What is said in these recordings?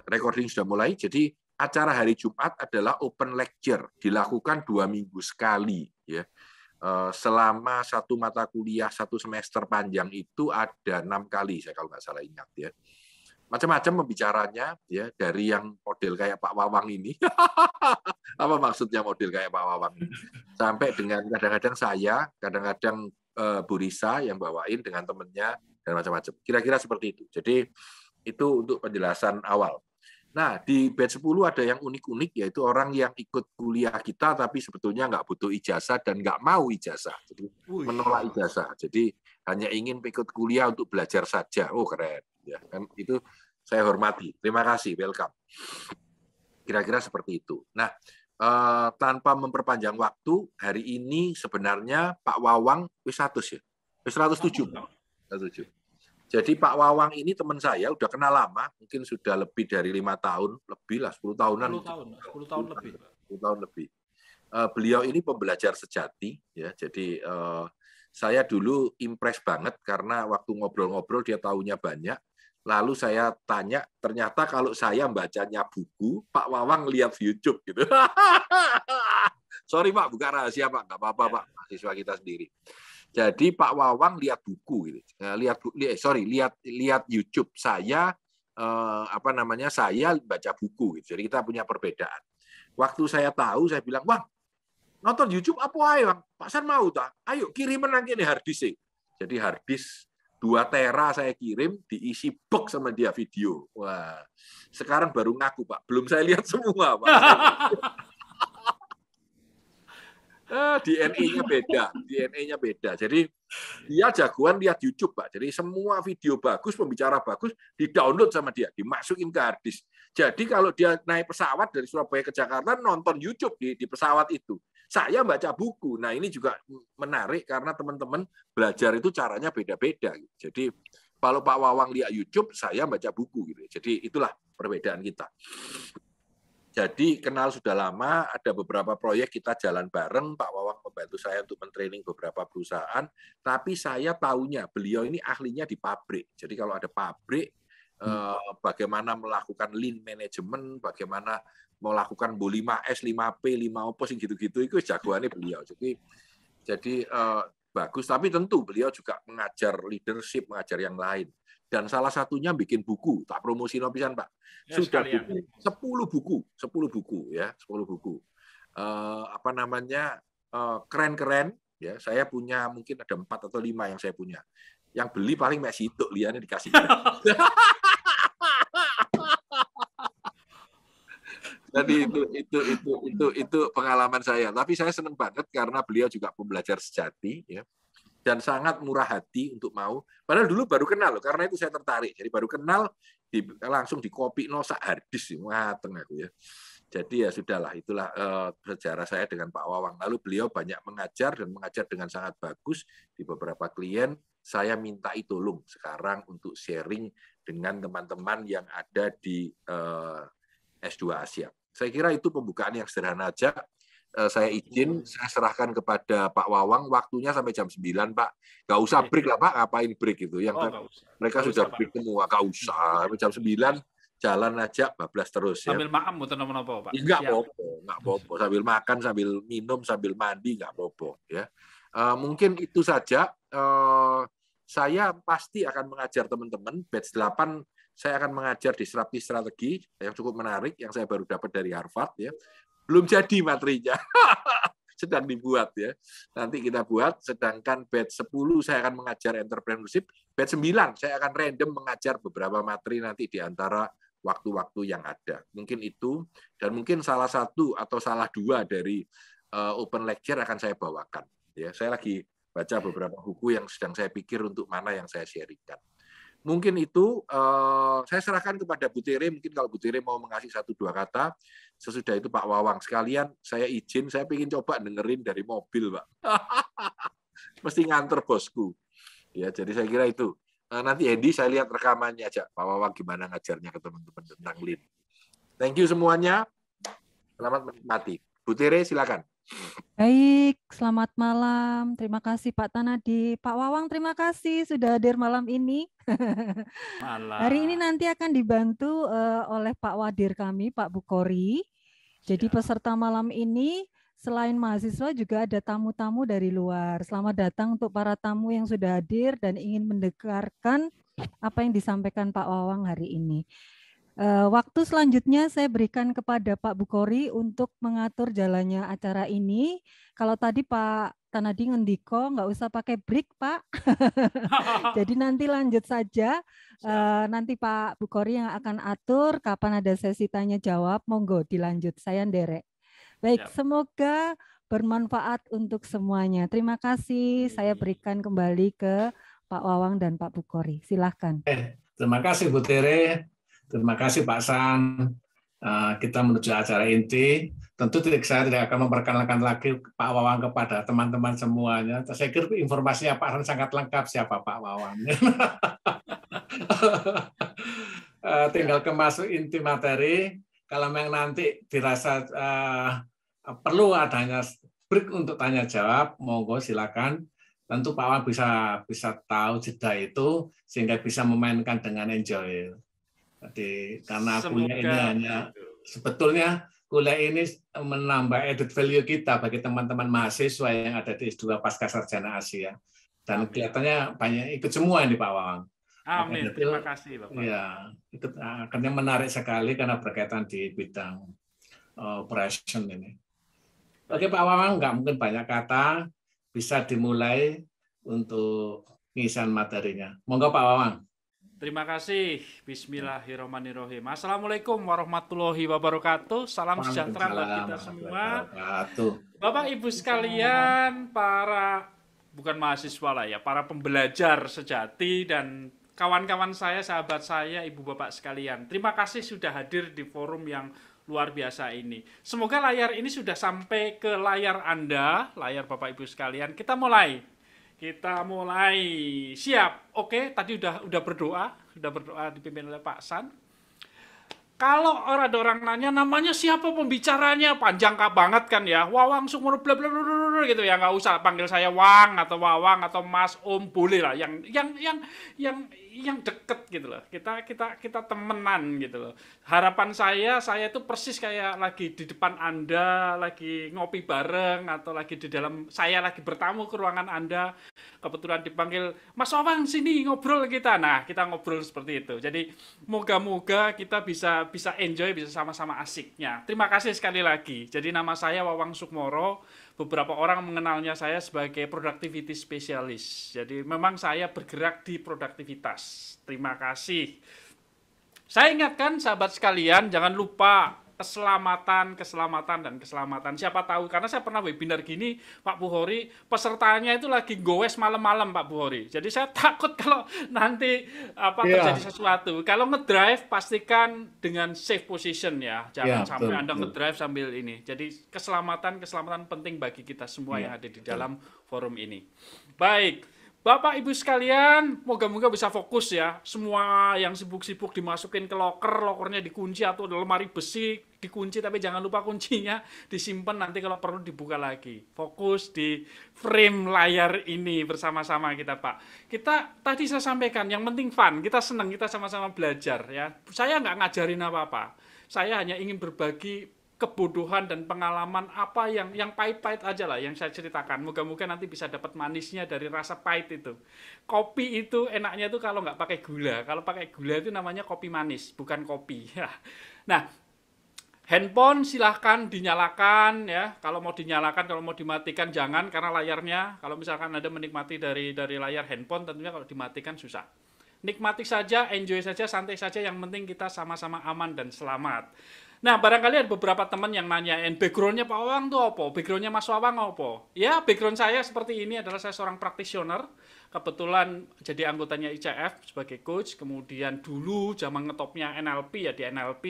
recording sudah mulai. Jadi acara hari Jumat adalah open lecture, dilakukan 2 minggu sekali. Ya. Selama satu mata kuliah, satu semester panjang itu ada 6 kali, saya kalau nggak salah ingat. Ya. Macam-macam pembicaranya, ya, dari yang model kayak Pak Wawang ini. Apa maksudnya model kayak Pak Wawang ini? Sampai dengan kadang-kadang saya, kadang-kadang Bu Risa yang bawain dengan temennya, dan macam-macam. Kira-kira seperti itu. Jadi itu untuk penjelasan awal. Nah, di batch 10 ada yang unik-unik, yaitu orang yang ikut kuliah kita, tapi sebetulnya nggak butuh ijazah dan nggak mau ijazah. Jadi menolak ijazah. Jadi hanya ingin ikut kuliah untuk belajar saja. Oh, keren. Ya, kan itu saya hormati. Terima kasih, welcome. Kira-kira seperti itu. Nah, tanpa memperpanjang waktu, hari ini sebenarnya Pak Wawang wis 100 ya? Wis 107. 107. Jadi Pak Wawang ini teman saya, udah kenal lama, mungkin sudah lebih dari 5 tahun, lebih lah, 10 tahunan. 10 tahun lebih. 10 tahun lebih. Beliau ini pembelajar sejati, ya. Jadi saya dulu impress banget karena waktu ngobrol-ngobrol dia tahunya banyak. Lalu saya tanya, ternyata kalau saya bacanya buku, Pak Wawang lihat YouTube gitu. Sorry Pak, bukan rahasia Pak, nggak apa-apa Pak, mahasiswa kita sendiri. Jadi Pak Wawang lihat buku, gitu. lihat YouTube. Saya saya baca buku, gitu. Jadi kita punya perbedaan. Waktu saya tahu, saya bilang, Wang, nonton YouTube apa ayo, Bang? Pak San mau tak? Ayo kiriman lagi nih hard disk. Jadi hard disk 2 tera saya kirim, diisi box sama dia video. Wah, sekarang baru ngaku Pak, belum saya lihat semua Pak. DNA-nya beda. Jadi dia jagoan lihat YouTube, Pak. Jadi semua video bagus, pembicara bagus, di-download sama dia, dimasukin ke hard disk. Jadi kalau dia naik pesawat dari Surabaya ke Jakarta, nonton YouTube di pesawat itu. Saya baca buku. Nah, ini juga menarik karena teman-teman belajar itu caranya beda-beda. Jadi kalau Pak Wawang lihat YouTube, saya baca buku. Gitu. Jadi itulah perbedaan kita. Jadi kenal sudah lama, ada beberapa proyek kita jalan bareng, Pak Wawang membantu saya untuk mentraining beberapa perusahaan, tapi saya tahunya beliau ini ahlinya di pabrik. Jadi kalau ada pabrik, bagaimana melakukan lean management, bagaimana melakukan 5S, 5P, 5OPO, gitu-gitu, itu jagoannya beliau. Jadi bagus, tapi tentu beliau juga mengajar leadership, mengajar yang lain. Dan salah satunya bikin buku, tak promosi pisan Pak. Sudah bikin 10 buku ya, 10 buku. Keren-keren ya. Saya punya mungkin ada 4 atau 5 yang saya punya. Yang beli paling mek situk, liane dikasih. Jadi itu pengalaman saya. Tapi saya senang banget karena beliau juga pembelajar sejati ya. Dan sangat murah hati untuk mau. Padahal dulu baru kenal loh, karena itu saya tertarik. Jadi baru kenal, langsung dikopi sak hardis, mateng aku ya. Jadi ya sudahlah, itulah sejarah saya dengan Pak Wawang. Lalu beliau banyak mengajar dan mengajar dengan sangat bagus di beberapa klien. Saya mintai tolong sekarang untuk sharing dengan teman-teman yang ada di S2 Asia. Saya kira itu pembukaan yang sederhana aja. Saya izin, saya serahkan kepada Pak Wawang, waktunya sampai jam 9, Pak. Nggak usah break lah, Pak. Ngapain break itu? Mereka sudah break semua. Nggak usah. Sampai jam 9, jalan aja, bablas terus. Sambil makan, bukan apa-apa, Pak? Nggak apa-apa. Sambil makan, sambil minum, sambil mandi, nggak apa-apa. Ya. Mungkin itu saja. Saya pasti akan mengajar teman-teman. Batch 8, saya akan mengajar disruptive strategi yang cukup menarik, yang saya baru dapat dari Harvard. Ya. Belum jadi materinya, sedang dibuat ya. Nanti kita buat, sedangkan batch 10 saya akan mengajar entrepreneurship, batch 9 saya akan random mengajar beberapa materi nanti di antara waktu-waktu yang ada. Mungkin itu, dan mungkin salah satu atau salah 2 dari open lecture akan saya bawakan. Ya, saya lagi baca beberapa buku yang sedang saya pikir untuk mana yang saya sharingkan. Mungkin itu saya serahkan kepada Bu Tere, mungkin kalau Bu Tere mau mengasih 1-2 kata. Sesudah itu Pak Wawang, sekalian saya izin, saya ingin coba dengerin dari mobil, Pak. Mesti nganter bosku. Ya, jadi saya kira itu. Nanti Hendy saya lihat rekamannya aja, Pak Wawang gimana ngajarnya ke teman-teman tentang lean. Thank you semuanya. Selamat menikmati. Bu Tere, silakan. Baik, selamat malam. Terima kasih Pak Tanadi. Pak Wawang, terima kasih sudah hadir malam ini. Hari ini Malah. nanti akan dibantu oleh Pak Wadir kami, Pak Bukori. Jadi Siap. peserta malam ini selain mahasiswa juga ada tamu-tamu dari luar. Selamat datang untuk para tamu yang sudah hadir dan ingin mendengarkan apa yang disampaikan Pak Wawang hari ini. Waktu selanjutnya saya berikan kepada Pak Bukori untuk mengatur jalannya acara ini. Kalau tadi Pak Tanadi ngendiko nggak usah pakai break Pak. Jadi nanti lanjut saja. Nanti Pak Bukori yang akan atur kapan ada sesi tanya jawab. Monggo dilanjut. Saya nderek. Baik, Siap. semoga bermanfaat untuk semuanya. Terima kasih. Saya berikan kembali ke Pak Wawang dan Pak Bukori. Silahkan. Terima kasih Bu Tere. Terima kasih Pak San. Kita menuju acara inti. Tentu saya tidak akan memperkenalkan lagi Pak Wawang kepada teman-teman semuanya. Saya kira informasinya Pak San sangat lengkap siapa Pak Wawang. Tinggal ke masuk inti materi. Kalau memang nanti dirasa perlu adanya break untuk tanya jawab, monggo silakan. Tentu Pak Wawang bisa tahu jeda itu sehingga bisa memainkan dengan enjoy. Jadi karena kuliah ini hanya sebetulnya kuliah ini menambah added value kita bagi teman-teman mahasiswa yang ada di S2 Pasca Sarjana Asia. Dan kelihatannya banyak ikut semua ini Pak Wawang. Amin. Terima kasih Bapak. Ya, itu akhirnya menarik sekali karena berkaitan di bidang operation ini. Oke Pak Wawang, nggak mungkin banyak kata, bisa dimulai untuk pengisian materinya. Monggo Pak Wawang. Terima kasih. Bismillahirrahmanirrahim. Assalamualaikum warahmatullahi wabarakatuh. Salam sejahtera buat kita semua. Bapak Ibu sekalian, bukan mahasiswa lah ya, para pembelajar sejati dan kawan-kawan saya, sahabat saya, Ibu Bapak sekalian. Terima kasih sudah hadir di forum yang luar biasa ini. Semoga layar ini sudah sampai ke layar Anda, layar Bapak Ibu sekalian. Kita mulai siap. Oke, tadi udah berdoa dipimpin oleh Pak San. Kalau ada orang nanya namanya siapa pembicaranya, panjang banget kan ya, Wawang Sukmoro bla bla bla gitu ya, nggak usah panggil saya Wang atau Wawang atau Mas Om, boleh lah yang deket gitu loh. Kita temenan gitu loh. Harapan saya itu persis kayak lagi di depan Anda, lagi ngopi bareng atau lagi di dalam, saya lagi bertamu ke ruangan Anda, kebetulan dipanggil Mas Wawang sini ngobrol kita. Nah, kita ngobrol seperti itu. Jadi moga-moga kita bisa enjoy, bisa sama-sama asiknya. Terima kasih sekali lagi. Jadi nama saya Wawang Sukmoro. Beberapa orang mengenalnya saya sebagai productivity specialist. Jadi memang saya bergerak di produktivitas. Terima kasih. Saya ingatkan sahabat sekalian, jangan lupa keselamatan. Siapa tahu, karena saya pernah webinar gini, Pak Buhori, pesertanya itu lagi gowes malam-malam Pak Buhori. Jadi saya takut kalau nanti terjadi sesuatu. Kalau ngedrive pastikan dengan safe position ya, jangan sampai Anda ngedrive sambil ini. Jadi keselamatan penting bagi kita semua yang ada di dalam forum ini. Baik. Bapak Ibu sekalian, moga-moga bisa fokus ya. Semua yang sibuk-sibuk dimasukin ke lokernya dikunci atau lemari besi dikunci, tapi jangan lupa kuncinya disimpan, nanti kalau perlu dibuka lagi. Fokus di frame layar ini bersama-sama kita Pak. Kita tadi saya sampaikan, yang penting fun, kita senang, kita sama-sama belajar ya. Saya nggak ngajarin apa-apa. Saya hanya ingin berbagi kebodohan dan pengalaman apa yang pahit-pahit aja lah yang saya ceritakan. Moga-moga nanti bisa dapat manisnya dari rasa pahit itu. Kopi itu enaknya itu kalau nggak pakai gula. Kalau pakai gula itu namanya kopi manis, bukan kopi. Nah, handphone silahkan dinyalakan ya. Kalau mau dinyalakan, kalau mau dimatikan jangan, karena layarnya, kalau misalkan Anda menikmati dari layar handphone, tentunya kalau dimatikan susah. Nikmati saja, enjoy saja, santai saja, yang penting kita sama-sama aman dan selamat. Nah, barangkali ada beberapa teman yang nanyain, background-nya Pak Wawang itu apa? Background-nya Mas Wawang apa? Ya, background saya seperti ini adalah saya seorang practitioner. Kebetulan jadi anggotanya ICF sebagai coach, kemudian dulu zaman ngetopnya NLP ya di NLP,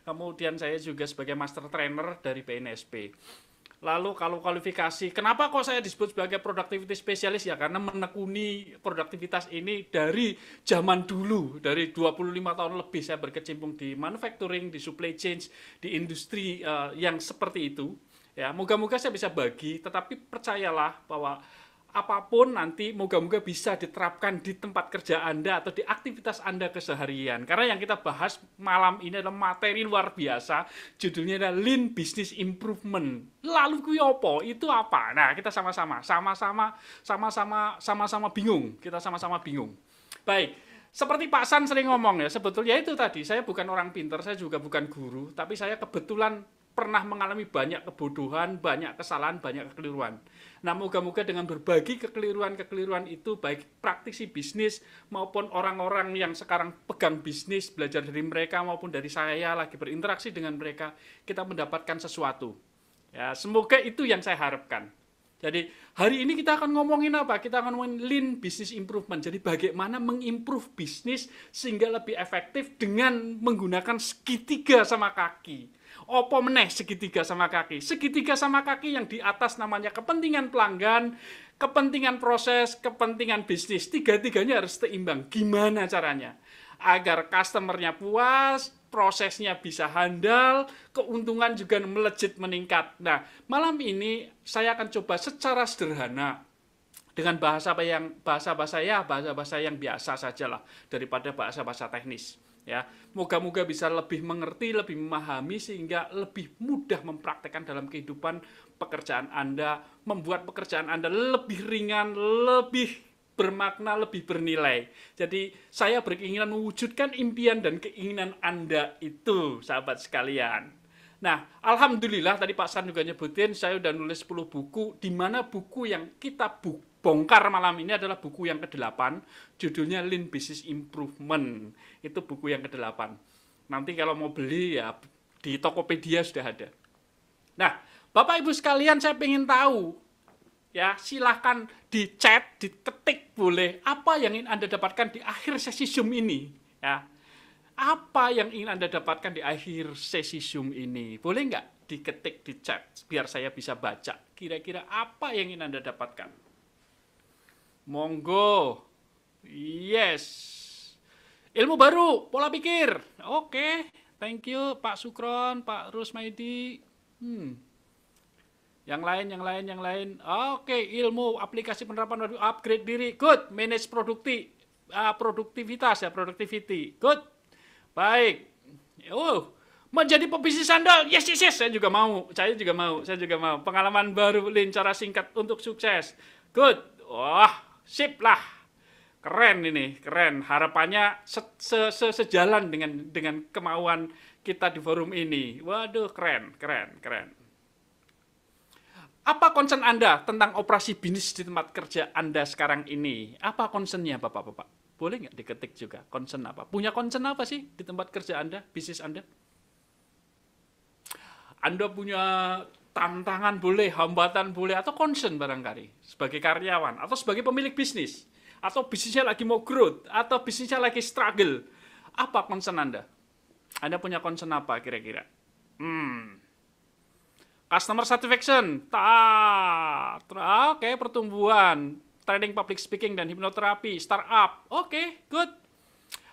kemudian saya juga sebagai master trainer dari BNSP. Lalu kalau kualifikasi, kenapa kok saya disebut sebagai productivity specialist ya? Karena menekuni produktivitas ini dari zaman dulu, dari 25 tahun lebih saya berkecimpung di manufacturing, di supply chain, di industri yang seperti itu. Ya, moga-moga saya bisa bagi, tetapi percayalah bahwa apapun nanti moga-moga bisa diterapkan di tempat kerja Anda atau di aktivitas Anda keseharian. Karena yang kita bahas malam ini adalah materi luar biasa, judulnya adalah Lean Business Improvement. Lalu kuwi apa? Itu apa? Nah, kita sama-sama bingung. Kita sama-sama bingung. Baik, seperti Pak San sering ngomong ya, sebetulnya itu tadi, saya bukan orang pintar, saya juga bukan guru, tapi saya kebetulan pernah mengalami banyak kebodohan, banyak kesalahan, banyak kekeliruan. Nah, moga-moga dengan berbagi kekeliruan-kekeliruan itu, baik praktisi bisnis maupun orang-orang yang sekarang pegang bisnis, belajar dari mereka maupun dari saya lagi berinteraksi dengan mereka, kita mendapatkan sesuatu. Ya, semoga itu yang saya harapkan. Jadi, hari ini kita akan ngomongin apa? Kita akan ngomongin Lean Business Improvement. Jadi, bagaimana mengimprove bisnis sehingga lebih efektif dengan menggunakan segitiga sama kaki. Apa meneh segitiga sama kaki? Segitiga sama kaki yang di atas namanya kepentingan pelanggan, kepentingan proses, kepentingan bisnis. Tiga-tiganya harus seimbang. Gimana caranya? Agar customer-nya puas, prosesnya bisa handal, keuntungan juga melejit meningkat. Nah, malam ini saya akan coba secara sederhana dengan bahasa yang biasa sajalah daripada bahasa-bahasa teknis. Ya, moga-moga bisa lebih mengerti, lebih memahami sehingga lebih mudah mempraktekkan dalam kehidupan pekerjaan Anda, membuat pekerjaan Anda lebih ringan, lebih bermakna, lebih bernilai. Jadi saya berkeinginan mewujudkan impian dan keinginan Anda itu, sahabat sekalian. Nah, alhamdulillah tadi Pak San juga nyebutin, saya udah nulis 10 buku, di mana buku yang kita bongkar malam ini adalah buku yang ke-8, judulnya Lean Business Improvement. Itu buku yang ke-8. Nanti kalau mau beli ya di Tokopedia sudah ada. Nah, Bapak Ibu sekalian, saya ingin tahu, ya silahkan di chat, diketik boleh, apa yang ingin Anda dapatkan di akhir sesi Zoom ini. Ya. Apa yang ingin Anda dapatkan di akhir sesi Zoom ini? Boleh nggak diketik di chat, biar saya bisa baca. Kira-kira apa yang ingin Anda dapatkan? Monggo. Yes. Ilmu baru, pola pikir. Oke, thank you Pak Sukron, Pak Rusmaidi. Yang lain. Oke, ilmu aplikasi penerapan baru, upgrade diri. Good. Manage produktivitas ya, productivity. Good. Baik. Menjadi pebisnis handal. Yes. Saya juga mau. Pengalaman baru, Lean, cara singkat untuk sukses. Good. Wah, sip lah. Keren ini, keren. Harapannya sejalan dengan kemauan kita di forum ini. Waduh, keren. Apa concern Anda tentang operasi bisnis di tempat kerja Anda sekarang ini? Apa concernnya, Bapak-bapak? Boleh nggak diketik juga? Concern apa? Punya concern apa sih di tempat kerja Anda, bisnis Anda? Anda punya tantangan boleh, hambatan boleh, atau concern barangkali sebagai karyawan, atau sebagai pemilik bisnis, atau bisnisnya lagi mau growth, atau bisnisnya lagi struggle. Apa concern Anda? Anda punya concern apa kira-kira? Customer satisfaction, oke, pertumbuhan, training public speaking dan hipnoterapi, startup, oke, good.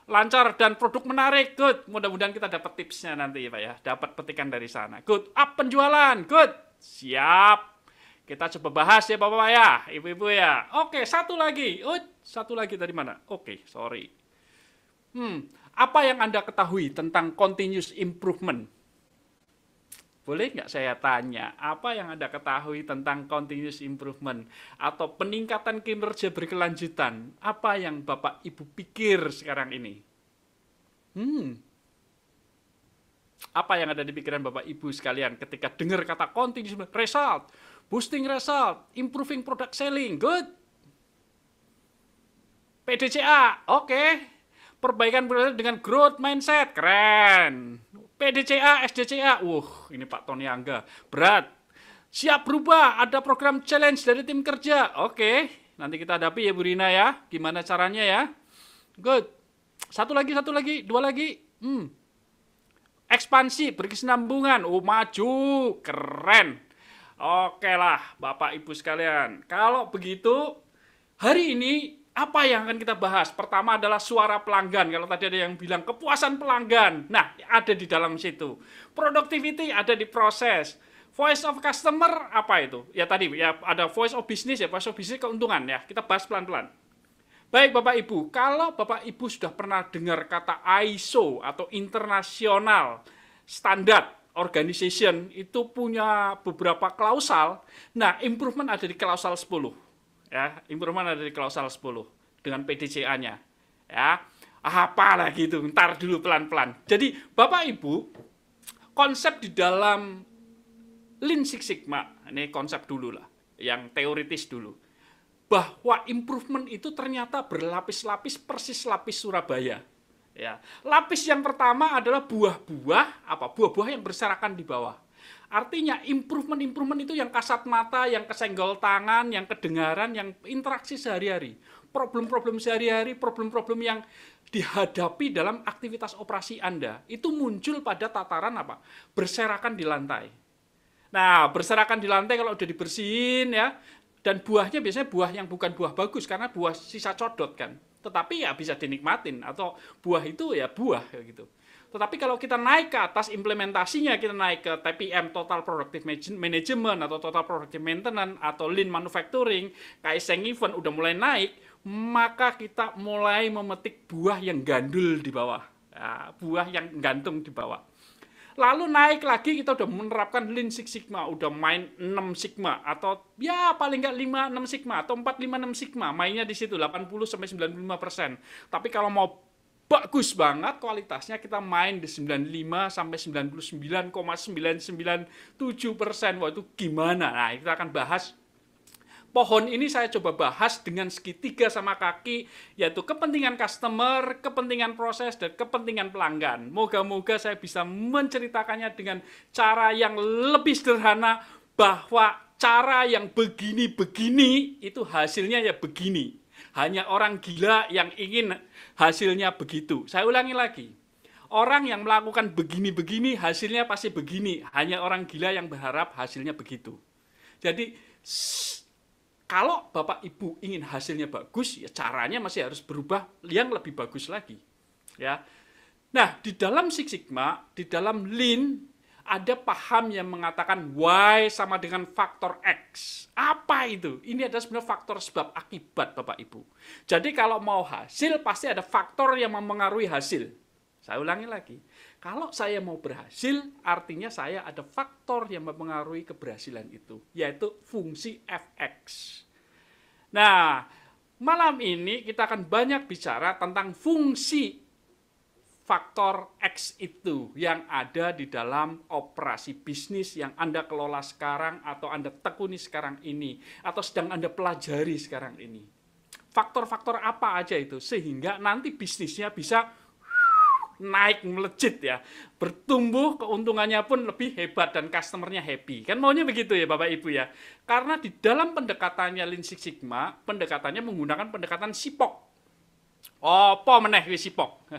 Lancar dan produk menarik, good. Mudah-mudahan kita dapat tipsnya nanti Pak ya, dapat petikan dari sana. Good, up penjualan, good. Siap. Kita coba bahas ya Bapak ya, Ibu-ibu ya. Oke, satu lagi dari mana? Oke, sorry. Apa yang Anda ketahui tentang continuous improvement? Boleh nggak saya tanya, apa yang Anda ketahui tentang continuous improvement atau peningkatan kinerja berkelanjutan? Apa yang Bapak Ibu pikir sekarang ini? Apa yang ada di pikiran Bapak Ibu sekalian ketika dengar kata continuous result, boosting result, improving product selling, good. PDCA, oke. Perbaikan dengan growth mindset, keren. PDCA, SDCA, ini Pak Tony Angga, berat. Siap berubah, ada program challenge dari tim kerja. Oke, nanti kita hadapi ya Bu Rina ya. Gimana caranya ya? Good. Satu lagi, 2 lagi. Ekspansi, berkesinambungan. Maju, keren. Oke lah, Bapak Ibu sekalian. Kalau begitu, hari ini apa yang akan kita bahas? Pertama adalah suara pelanggan. Kalau tadi ada yang bilang kepuasan pelanggan. Nah, ada di dalam situ. Productivity ada di proses. Voice of customer apa itu? Ya tadi ya ada voice of business ya, voice of business keuntungan ya. Kita bahas pelan-pelan. Baik Bapak Ibu, kalau Bapak Ibu sudah pernah dengar kata ISO atau International Standard Organization, itu punya beberapa klausal. Nah, improvement ada di klausal 10. Ya, improvement ada di klausal 10 dengan PDCA-nya. Ya. Apa lagi itu? Ntar dulu pelan-pelan. Jadi, Bapak Ibu, konsep di dalam Lean Six Sigma, ini konsep dulu lah, yang teoritis dulu. Bahwa improvement itu ternyata berlapis-lapis persis lapis Surabaya. Ya. Lapis yang pertama adalah buah-buah yang berserakan di bawah. Artinya improvement itu yang kasat mata, yang kesenggol tangan, yang kedengaran, yang interaksi sehari-hari. Problem-problem sehari-hari, problem-problem yang dihadapi dalam aktivitas operasi Anda, itu muncul pada tataran apa? Berserakan di lantai. Nah, berserakan di lantai kalau udah dibersihin ya, dan buahnya biasanya buah yang bukan buah bagus, karena buah sisa codot kan. Tetapi ya bisa dinikmatin, atau buah itu ya buah gitu. Tetapi kalau kita naik ke atas implementasinya, kita naik ke TPM, Total Productive Management, atau Total Productive Maintenance, atau Lean Manufacturing, Kaizen Event udah mulai naik, maka kita mulai memetik buah yang gandul di bawah. Ya, buah yang gantung di bawah. Lalu naik lagi kita udah menerapkan Lean Six Sigma, udah main 6 Sigma, atau ya paling nggak 5-6 Sigma, atau 4-5-6 Sigma, mainnya di situ 80-95%. Tapi kalau mau bagus banget kualitasnya, kita main di 95-99,997%. Wah, itu gimana? Nah, kita akan bahas. Pohon ini saya coba bahas dengan segitiga sama kaki, yaitu kepentingan customer, kepentingan proses, dan kepentingan pelanggan. Moga-moga saya bisa menceritakannya dengan cara yang lebih sederhana, bahwa cara yang begini-begini itu hasilnya ya begini. Hanya orang gila yang ingin hasilnya begitu. Saya ulangi lagi. Orang yang melakukan begini-begini hasilnya pasti begini. Hanya orang gila yang berharap hasilnya begitu. Jadi kalau Bapak Ibu ingin hasilnya bagus, ya caranya masih harus berubah yang lebih bagus lagi. Ya. Nah, di dalam Six Sigma, di dalam Lean, ada paham yang mengatakan Y sama dengan faktor X. Apa itu? Ini adalah sebenarnya faktor sebab akibat, Bapak Ibu. Jadi kalau mau hasil, pasti ada faktor yang mempengaruhi hasil. Saya ulangi lagi. Kalau saya mau berhasil, artinya saya ada faktor yang mempengaruhi keberhasilan itu, yaitu fungsi Fx. Nah, malam ini kita akan banyak bicara tentang fungsi faktor X itu yang ada di dalam operasi bisnis yang Anda kelola sekarang, atau Anda tekuni sekarang ini, atau sedang Anda pelajari sekarang ini. Faktor-faktor apa aja itu, sehingga nanti bisnisnya bisa naik melejit ya, bertumbuh, keuntungannya pun lebih hebat dan customernya happy. Kan maunya begitu ya Bapak Ibu ya. Karena di dalam pendekatannya Lean Six Sigma, pendekatannya menggunakan pendekatan SIPOK. Apa meneh wis SIPOK?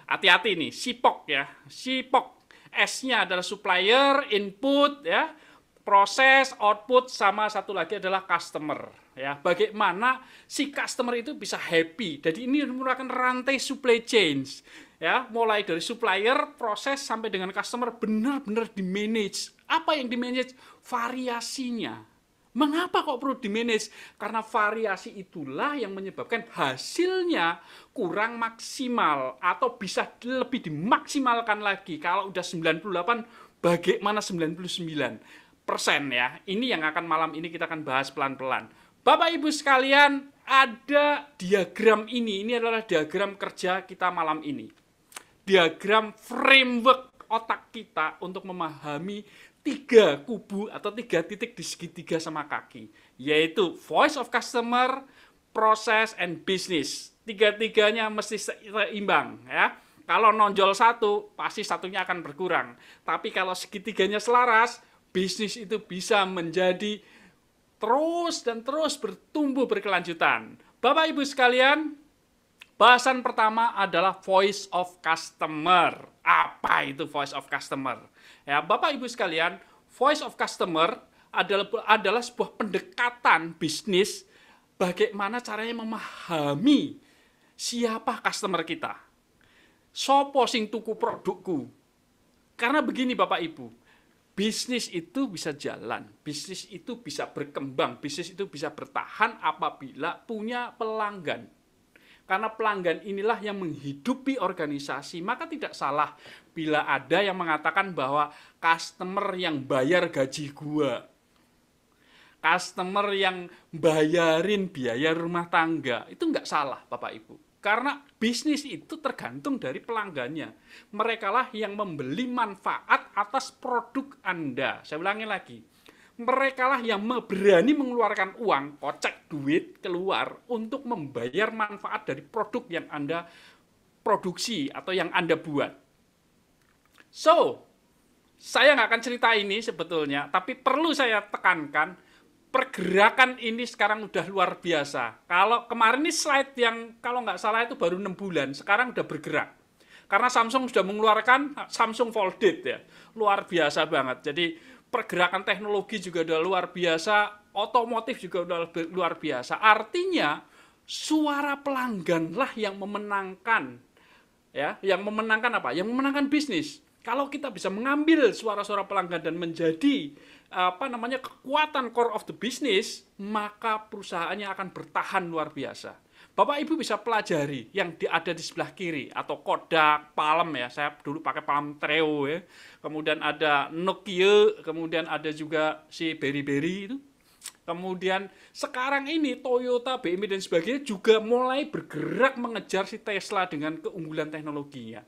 Hati-hati nih, SIPOK ya. SIPOK. S-nya adalah supplier, input ya, proses, output, sama satu lagi adalah customer. Ya, bagaimana si customer itu bisa happy. Jadi ini merupakan rantai supply chains. Ya, mulai dari supplier, proses sampai dengan customer benar-benar di-manage. Apa yang di-manage? Variasinya. Mengapa kok perlu di-manage? Karena variasi itulah yang menyebabkan hasilnya kurang maksimal atau bisa lebih dimaksimalkan lagi. Kalau udah 98, bagaimana 99% ya. Ini yang akan malam ini kita akan bahas pelan-pelan. Bapak Ibu sekalian, ada diagram ini. Ini adalah diagram kerja kita malam ini. Diagram framework otak kita untuk memahami 3 kubu atau 3 titik di segitiga sama kaki, yaitu voice of customer, process, and business. 3-tiganya mesti seimbang ya. Kalau nonjol satu, pasti satunya akan berkurang. Tapi kalau segitiganya selaras, bisnis itu bisa menjadi terus dan terus bertumbuh berkelanjutan. Bapak Ibu sekalian, bahasan pertama adalah voice of customer. Apa itu voice of customer? Ya, Bapak Ibu sekalian, voice of customer adalah sebuah pendekatan bisnis bagaimana caranya memahami siapa customer kita. Sopo sing tuku produkku. Karena begini Bapak Ibu, bisnis itu bisa jalan, bisnis itu bisa berkembang, bisnis itu bisa bertahan apabila punya pelanggan. Karena pelanggan inilah yang menghidupi organisasi, maka tidak salah bila ada yang mengatakan bahwa customer yang bayar gaji gua, customer yang bayarin biaya rumah tangga, itu nggak salah Bapak Ibu. Karena bisnis itu tergantung dari pelanggannya. Merekalah yang membeli manfaat atas produk Anda. Saya ulangi lagi. Merekalah yang berani mengeluarkan uang, kocek duit keluar untuk membayar manfaat dari produk yang Anda produksi atau yang Anda buat. So, saya nggak akan cerita ini sebetulnya, tapi perlu saya tekankan, pergerakan ini sekarang udah luar biasa. Kalau kemarin ini slide yang kalau nggak salah itu baru 6 bulan, sekarang udah bergerak. Karena Samsung sudah mengeluarkan Samsung Folded ya, luar biasa banget. Jadi pergerakan teknologi juga udah luar biasa, otomotif juga udah luar biasa. Artinya suara pelangganlah yang memenangkan, ya, yang memenangkan apa? Yang memenangkan bisnis. Kalau kita bisa mengambil suara-suara pelanggan dan menjadi kekuatan core of the business, maka perusahaannya akan bertahan luar biasa. Bapak Ibu bisa pelajari yang ada di sebelah kiri, atau Kodak, Palm ya, saya dulu pakai Palm Treo ya, kemudian ada Nokia, kemudian ada juga si BlackBerry itu, kemudian sekarang ini Toyota, BMW dan sebagainya juga mulai bergerak mengejar si Tesla dengan keunggulan teknologinya.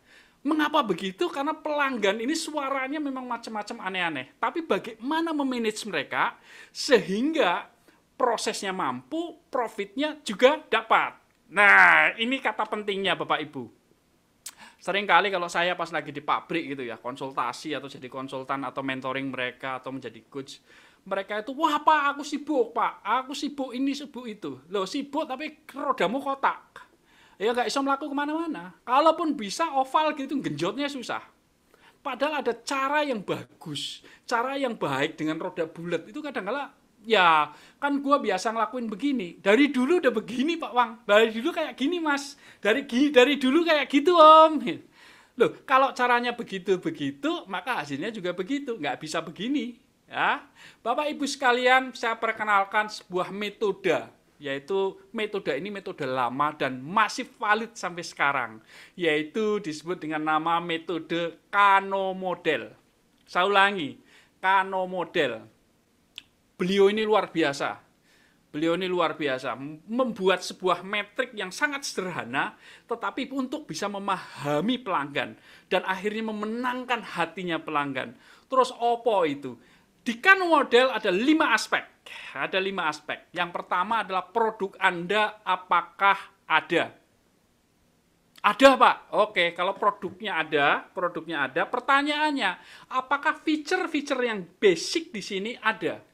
Mengapa begitu? Karena pelanggan ini suaranya memang macam-macam aneh-aneh. Tapi bagaimana memanage mereka sehingga prosesnya mampu, profitnya juga dapat. Nah, ini kata pentingnya Bapak Ibu. Seringkali kalau saya pas lagi di pabrik gitu ya, konsultasi atau jadi konsultan atau mentoring mereka atau menjadi coach, mereka itu, wah Pak, aku sibuk ini, sibuk itu. Loh sibuk tapi rodamu kotak. Ya nggak bisa melakukan kemana-mana. Kalaupun bisa oval gitu, genjotnya susah. Padahal ada cara yang bagus, cara yang baik dengan roda bulat. Itu kadang-kadang, ya kan gua biasa ngelakuin begini. Dari dulu udah begini Pak Wang. Dari dulu kayak gini Mas. Dari dulu kayak gitu Om. Loh, kalau caranya begitu-begitu, maka hasilnya juga begitu. Nggak bisa begini. Ya, Bapak Ibu sekalian, saya perkenalkan sebuah metode. Yaitu metode ini metode lama dan masih valid sampai sekarang, yaitu disebut dengan nama metode Kano Model. Saya ulangi, Kano Model. Beliau ini luar biasa. Membuat sebuah metrik yang sangat sederhana, tetapi untuk bisa memahami pelanggan dan akhirnya memenangkan hatinya pelanggan. Terus opo itu? Di Kano Model ada 5 aspek. Yang pertama adalah produk Anda apakah ada? Ada Pak. Oke, kalau produknya ada. Pertanyaannya, apakah fitur-fitur yang basic di sini ada?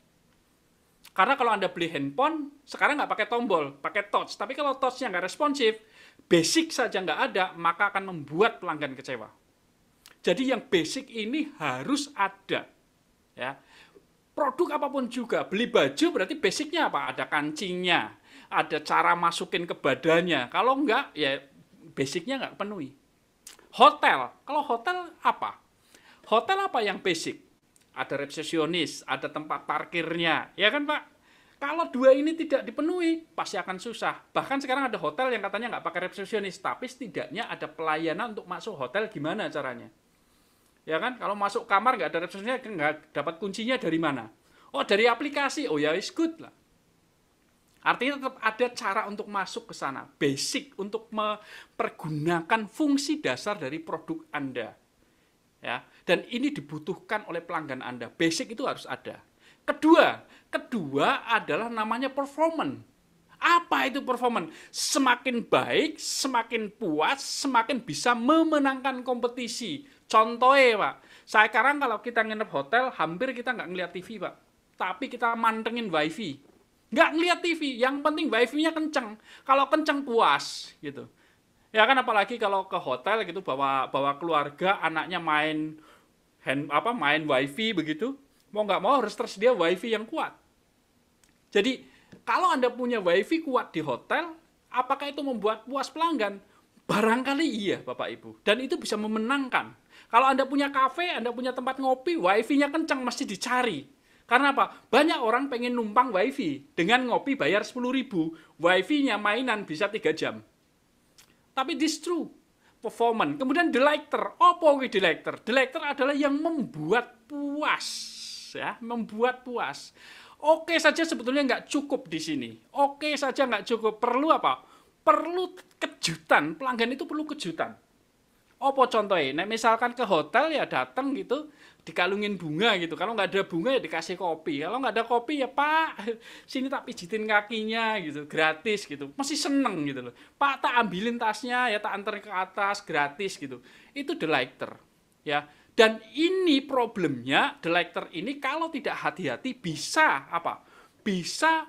Karena kalau Anda beli handphone, sekarang nggak pakai tombol, pakai touch. Tapi kalau touch-nya nggak responsif, basic saja nggak ada, maka akan membuat pelanggan kecewa. Jadi yang basic ini harus ada. Ya. Produk apapun juga, beli baju berarti basicnya apa? Ada kancingnya, ada cara masukin ke badannya. Kalau enggak, ya basicnya enggak penuhi. Hotel, kalau hotel apa? Hotel apa yang basic? Ada resepsionis, ada tempat parkirnya, ya kan Pak? Kalau 2 ini tidak dipenuhi, pasti akan susah. Bahkan sekarang ada hotel yang katanya nggak pakai resepsionis, tapi setidaknya ada pelayanan untuk masuk hotel, gimana caranya? Ya kan, kalau masuk kamar nggak ada resepsionisnya, nggak dapat kuncinya dari mana? Oh, dari aplikasi. Oh ya, is good lah. Artinya tetap ada cara untuk masuk ke sana. Basic untuk mempergunakan fungsi dasar dari produk Anda. Ya, dan ini dibutuhkan oleh pelanggan Anda. Basic itu harus ada. Kedua adalah namanya performance. Apa itu performance? Semakin baik, semakin puas, semakin bisa memenangkan kompetisi. Contohnya Pak, sekarang kalau kita nginep hotel, hampir kita nggak ngeliat TV Pak. Tapi kita mantengin wifi. Nggak ngeliat TV, yang penting wifi-nya kenceng. Kalau kenceng puas gitu. Ya kan, apalagi kalau ke hotel gitu, bawa keluarga, anaknya main wifi begitu, mau nggak mau harus tersedia wifi yang kuat. Jadi kalau Anda punya wifi kuat di hotel, apakah itu membuat puas pelanggan? Barangkali iya Bapak Ibu. Dan itu bisa memenangkan. Kalau Anda punya kafe, Anda punya tempat ngopi, wifi-nya kencang, mesti dicari. Karena apa? Banyak orang pengen numpang wifi. Dengan ngopi bayar 10.000, wifi-nya mainan bisa 3 jam. Tapi this true. Performance. Kemudian delighter. Apa itu delighter? Delighter adalah yang membuat puas. Ya, membuat puas. Oke saja sebetulnya nggak cukup di sini. Oke saja nggak cukup. Perlu apa? Perlu kejutan. Pelanggan itu perlu kejutan. Apa contohnya? Nah, misalkan ke hotel ya datang gitu, dikalungin bunga gitu. Kalau nggak ada bunga ya dikasih kopi. Kalau nggak ada kopi ya Pak, sini tak pijitin kakinya gitu, gratis gitu. Masih seneng gitu loh. Pak, tak ambilin tasnya ya, tak anterin ke atas gratis gitu. Itu delighter ya. Dan ini problemnya, delighter ini kalau tidak hati-hati bisa apa? Bisa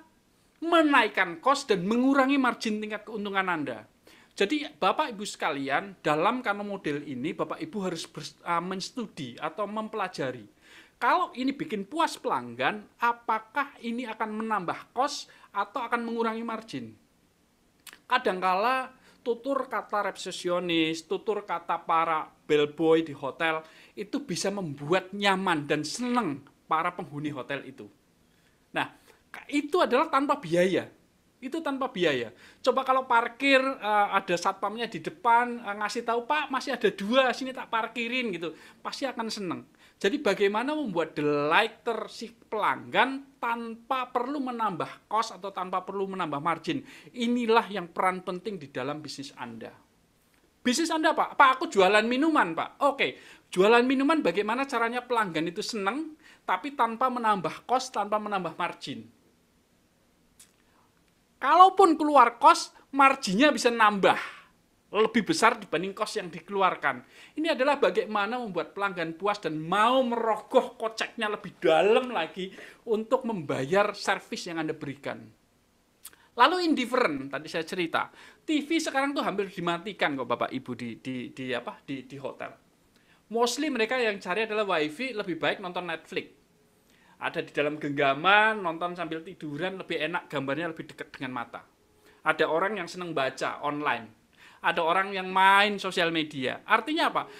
menaikkan cost dan mengurangi margin tingkat keuntungan Anda. Jadi Bapak Ibu sekalian, dalam karena model ini Bapak Ibu harus menstudi atau mempelajari. Kalau ini bikin puas pelanggan, apakah ini akan menambah cost atau akan mengurangi margin? Kadangkala tutur kata resepsionis, tutur kata para bellboy di hotel itu bisa membuat nyaman dan senang para penghuni hotel itu. Nah, itu adalah tanpa biaya. Itu tanpa biaya. Coba kalau parkir ada satpamnya di depan ngasih tahu Pak masih ada 2 sini tak parkirin gitu, pasti akan seneng. Jadi bagaimana membuat delighter si pelanggan tanpa perlu menambah cost atau tanpa perlu menambah margin. Inilah yang peran penting di dalam bisnis Anda. Bisnis Anda Pak, aku jualan minuman Pak. Oke, jualan minuman bagaimana caranya pelanggan itu seneng tapi tanpa menambah cost, tanpa menambah margin. Kalaupun keluar cost, marginnya bisa nambah. Lebih besar dibanding cost yang dikeluarkan. Ini adalah bagaimana membuat pelanggan puas dan mau merogoh koceknya lebih dalam lagi untuk membayar servis yang Anda berikan. Lalu indifferent, tadi saya cerita. TV sekarang tuh hampir dimatikan kok Bapak Ibu di hotel. Mostly mereka yang cari adalah wifi, lebih baik nonton Netflix. Ada di dalam genggaman, nonton sambil tiduran, lebih enak, gambarnya lebih dekat dengan mata. Ada orang yang senang baca online. Ada orang yang main sosial media. Artinya apa?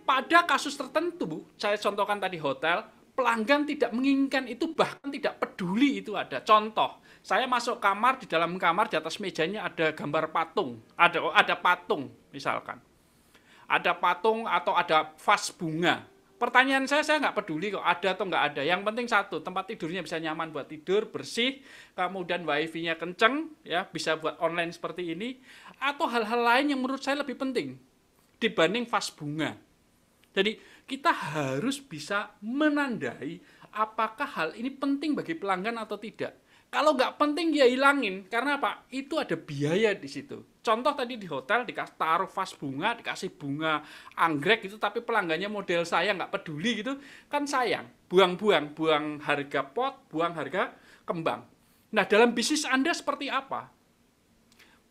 Pada kasus tertentu, saya contohkan tadi hotel, pelanggan tidak menginginkan itu, bahkan tidak peduli itu ada. Contoh, saya masuk kamar, di dalam kamar, di atas mejanya ada gambar patung. Ada patung, misalkan. Ada patung atau ada vas bunga. Pertanyaan saya nggak peduli kok ada atau nggak ada. Yang penting satu, tempat tidurnya bisa nyaman buat tidur, bersih, kemudian wifi-nya kenceng, ya bisa buat online seperti ini, atau hal-hal lain yang menurut saya lebih penting dibanding vas bunga. Jadi kita harus bisa menandai apakah hal ini penting bagi pelanggan atau tidak. Kalau nggak penting ya hilangin, karena apa? Itu ada biaya di situ. Contoh tadi di hotel dikasih taruh vas bunga, dikasih bunga anggrek gitu, tapi pelanggannya model saya nggak peduli gitu, kan sayang. Buang harga pot, buang harga kembang. Nah dalam bisnis Anda seperti apa?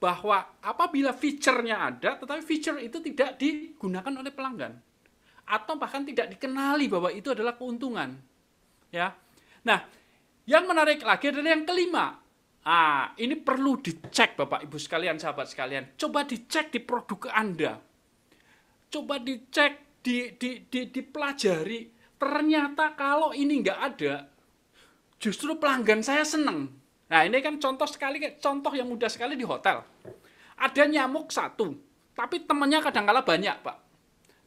Bahwa apabila feature-nya ada, tetapi feature itu tidak digunakan oleh pelanggan, atau bahkan tidak dikenali bahwa itu adalah keuntungan. Ya, nah. Yang menarik lagi adalah yang kelima. Ini perlu dicek Bapak Ibu sekalian, sahabat sekalian. Coba dicek di produk Anda. Coba dicek, dipelajari. Ternyata kalau ini nggak ada, justru pelanggan saya seneng. Nah ini kan contoh yang mudah sekali di hotel. Ada nyamuk 1, tapi temannya kadang-kala banyak Pak.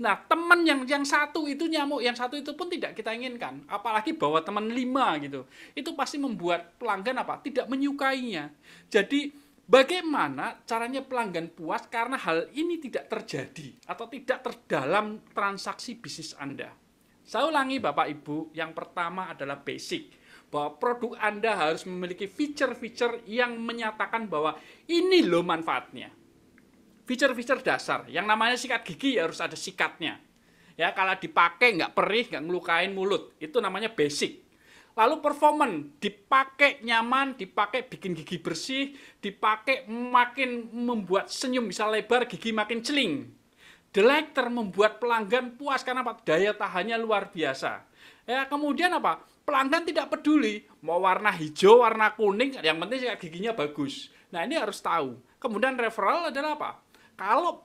Nah, teman yang satu itu nyamuk, yang satu itu pun tidak kita inginkan. Apalagi bawa teman 5 gitu. Itu pasti membuat pelanggan apa? Tidak menyukainya. Jadi, bagaimana caranya pelanggan puas karena hal ini tidak terjadi atau tidak terdalam transaksi bisnis Anda. Saya ulangi Bapak Ibu, yang pertama adalah basic. Bahwa produk Anda harus memiliki fitur-fitur yang menyatakan bahwa ini loh manfaatnya. Fitur-fitur dasar, yang namanya sikat gigi harus ada sikatnya. Ya, kalau dipakai nggak perih, nggak ngelukain mulut, itu namanya basic. Lalu performance, dipakai nyaman, dipakai bikin gigi bersih, dipakai makin membuat senyum bisa lebar, gigi makin celing. Delighter membuat pelanggan puas karena apa? Daya tahannya luar biasa. Ya, kemudian apa? Pelanggan tidak peduli mau warna hijau, warna kuning, yang penting sikat giginya bagus. Nah, ini harus tahu. Kemudian referral adalah apa? Kalau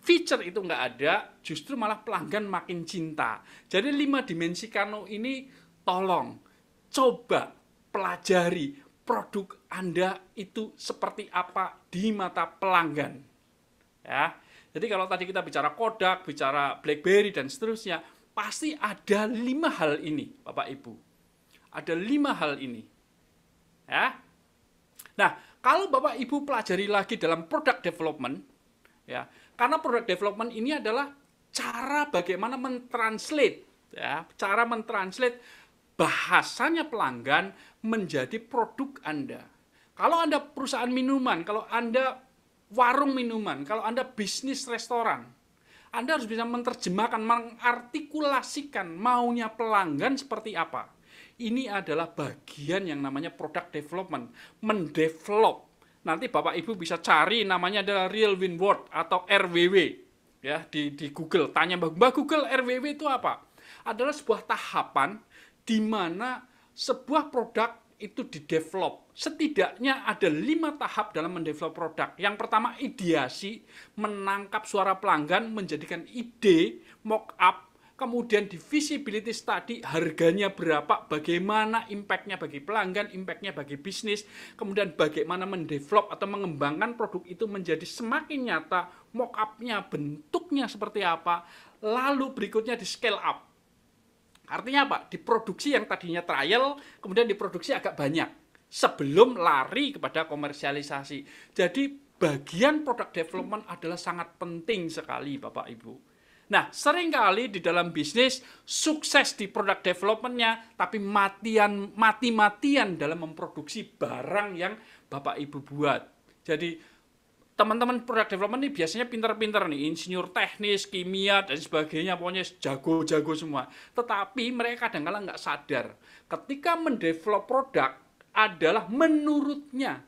feature itu nggak ada, justru malah pelanggan makin cinta. Jadi 5 dimensi Kano ini tolong coba pelajari produk Anda itu seperti apa di mata pelanggan. Ya. Jadi kalau tadi kita bicara Kodak, bicara BlackBerry dan seterusnya, pasti ada 5 hal ini, Bapak Ibu. Ada 5 hal ini. Ya. Nah, kalau Bapak Ibu pelajari lagi dalam product development, ya, karena product development ini adalah cara bagaimana mentranslate, ya, cara mentranslate bahasanya pelanggan menjadi produk Anda. Kalau Anda perusahaan minuman, kalau Anda warung minuman, kalau Anda bisnis restoran, Anda harus bisa menerjemahkan, mengartikulasikan maunya pelanggan seperti apa. Ini adalah bagian yang namanya product development, mendevelop. Nanti Bapak Ibu bisa cari namanya adalah Real Win Word atau RWW ya di Google. Tanya Mbak Google, RWW itu apa? Adalah sebuah tahapan di mana sebuah produk itu didevelop. Setidaknya ada 5 tahap dalam mendevelop produk. Yang pertama ideasi, menangkap suara pelanggan, menjadikan ide, mock up, kemudian di visibility study, harganya berapa, bagaimana impact-nya bagi pelanggan, impact-nya bagi bisnis, kemudian bagaimana mendevelop atau mengembangkan produk itu menjadi semakin nyata, mock up-nya, bentuknya seperti apa, lalu berikutnya di scale up. Artinya apa? Diproduksi yang tadinya trial, kemudian diproduksi agak banyak, sebelum lari kepada komersialisasi. Jadi bagian product development adalah sangat penting sekali Bapak Ibu. Nah, seringkali di dalam bisnis sukses di product development-nya, tapi mati-matian dalam memproduksi barang yang Bapak Ibu buat. Jadi, teman-teman product development ini biasanya pintar-pintar nih, insinyur teknis, kimia, dan sebagainya, pokoknya jago-jago semua. Tetapi mereka kadang-kadang nggak sadar, ketika mendevelop produk adalah menurutnya,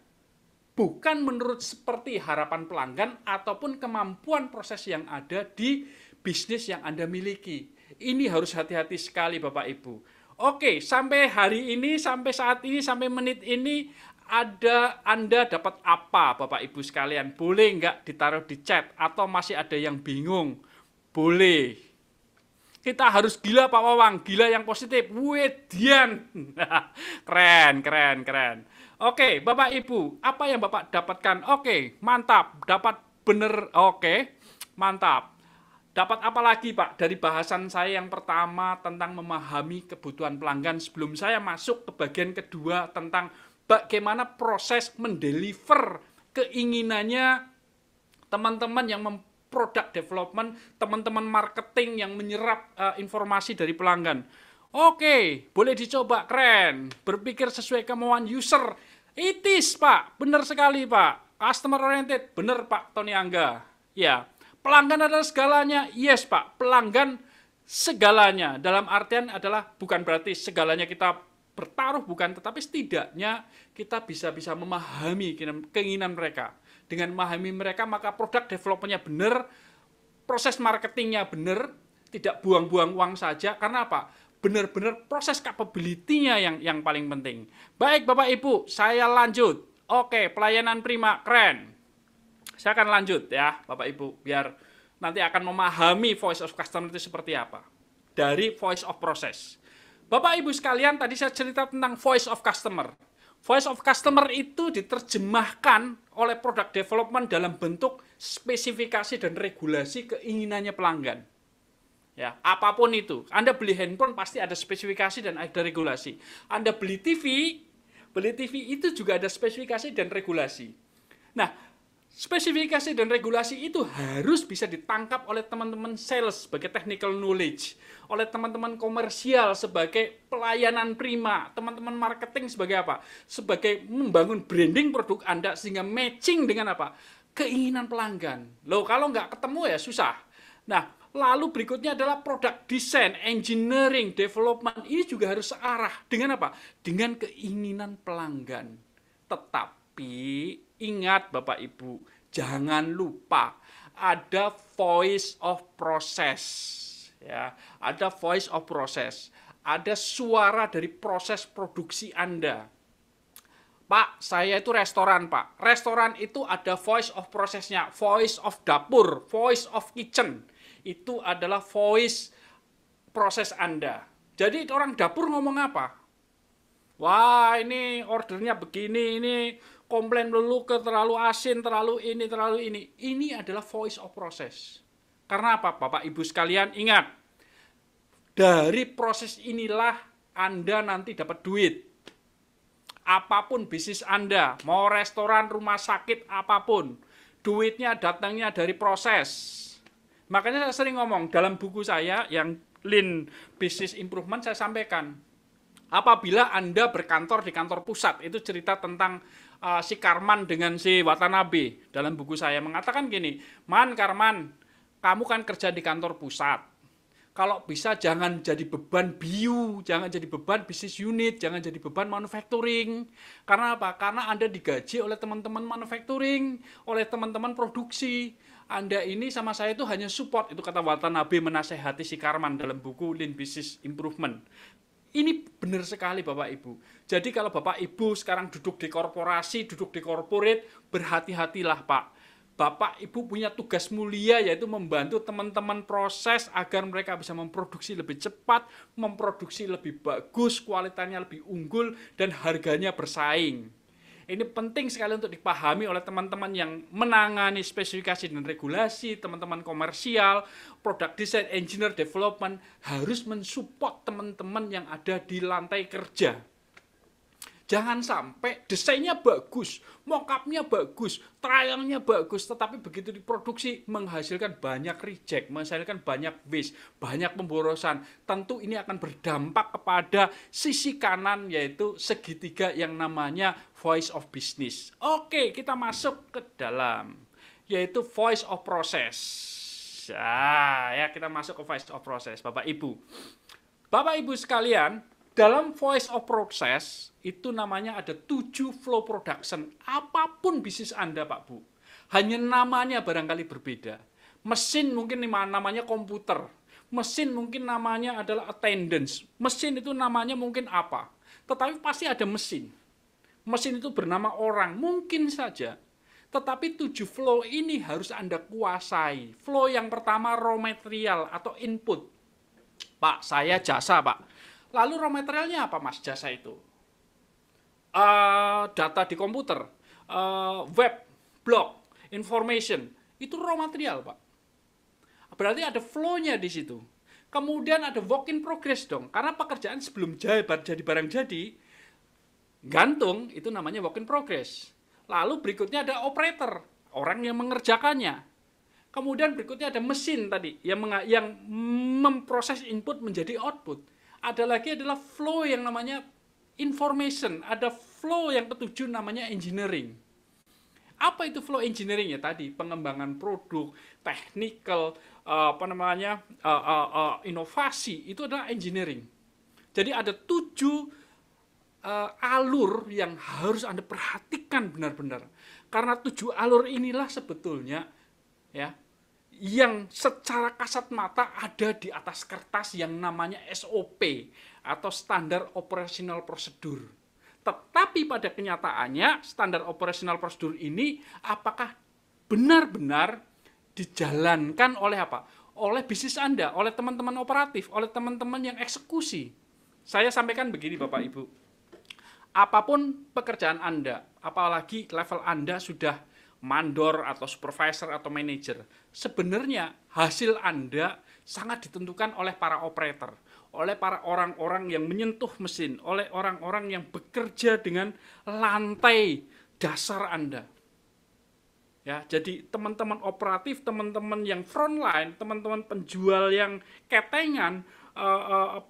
bukan menurut seperti harapan pelanggan ataupun kemampuan proses yang ada di bisnis yang Anda miliki. Ini harus hati-hati sekali Bapak Ibu. Oke, sampai hari ini, sampai saat ini, sampai menit ini, Anda dapat apa Bapak Ibu sekalian? Boleh nggak ditaruh di chat? Atau masih ada yang bingung? Boleh. Kita harus gila Pak Wawang, gila yang positif. Wedian. Keren. Oke, Bapak Ibu, apa yang Bapak dapatkan? Oke, mantap. Dapat bener. Oke, mantap. Dapat apa lagi Pak dari bahasan saya yang pertama tentang memahami kebutuhan pelanggan sebelum saya masuk ke bagian kedua tentang bagaimana proses mendeliver keinginannya teman-teman yang product development, teman-teman marketing yang menyerap informasi dari pelanggan. Oke, boleh dicoba, keren. Berpikir sesuai kemauan user. Itis Pak, benar sekali Pak. Customer oriented, benar Pak Tony Angga. Ya. Pelanggan adalah segalanya, yes Pak, pelanggan segalanya. Dalam artian adalah bukan berarti segalanya kita bertaruh, bukan, tetapi setidaknya kita bisa memahami keinginan mereka. Dengan memahami mereka, maka produk development-nya benar, proses marketingnya benar, tidak buang-buang uang saja, karena apa? Benar-benar proses capability-nya yang paling penting. Baik Bapak Ibu, saya lanjut. Oke, pelayanan prima, keren. Saya akan lanjut ya Bapak Ibu, biar nanti akan memahami voice of customer itu seperti apa. Dari voice of process. Bapak Ibu sekalian, tadi saya cerita tentang voice of customer. Voice of customer itu diterjemahkan oleh product development dalam bentuk spesifikasi dan regulasi keinginannya pelanggan. Ya, apapun itu. Anda beli handphone pasti ada spesifikasi dan ada regulasi. Anda beli TV itu juga ada spesifikasi dan regulasi. Nah, spesifikasi dan regulasi itu harus bisa ditangkap oleh teman-teman sales sebagai technical knowledge, oleh teman-teman komersial sebagai pelayanan prima, teman-teman marketing sebagai apa? Sebagai membangun branding produk Anda sehingga matching dengan apa? Keinginan pelanggan. Loh, kalau nggak ketemu ya susah. Nah, lalu berikutnya adalah product design, engineering, development. Ini juga harus searah dengan apa? Dengan keinginan pelanggan. Tetapi ingat Bapak Ibu, jangan lupa ada voice of process. Ya, ada voice of process. Ada suara dari proses produksi Anda. Pak, saya itu restoran, Pak. Restoran itu ada voice of prosesnya, voice of dapur, voice of kitchen. Itu adalah voice proses Anda. Jadi orang dapur ngomong apa? Wah, ini ordernya begini, ini komplain dulu ke terlalu asin, terlalu ini. Ini adalah voice of process. Karena apa, Bapak Ibu sekalian? Ingat, dari proses inilah Anda nanti dapat duit. Apapun bisnis Anda, mau restoran, rumah sakit, apapun, duitnya datangnya dari proses. Makanya saya sering ngomong, dalam buku saya yang Lean Business Improvement saya sampaikan, apabila Anda berkantor di kantor pusat, itu cerita tentang si Karman dengan si Watanabe. Dalam buku saya mengatakan gini, Karman, kamu kan kerja di kantor pusat. Kalau bisa jangan jadi beban BU, jangan jadi beban bisnis unit, jangan jadi beban manufacturing. Karena apa? Karena Anda digaji oleh teman-teman manufacturing, oleh teman-teman produksi. Anda ini sama saya itu hanya support, itu kata Watanabe menasehati si Karman dalam buku Lean Business Improvement. Ini benar sekali Bapak Ibu. Jadi kalau Bapak Ibu sekarang duduk di korporasi, duduk di corporate, berhati-hatilah Pak. Bapak Ibu punya tugas mulia yaitu membantu teman-teman proses agar mereka bisa memproduksi lebih cepat, memproduksi lebih bagus, kualitasnya lebih unggul, dan harganya bersaing. Ini penting sekali untuk dipahami oleh teman-teman yang menangani spesifikasi dan regulasi, teman-teman komersial, product design, engineer development, harus mensupport teman-teman yang ada di lantai kerja. Jangan sampai desainnya bagus, mock-up-nya bagus, trial-nya bagus, tetapi begitu diproduksi menghasilkan banyak reject, menghasilkan banyak waste, banyak pemborosan. Tentu ini akan berdampak kepada sisi kanan, yaitu segitiga yang namanya voice of business. Oke, kita masuk ke dalam, yaitu voice of process. Ya, kita masuk ke voice of process, Bapak Ibu. Bapak Ibu sekalian, dalam voice of process itu namanya ada 7 flow production. Apapun bisnis Anda Pak Bu, hanya namanya barangkali berbeda. Mesin mungkin namanya komputer, mesin mungkin namanya adalah attendance, mesin itu namanya mungkin apa. Tetapi pasti ada mesin. Mesin itu bernama orang, mungkin saja. Tetapi 7 flow ini harus Anda kuasai. Flow yang pertama raw material atau input. Pak, saya jasa Pak. Lalu raw materialnya apa Mas jasa itu? Data di komputer, web, blog, information, itu raw material Pak. Berarti ada flow-nya di situ. Kemudian ada work in progress dong, karena pekerjaan sebelum jadi barang jadi, gantung itu namanya work in progress. Lalu berikutnya ada operator, orang yang mengerjakannya. Kemudian berikutnya ada mesin tadi, yang memproses input menjadi output. Ada lagi adalah flow yang namanya information, ada flow yang ketujuh namanya engineering. Apa itu flow engineering ya tadi? Pengembangan produk, technical, inovasi, itu adalah engineering. Jadi ada 7 alur yang harus Anda perhatikan benar-benar. Karena 7 alur inilah sebetulnya ya yang secara kasat mata ada di atas kertas yang namanya SOP atau Standard Operational Procedure. Tetapi pada kenyataannya Standard Operational Procedure ini apakah benar-benar dijalankan oleh apa? Oleh bisnis Anda, oleh teman-teman operatif, oleh teman-teman yang eksekusi. Saya sampaikan begini Bapak Ibu. Apapun pekerjaan Anda, apalagi level Anda sudah mandor atau supervisor atau manager, sebenarnya hasil Anda sangat ditentukan oleh para operator, oleh para orang-orang yang menyentuh mesin, oleh orang-orang yang bekerja dengan lantai dasar Anda. Ya, jadi teman-teman operatif, teman-teman yang frontline, teman-teman penjual yang ketengan,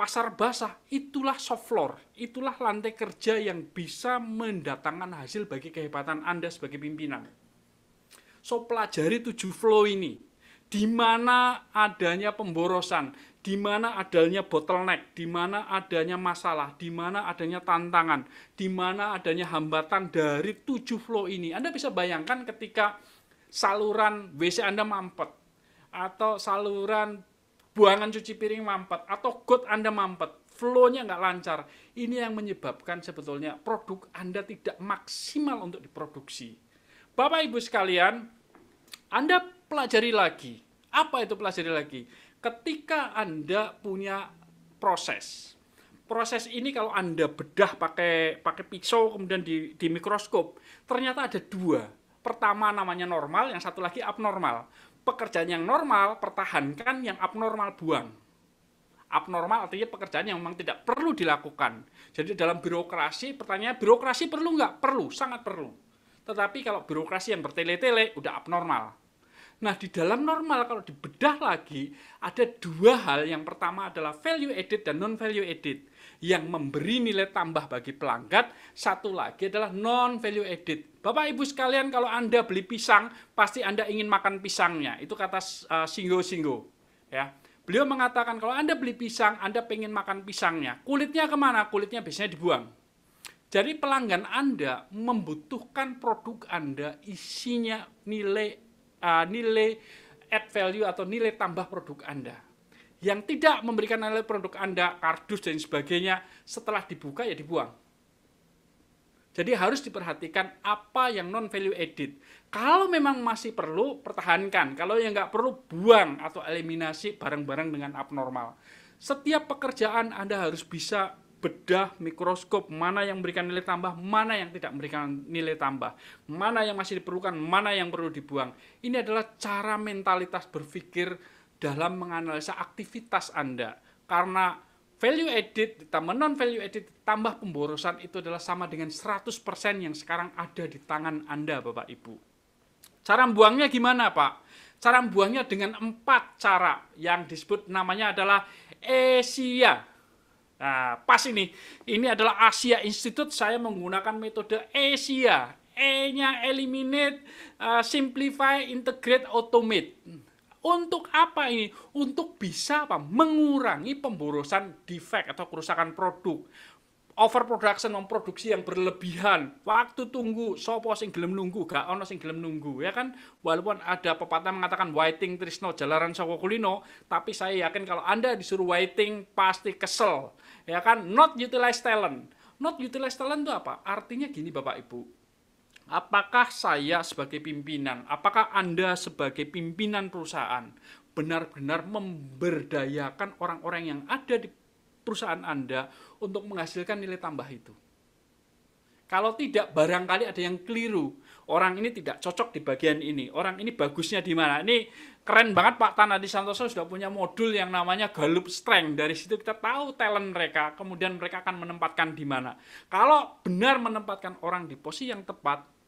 pasar basah, itulah soft floor, itulah lantai kerja yang bisa mendatangkan hasil bagi kehebatan Anda sebagai pimpinan. So, pelajari 7 flow ini, di mana adanya pemborosan, di mana adanya bottleneck, di mana adanya masalah, di mana adanya tantangan, di mana adanya hambatan dari 7 flow ini. Anda bisa bayangkan ketika saluran WC Anda mampet, atau saluran buangan cuci piring mampet, atau got Anda mampet. flow-nya nggak lancar. Ini yang menyebabkan sebetulnya produk Anda tidak maksimal untuk diproduksi. Bapak Ibu sekalian, Anda pelajari lagi. Apa itu pelajari lagi? Ketika Anda punya proses ini kalau Anda bedah pakai pisau kemudian di mikroskop, ternyata ada dua. Pertama namanya normal, yang satu lagi abnormal. Pekerjaan yang normal pertahankan, yang abnormal buang. Abnormal artinya pekerjaan yang memang tidak perlu dilakukan. Jadi dalam birokrasi, pertanyaan birokrasi perlu nggak? Perlu, sangat perlu. Tetapi kalau birokrasi yang bertele-tele, udah abnormal. Nah, di dalam normal kalau dibedah lagi, ada dua hal. Yang pertama adalah value added dan non-value added. Yang memberi nilai tambah bagi pelanggan, satu lagi adalah non-value added. Bapak Ibu sekalian, kalau Anda beli pisang, pasti Anda ingin makan pisangnya. Itu kata Singgo. Ya. Beliau mengatakan kalau Anda beli pisang, Anda pengen makan pisangnya. Kulitnya kemana? Kulitnya biasanya dibuang. Jadi pelanggan Anda membutuhkan produk Anda isinya nilai add value atau nilai tambah produk Anda. Yang tidak memberikan nilai produk Anda, kardus dan sebagainya, setelah dibuka ya dibuang. Jadi harus diperhatikan apa yang non-value added. Kalau memang masih perlu, pertahankan. Kalau yang nggak perlu, buang atau eliminasi barang-barang dengan abnormal. Setiap pekerjaan Anda harus bisa bedah mikroskop, mana yang memberikan nilai tambah, mana yang tidak memberikan nilai tambah. Mana yang masih diperlukan, mana yang perlu dibuang. Ini adalah cara mentalitas berpikir dalam menganalisa aktivitas Anda. Karena value added ditambah non-value added tambah pemborosan itu adalah sama dengan 100% yang sekarang ada di tangan Anda, Bapak Ibu. Cara buangnya gimana, Pak? Cara buangnya dengan 4 cara yang disebut namanya adalah ASIA. Nah, pas ini adalah Asia Institute, saya menggunakan metode ASIA. E-nya eliminate, simplify, integrate, automate. Untuk apa ini? Untuk bisa mengurangi pemborosan defect atau kerusakan produk. Overproduction, memproduksi yang berlebihan. Waktu tunggu, sopo sing gelem nunggu, gak ono sing gelem nunggu, ya kan? Walaupun ada pepatah mengatakan waiting trisno jalaran saka kulino, tapi saya yakin kalau Anda disuruh waiting pasti kesel. Ya kan? Not utilize talent. Not utilize talent itu apa? Artinya gini Bapak Ibu. Apakah saya sebagai pimpinan, apakah Anda sebagai pimpinan perusahaan benar-benar memberdayakan orang-orang yang ada di perusahaan Anda untuk menghasilkan nilai tambah itu? Kalau tidak, barangkali ada yang keliru. Orang ini tidak cocok di bagian ini. Orang ini bagusnya di mana? Ini keren banget Pak Tanadi Santoso sudah punya modul yang namanya Gallup Strength. Dari situ kita tahu talent mereka, kemudian mereka akan menempatkan di mana. Kalau benar menempatkan orang di posisi yang tepat,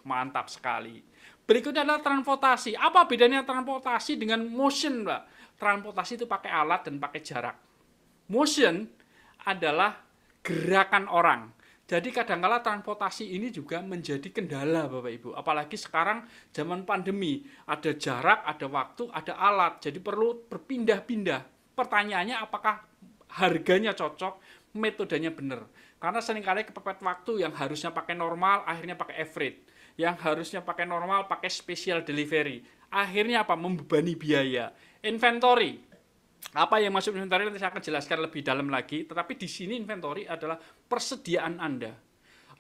mantap sekali. Berikutnya adalah transportasi. Apa bedanya transportasi dengan motion, Mbak? Transportasi itu pakai alat dan pakai jarak. Motion adalah gerakan orang. Jadi kadang-kala transportasi ini juga menjadi kendala Bapak Ibu. Apalagi sekarang zaman pandemi. Ada jarak, ada waktu, ada alat. Jadi perlu berpindah-pindah. Pertanyaannya apakah harganya cocok, metodenya benar. Karena seringkali kepepet waktu yang harusnya pakai normal, akhirnya pakai average. Yang harusnya pakai normal, pakai special delivery. Akhirnya apa? Membebani biaya. Inventory. Apa yang masuk inventory nanti saya akan jelaskan lebih dalam lagi. Tetapi di sini inventory adalah persediaan Anda.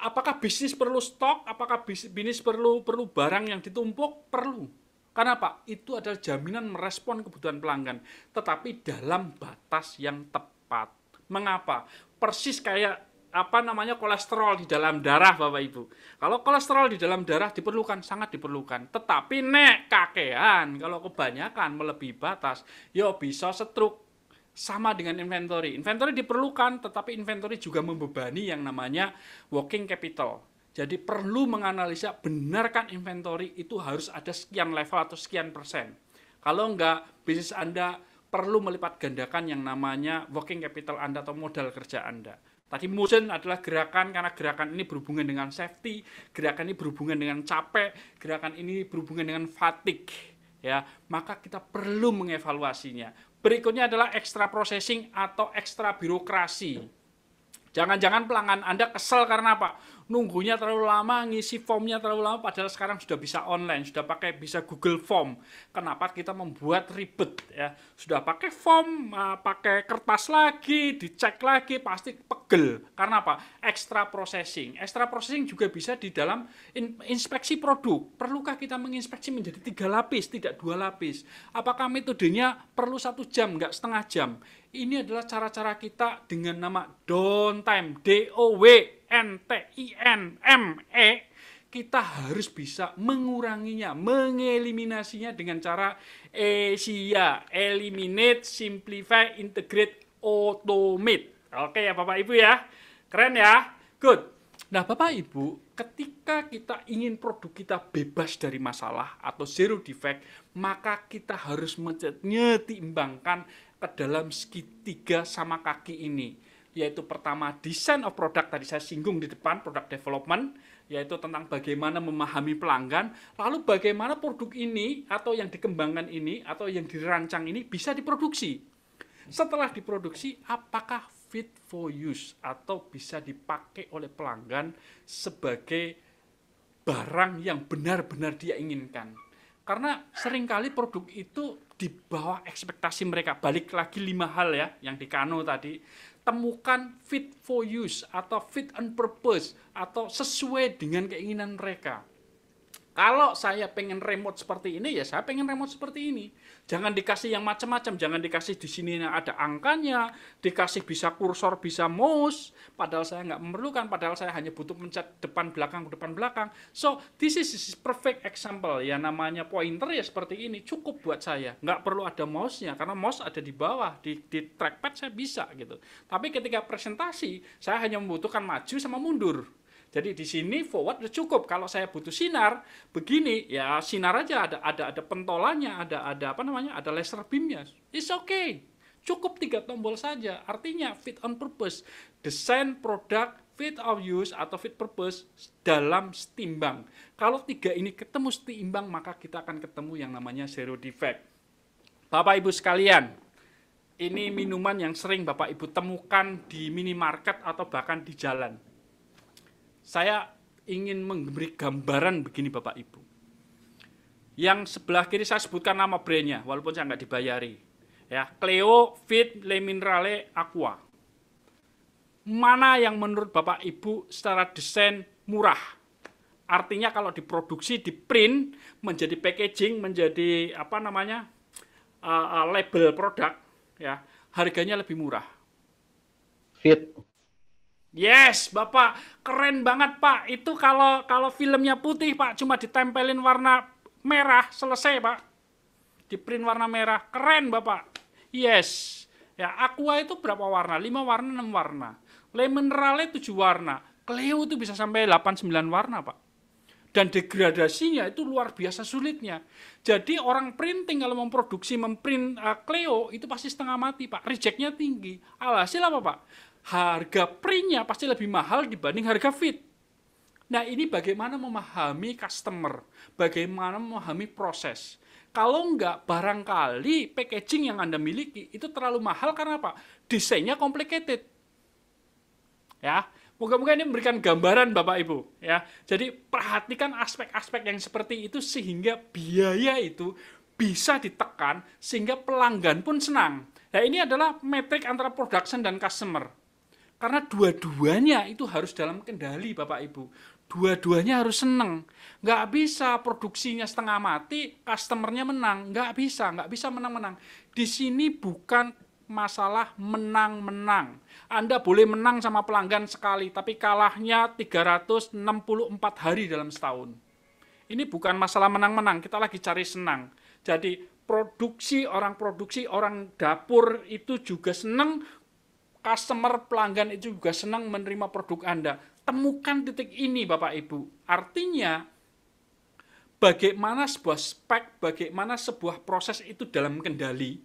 Apakah bisnis perlu stok? Apakah bisnis perlu barang yang ditumpuk? Perlu. Karena apa? Itu adalah jaminan merespon kebutuhan pelanggan. Tetapi dalam batas yang tepat. Mengapa? Persis kayak kolesterol di dalam darah Bapak Ibu. Kalau kolesterol di dalam darah diperlukan, sangat diperlukan. Tetapi nek kakean, kalau kebanyakan melebihi batas, ya bisa stroke. Sama dengan inventory. Inventory diperlukan, tetapi inventory juga membebani yang namanya working capital. Jadi perlu menganalisa, benarkan inventory itu harus ada sekian level atau sekian persen. Kalau enggak, bisnis Anda perlu melipat gandakan yang namanya working capital Anda atau modal kerja Anda. Tadi motion adalah gerakan, karena gerakan ini berhubungan dengan safety, gerakan ini berhubungan dengan capek, gerakan ini berhubungan dengan fatigue. Ya, maka kita perlu mengevaluasinya. Berikutnya adalah extra processing atau extra birokrasi. Jangan-jangan pelanggan Anda kesel karena apa? nunggunya terlalu lama, ngisi formnya terlalu lama, padahal sekarang sudah bisa online, sudah bisa Google Form. Kenapa kita membuat ribet ya? Sudah pakai form, pakai kertas lagi, dicek lagi, pasti pegel. Karena apa? Extra processing. Extra processing juga bisa di dalam inspeksi produk. Perlukah kita menginspeksi menjadi 3 lapis, tidak 2 lapis? Apakah metodenya perlu 1 jam, enggak setengah jam? Ini adalah cara-cara kita dengan nama downtime, DOWNTINME. Kita harus bisa menguranginya, mengeliminasinya dengan cara ESIA, eliminate, simplify, integrate, automate. Oke ya Bapak Ibu ya, keren ya, good. Nah Bapak Ibu, ketika kita ingin produk kita bebas dari masalah atau zero defect, maka kita harus menyeimbangkan ke dalam segitiga sama kaki ini, yaitu pertama design of product, tadi saya singgung di depan, product development, yaitu tentang bagaimana memahami pelanggan, lalu bagaimana produk ini atau yang dikembangkan ini atau yang dirancang ini bisa diproduksi. Setelah diproduksi, apakah fit for use atau bisa dipakai oleh pelanggan sebagai barang yang benar-benar dia inginkan. Karena seringkali produk itu di bawah ekspektasi mereka. Balik lagi 5 hal ya, yang di Kano tadi. Temukan fit for use atau fit on purpose atau sesuai dengan keinginan mereka. Kalau saya pengen remote seperti ini, ya saya pengen remote seperti ini. Jangan dikasih yang macam-macam, jangan dikasih di sini yang ada angkanya, dikasih bisa kursor, bisa mouse, padahal saya nggak memerlukan, padahal saya hanya butuh pencet depan belakang. So, this is perfect example, ya namanya pointer ya seperti ini, cukup buat saya. Nggak perlu ada mouse-nya, karena mouse ada di bawah, di trackpad saya bisa gitu. Tapi ketika presentasi, saya hanya membutuhkan maju sama mundur. Jadi di sini forward udah cukup. Kalau saya butuh sinar begini, ya sinar aja, ada pentolannya, ada laser beamnya. It's okay. Cukup 3 tombol saja. Artinya fit on purpose, desain produk fit of use atau fit purpose dalam setimbang. Kalau 3 ini ketemu setimbang, maka kita akan ketemu yang namanya zero defect. Bapak Ibu sekalian, ini minuman yang sering Bapak Ibu temukan di minimarket atau bahkan di jalan. Saya ingin memberi gambaran begini Bapak Ibu. Yang sebelah kiri saya sebutkan nama brandnya, walaupun saya nggak dibayari. Ya, Cleo, Fit, Le Minerale, Aqua. Mana yang menurut Bapak Ibu secara desain murah? Artinya kalau diproduksi, di print, menjadi packaging, menjadi label produk, ya harganya lebih murah. Fit. Yes, Bapak, keren banget Pak. Itu kalau filmnya putih Pak, cuma ditempelin warna merah, selesai Pak. Di print warna merah, keren Bapak. Yes. Ya, Aqua itu berapa warna? 5 warna, 6 warna. Le Minerale 7 warna. Cleo itu bisa sampai 8-9 warna Pak. Dan degradasinya itu luar biasa sulitnya. Jadi orang printing kalau memprint Cleo itu pasti setengah mati Pak. Rejectnya tinggi. Alhasil apa Pak? Harga printnya pasti lebih mahal dibanding harga fit. Nah ini bagaimana memahami customer, bagaimana memahami proses. Kalau enggak, barangkali packaging yang Anda miliki itu terlalu mahal karena apa? Desainnya complicated. Ya, moga-moga ini memberikan gambaran Bapak Ibu. Ya, jadi perhatikan aspek-aspek yang seperti itu sehingga biaya itu bisa ditekan sehingga pelanggan pun senang. Nah ini adalah metrik antara production dan customer. Karena dua-duanya itu harus dalam kendali Bapak Ibu. Dua-duanya harus senang. Nggak bisa produksinya setengah mati, customernya menang. Nggak bisa menang-menang. Di sini bukan masalah menang-menang. Anda boleh menang sama pelanggan sekali, tapi kalahnya 364 hari dalam setahun. Ini bukan masalah menang-menang, kita lagi cari senang. Jadi produksi, orang dapur itu juga senang, customer pelanggan itu juga senang menerima produk Anda. Temukan titik ini Bapak Ibu. Artinya bagaimana sebuah spek, bagaimana sebuah proses itu dalam kendali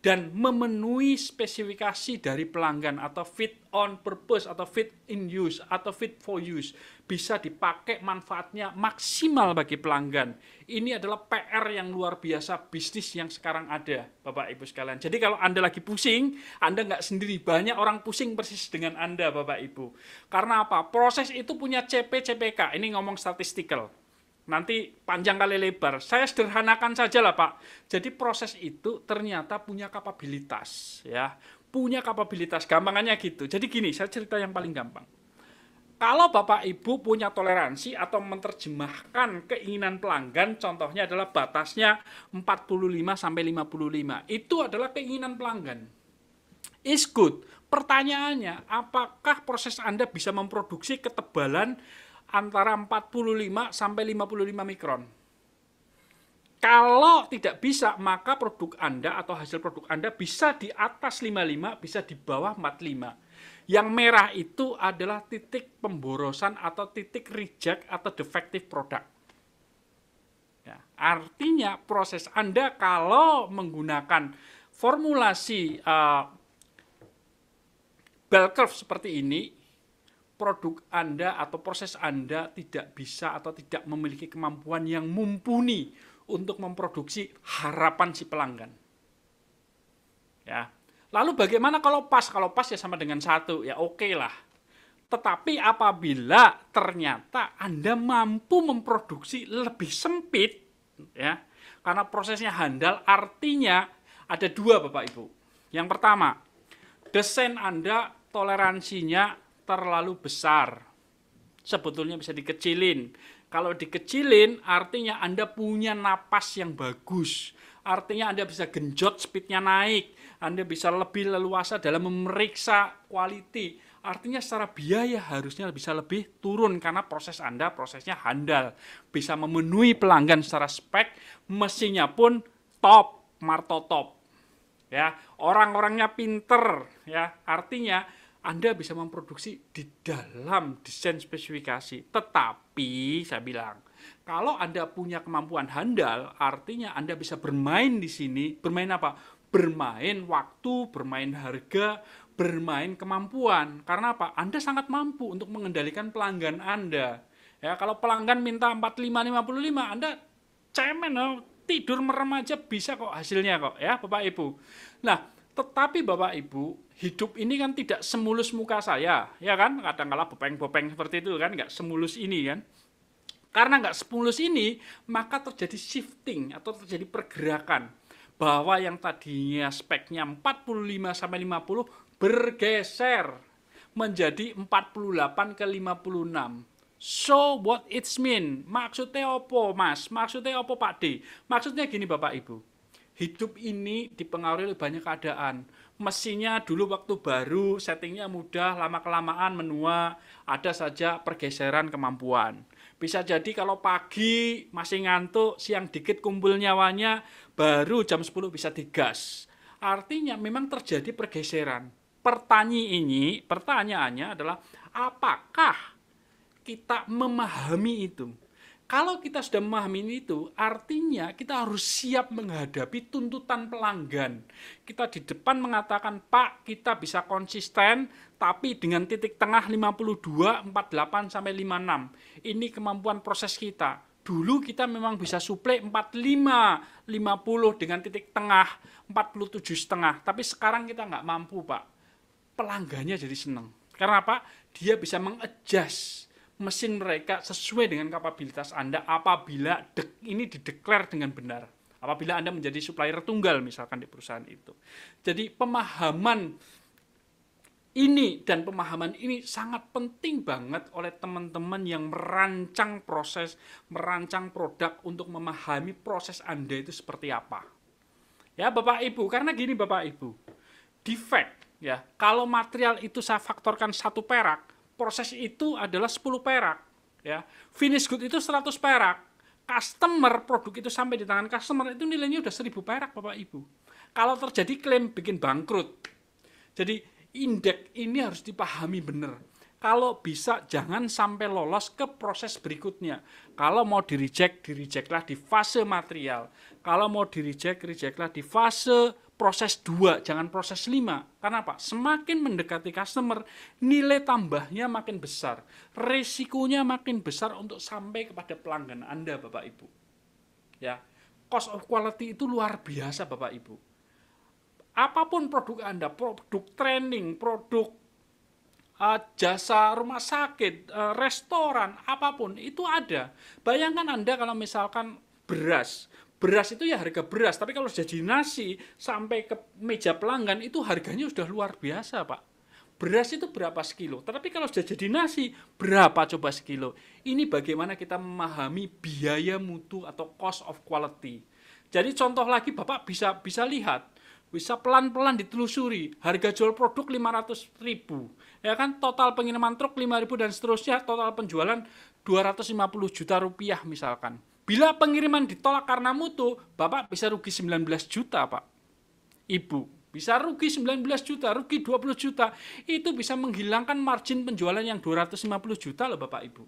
dan memenuhi spesifikasi dari pelanggan atau fit on purpose atau fit in use atau fit for use, bisa dipakai manfaatnya maksimal bagi pelanggan. Ini adalah PR yang luar biasa bisnis yang sekarang ada, Bapak Ibu sekalian. Jadi kalau Anda lagi pusing, Anda nggak sendiri, banyak orang pusing persis dengan Anda, Bapak Ibu. Karena apa? Proses itu punya CP/CPK, ini ngomong statistikal. Nanti panjang kali lebar. Saya sederhanakan saja lah, Pak. Jadi proses itu ternyata punya kapabilitas, ya. Punya kapabilitas, gampangannya gitu. Jadi gini, saya cerita yang paling gampang. Kalau Bapak Ibu punya toleransi atau menerjemahkan keinginan pelanggan, contohnya adalah batasnya 45 sampai 55. Itu adalah keinginan pelanggan. Is good. Pertanyaannya, apakah proses Anda bisa memproduksi ketebalan antara 45 sampai 55 mikron? Kalau tidak bisa, maka produk Anda atau hasil produk Anda bisa di atas 55, bisa di bawah 45. Yang merah itu adalah titik pemborosan atau titik reject atau defective product. Ya, artinya proses Anda kalau menggunakan formulasi bell curve seperti ini, produk Anda atau proses Anda tidak bisa atau tidak memiliki kemampuan yang mumpuni untuk memproduksi harapan si pelanggan. Ya. Lalu bagaimana kalau pas? Kalau pas ya sama dengan 1, ya oke lah. Tetapi apabila ternyata Anda mampu memproduksi lebih sempit, ya, karena prosesnya handal, artinya ada 2, Bapak Ibu. Yang pertama, desain Anda toleransinya terlalu besar. Sebetulnya bisa dikecilin. Kalau dikecilin artinya Anda punya napas yang bagus. Artinya Anda bisa genjot speednya naik. Anda bisa lebih leluasa dalam memeriksa quality. Artinya secara biaya harusnya bisa lebih turun karena proses Anda prosesnya handal. Bisa memenuhi pelanggan secara spek, mesinnya pun top, martotop. Ya, orang-orangnya pinter, ya. Artinya Anda bisa memproduksi di dalam desain spesifikasi. Tetapi, saya bilang, kalau Anda punya kemampuan handal, artinya Anda bisa bermain di sini. Bermain apa? Bermain waktu, bermain harga, bermain kemampuan. Karena apa? Anda sangat mampu untuk mengendalikan pelanggan Anda. Ya, kalau pelanggan minta 45-55, Anda cemen, tidur merem aja bisa kok hasilnya kok, ya Bapak Ibu. Nah, tetapi Bapak Ibu, hidup ini kan tidak semulus muka saya, ya kan? Kadang-kala bopeng-bopeng seperti itu kan, nggak semulus ini kan. Karena nggak semulus ini, maka terjadi shifting atau terjadi pergerakan. Bahwa yang tadinya speknya 45-50 bergeser menjadi 48 ke 56. So what it mean? Maksudnya apa, Mas? Maksudnya apa, Pak D? Maksudnya gini, Bapak Ibu. Hidup ini dipengaruhi oleh banyak keadaan. Mesinnya dulu waktu baru, settingnya mudah, lama-kelamaan menua, ada saja pergeseran kemampuan. Bisa jadi kalau pagi masih ngantuk, siang dikit kumpul nyawanya, baru jam 10 bisa digas. Artinya memang terjadi pergeseran. Pertanyaannya adalah, apakah kita memahami itu? Kalau kita sudah memahami itu, artinya kita harus siap menghadapi tuntutan pelanggan. Kita di depan mengatakan, Pak, kita bisa konsisten, tapi dengan titik tengah 52, 48, sampai 56. Ini kemampuan proses kita. Dulu kita memang bisa suplai 45, 50 dengan titik tengah, 47,5. Tapi sekarang kita nggak mampu, Pak. Pelanggannya jadi senang. Karena apa? Dia bisa mengadjust mesin mereka sesuai dengan kapabilitas Anda apabila ini dideklar dengan benar. Apabila Anda menjadi supplier tunggal misalkan di perusahaan itu. Jadi pemahaman ini dan pemahaman ini sangat penting banget oleh teman-teman yang merancang proses, merancang produk untuk memahami proses Anda itu seperti apa. Ya Bapak Ibu, karena gini Bapak Ibu, defect ya, kalau material itu saya faktorkan 1 perak, proses itu adalah 10 perak, ya. Finish good itu 100 perak. Customer, produk itu sampai di tangan customer itu nilainya udah 1000 perak, Bapak Ibu. Kalau terjadi klaim bikin bangkrut. Jadi indeks ini harus dipahami benar. Kalau bisa jangan sampai lolos ke proses berikutnya. Kalau mau di-reject, di-rejectlah di fase material. Kalau mau di-reject, rejectlah di fase proses 2, jangan proses 5. Karena apa? Semakin mendekati customer, nilai tambahnya makin besar. Resikonya makin besar untuk sampai kepada pelanggan Anda, Bapak Ibu. Ya, cost of quality itu luar biasa, Bapak Ibu. Apapun produk Anda, produk training, produk jasa rumah sakit, restoran, apapun, itu ada. Bayangkan Anda kalau misalkan beras itu ya harga beras, tapi kalau jadi nasi sampai ke meja pelanggan itu harganya sudah luar biasa, Pak. Beras itu berapa sekilo, tapi kalau sudah jadi nasi berapa coba sekilo. Ini bagaimana kita memahami biaya mutu atau cost of quality. Jadi contoh lagi Bapak bisa lihat, bisa pelan-pelan ditelusuri, harga jual produk 500.000, ya kan, total pengiriman truk 5.000 dan seterusnya, total penjualan 250 juta rupiah misalkan. Bila pengiriman ditolak karena mutu, Bapak bisa rugi 19 juta, Pak. Ibu, bisa rugi 19 juta, rugi 20 juta. Itu bisa menghilangkan margin penjualan yang 250 juta loh, Bapak Ibu.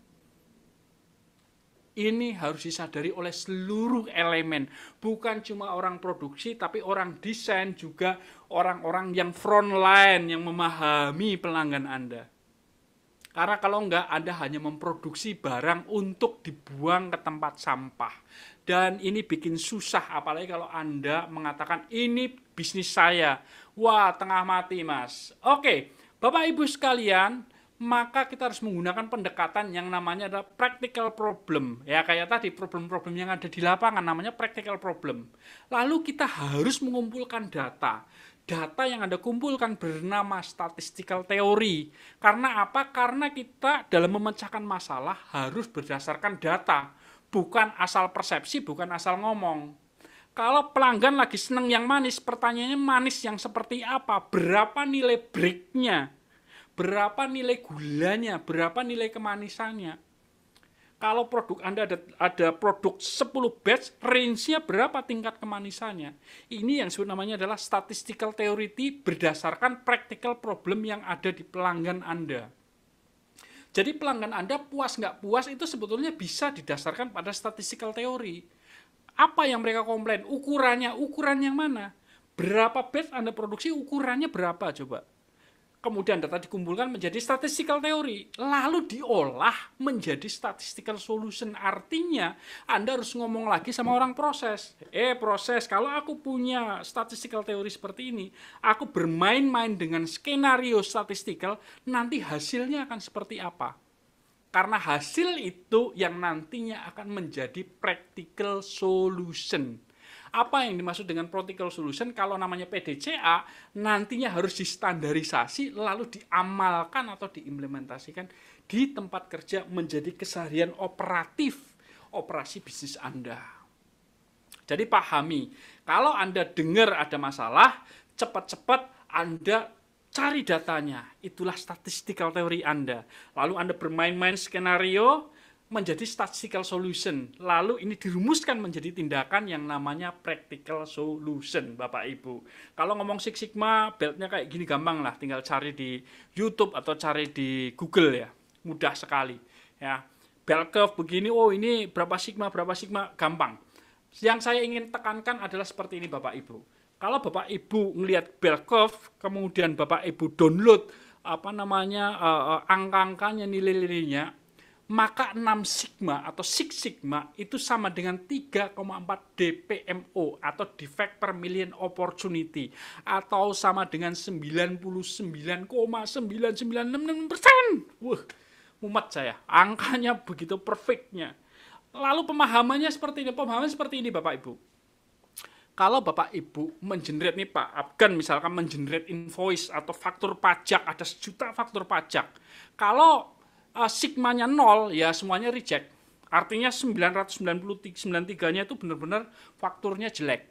Ini harus disadari oleh seluruh elemen. Bukan cuma orang produksi, tapi orang desain juga, orang-orang yang frontline, yang memahami pelanggan Anda. Karena kalau enggak, Anda hanya memproduksi barang untuk dibuang ke tempat sampah. Dan ini bikin susah, apalagi kalau Anda mengatakan, ini bisnis saya. Wah, tengah mati, Mas. Oke, Bapak Ibu sekalian, maka kita harus menggunakan pendekatan yang namanya adalah practical problem. Ya, kayak tadi, problem-problem yang ada di lapangan namanya practical problem. Lalu kita harus mengumpulkan data. Data yang Anda kumpulkan bernama statistical theory. Karena apa? Karena kita dalam memecahkan masalah harus berdasarkan data. Bukan asal persepsi, bukan asal ngomong. Kalau pelanggan lagi seneng yang manis, pertanyaannya manis yang seperti apa? Berapa nilai breaknya? Berapa nilai gulanya? Berapa nilai kemanisannya? Kalau produk Anda ada produk 10 batch, range-nya berapa tingkat kemanisannya? Ini yang disebut namanya adalah statistical theory berdasarkan practical problem yang ada di pelanggan Anda. Jadi pelanggan Anda puas nggak puas itu sebetulnya bisa didasarkan pada statistical theory. Apa yang mereka komplain? Ukuran yang mana? Berapa batch Anda produksi, ukurannya berapa coba? Kemudian data dikumpulkan menjadi statistical theory, lalu diolah menjadi statistical solution. Artinya, Anda harus ngomong lagi sama orang proses. Proses, kalau aku punya statistical theory seperti ini, aku bermain-main dengan skenario statistical, nanti hasilnya akan seperti apa? Karena hasil itu yang nantinya akan menjadi practical solution. Apa yang dimaksud dengan practical solution? Kalau namanya PDCA, nantinya harus distandarisasi, lalu diamalkan atau diimplementasikan di tempat kerja menjadi keseharian operasi bisnis Anda. Jadi pahami, kalau Anda dengar ada masalah, cepat-cepat Anda cari datanya. Itulah statistical theory Anda. Lalu Anda bermain-main skenario, menjadi statistical solution. Lalu ini dirumuskan menjadi tindakan yang namanya practical solution, Bapak Ibu. Kalau ngomong Six Sigma, beltnya kayak gini gampang lah, tinggal cari di YouTube atau cari di Google ya. Mudah sekali. Ya. Bell curve begini, ini berapa sigma, gampang. Yang saya ingin tekankan adalah seperti ini Bapak Ibu. Kalau Bapak Ibu ngelihat bell curve, kemudian Bapak Ibu download angka-angkanya, nilai-nilainya, maka 6 sigma atau Six Sigma itu sama dengan 3,4 DPMO atau defect per million opportunity, atau sama dengan 99,9966%. Wah, mumet saya. Angkanya begitu perfectnya. Lalu pemahamannya seperti ini Bapak Ibu. Kalau Bapak Ibu mengenerate nih Pak Afgan misalkan mengenerate invoice atau faktur pajak, ada 1 juta faktur pajak. Kalau sigmanya 0, ya semuanya reject. Artinya 993-nya itu benar-benar fakturnya jelek.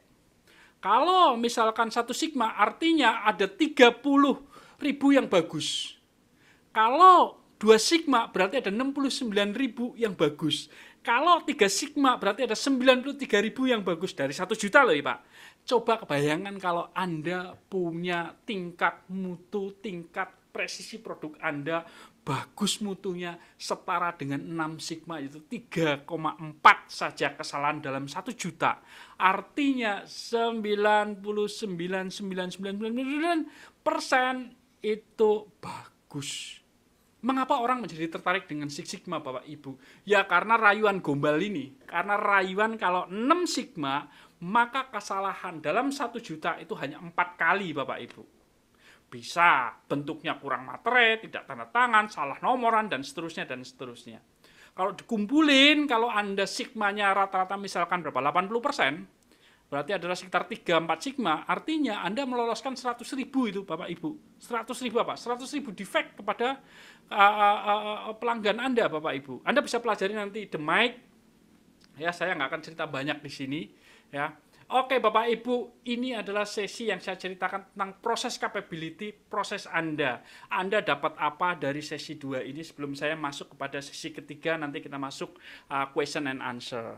Kalau misalkan 1 sigma, artinya ada 30.000 yang bagus. Kalau 2 sigma, berarti ada 69.000 yang bagus. Kalau 3 sigma, berarti ada 93.000 yang bagus. Dari 1 juta loh ya Pak. Coba kebayangkan kalau Anda punya tingkat mutu, tingkat presisi produk Anda bagus mutunya setara dengan 6 sigma itu 3,4 saja kesalahan dalam 1 juta. Artinya 99,999% itu bagus. Mengapa orang menjadi tertarik dengan Six Sigma, Bapak Ibu? Ya karena rayuan gombal ini. Karena rayuan kalau 6 sigma, maka kesalahan dalam 1 juta itu hanya 4 kali, Bapak Ibu. Bisa bentuknya kurang materai, tidak tanda tangan, salah nomoran, dan seterusnya, dan seterusnya. Kalau dikumpulin, kalau Anda sigmanya rata-rata misalkan berapa? 80%, berarti adalah sekitar 3-4 sigma, artinya Anda meloloskan 100.000 itu Bapak Ibu. 100.000 apa? 100.000 defect kepada pelanggan Anda Bapak Ibu. Anda bisa pelajari nanti The Mic, ya saya nggak akan cerita banyak di sini, ya. Oke Bapak Ibu, ini adalah sesi yang saya ceritakan tentang proses capability, proses Anda. Anda dapat apa dari sesi 2 ini sebelum saya masuk kepada sesi ketiga, nanti kita masuk question and answer.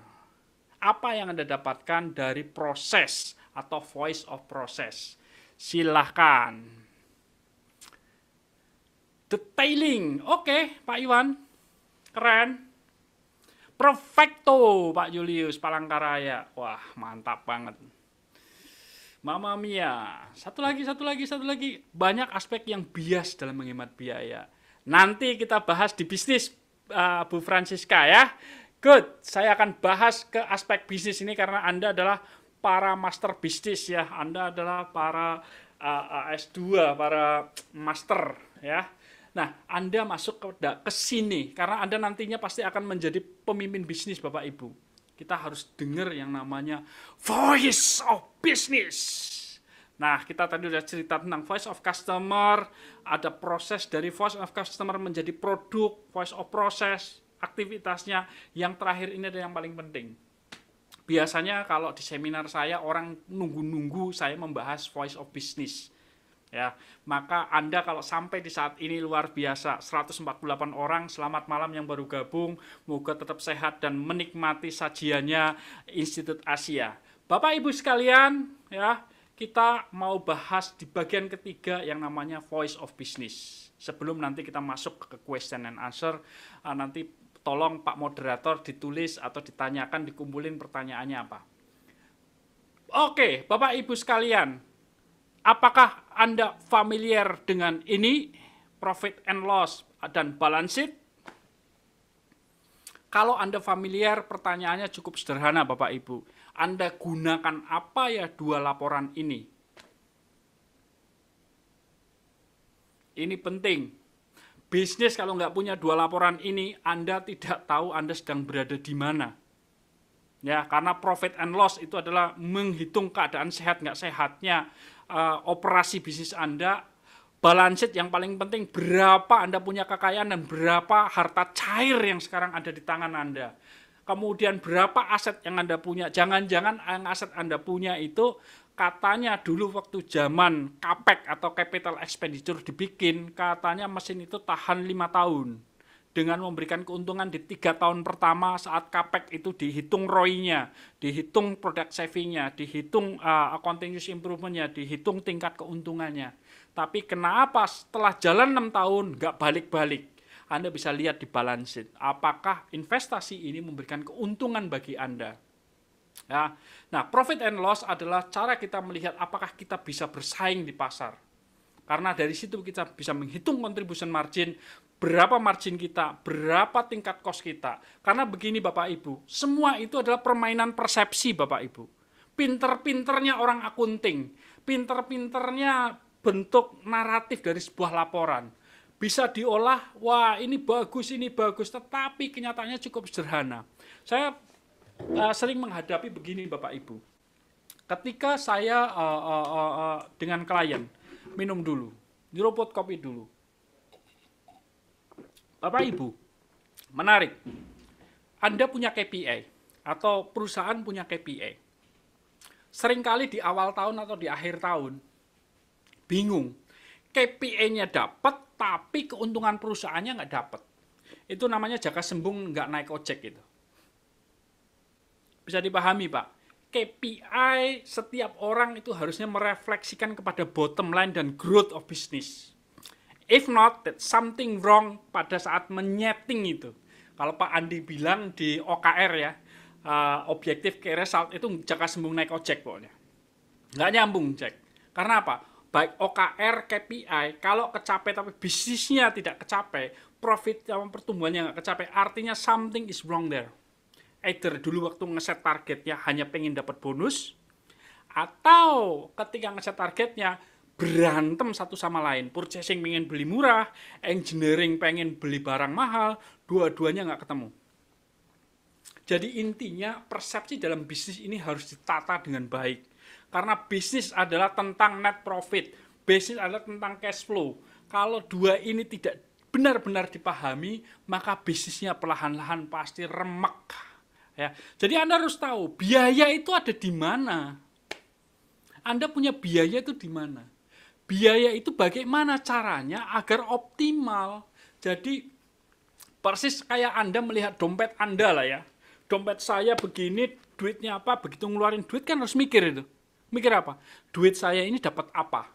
Apa yang Anda dapatkan dari proses atau voice of process? Silahkan. Detailing, oke Pak Iwan, keren. Perfecto, Pak Julius Palangkaraya. Wah, mantap banget. Mamma mia. Satu lagi. Banyak aspek yang bias dalam menghemat biaya. Nanti kita bahas di bisnis, Bu Francisca ya. Good, saya akan bahas ke aspek bisnis ini karena Anda adalah para master bisnis ya. Anda adalah para S2, para master ya. Nah, Anda masuk ke sini, karena Anda nantinya pasti akan menjadi pemimpin bisnis, Bapak Ibu. Kita harus dengar yang namanya voice of business. Nah, kita tadi sudah cerita tentang voice of customer, ada proses dari voice of customer menjadi produk, voice of process, aktivitasnya. Yang terakhir ini ada yang paling penting. Biasanya kalau di seminar saya, orang nunggu-nunggu saya membahas voice of business. Ya, maka Anda kalau sampai di saat ini luar biasa, 148 orang, selamat malam yang baru gabung, moga tetap sehat dan menikmati sajiannya Institut Asia. Bapak Ibu sekalian, ya, kita mau bahas di bagian ketiga yang namanya voice of business. Sebelum nanti kita masuk ke question and answer, nanti tolong Pak Moderator ditulis atau ditanyakan, dikumpulin pertanyaannya apa. Oke, Bapak Ibu sekalian, apakah Anda familiar dengan ini, profit and loss dan balance sheet? Kalau Anda familiar, pertanyaannya cukup sederhana Bapak Ibu. Anda gunakan apa ya 2 laporan ini? Ini penting. Bisnis kalau nggak punya 2 laporan ini, Anda tidak tahu Anda sedang berada di mana. Ya, karena profit and loss itu adalah menghitung keadaan sehat nggak sehatnya operasi bisnis Anda. Balance sheet yang paling penting, berapa Anda punya kekayaan dan berapa harta cair yang sekarang ada di tangan Anda. Kemudian berapa aset yang Anda punya. Jangan-jangan yang aset Anda punya itu katanya dulu waktu zaman CAPEX atau capital expenditure dibikin, katanya mesin itu tahan 5 tahun. Dengan memberikan keuntungan di 3 tahun pertama saat CAPEX itu dihitung ROI-nya, dihitung product saving-nya, dihitung continuous improvement-nya, dihitung tingkat keuntungannya. Tapi kenapa setelah jalan 6 tahun nggak balik-balik? Anda bisa lihat di balance sheet, apakah investasi ini memberikan keuntungan bagi Anda. Ya. Nah, profit and loss adalah cara kita melihat apakah kita bisa bersaing di pasar. Karena dari situ kita bisa menghitung contribution margin, berapa margin kita, berapa tingkat cost kita. Karena begini Bapak Ibu, semua itu adalah permainan persepsi Bapak Ibu. Pinter-pinternya orang akunting, pinter-pinternya bentuk naratif dari sebuah laporan. Bisa diolah, wah ini bagus, tetapi kenyataannya cukup sederhana. Saya sering menghadapi begini Bapak Ibu. Ketika saya dengan klien, minum dulu, nyeruput kopi dulu. Bapak Ibu, menarik. Anda punya KPI atau perusahaan punya KPI. Seringkali di awal tahun atau di akhir tahun, bingung. KPI-nya dapat, tapi keuntungan perusahaannya nggak dapat. Itu namanya jaka sembung nggak naik ojek gitu. Bisa dipahami Pak? KPI setiap orang itu harusnya merefleksikan kepada bottom line dan growth of business. If not, that something wrong pada saat menyeting itu. Kalau Pak Andi bilang di OKR ya, objektif key result itu jaka sembung naik ojek pokoknya. Nggak nyambung, cek. Karena apa? Baik OKR, KPI, kalau kecapai tapi bisnisnya tidak kecapai, profit sama pertumbuhannya nggak kecapai, artinya something is wrong there. Either dulu waktu ngeset targetnya hanya pengen dapat bonus, atau ketika ngeset targetnya berantem satu sama lain. Purchasing pengen beli murah, engineering pengen beli barang mahal, dua-duanya nggak ketemu. Jadi intinya persepsi dalam bisnis ini harus ditata dengan baik. Karena bisnis adalah tentang net profit, bisnis adalah tentang cash flow. Kalau dua ini tidak benar-benar dipahami, maka bisnisnya perlahan-lahan pasti remek. Ya. Jadi Anda harus tahu, biaya itu ada di mana. Anda punya biaya itu di mana. Biaya itu bagaimana caranya agar optimal. Jadi persis kayak Anda melihat dompet Anda lah ya. Dompet saya begini, duitnya apa, begitu ngeluarin duit kan harus mikir itu. Mikir apa? Duit saya ini dapat apa?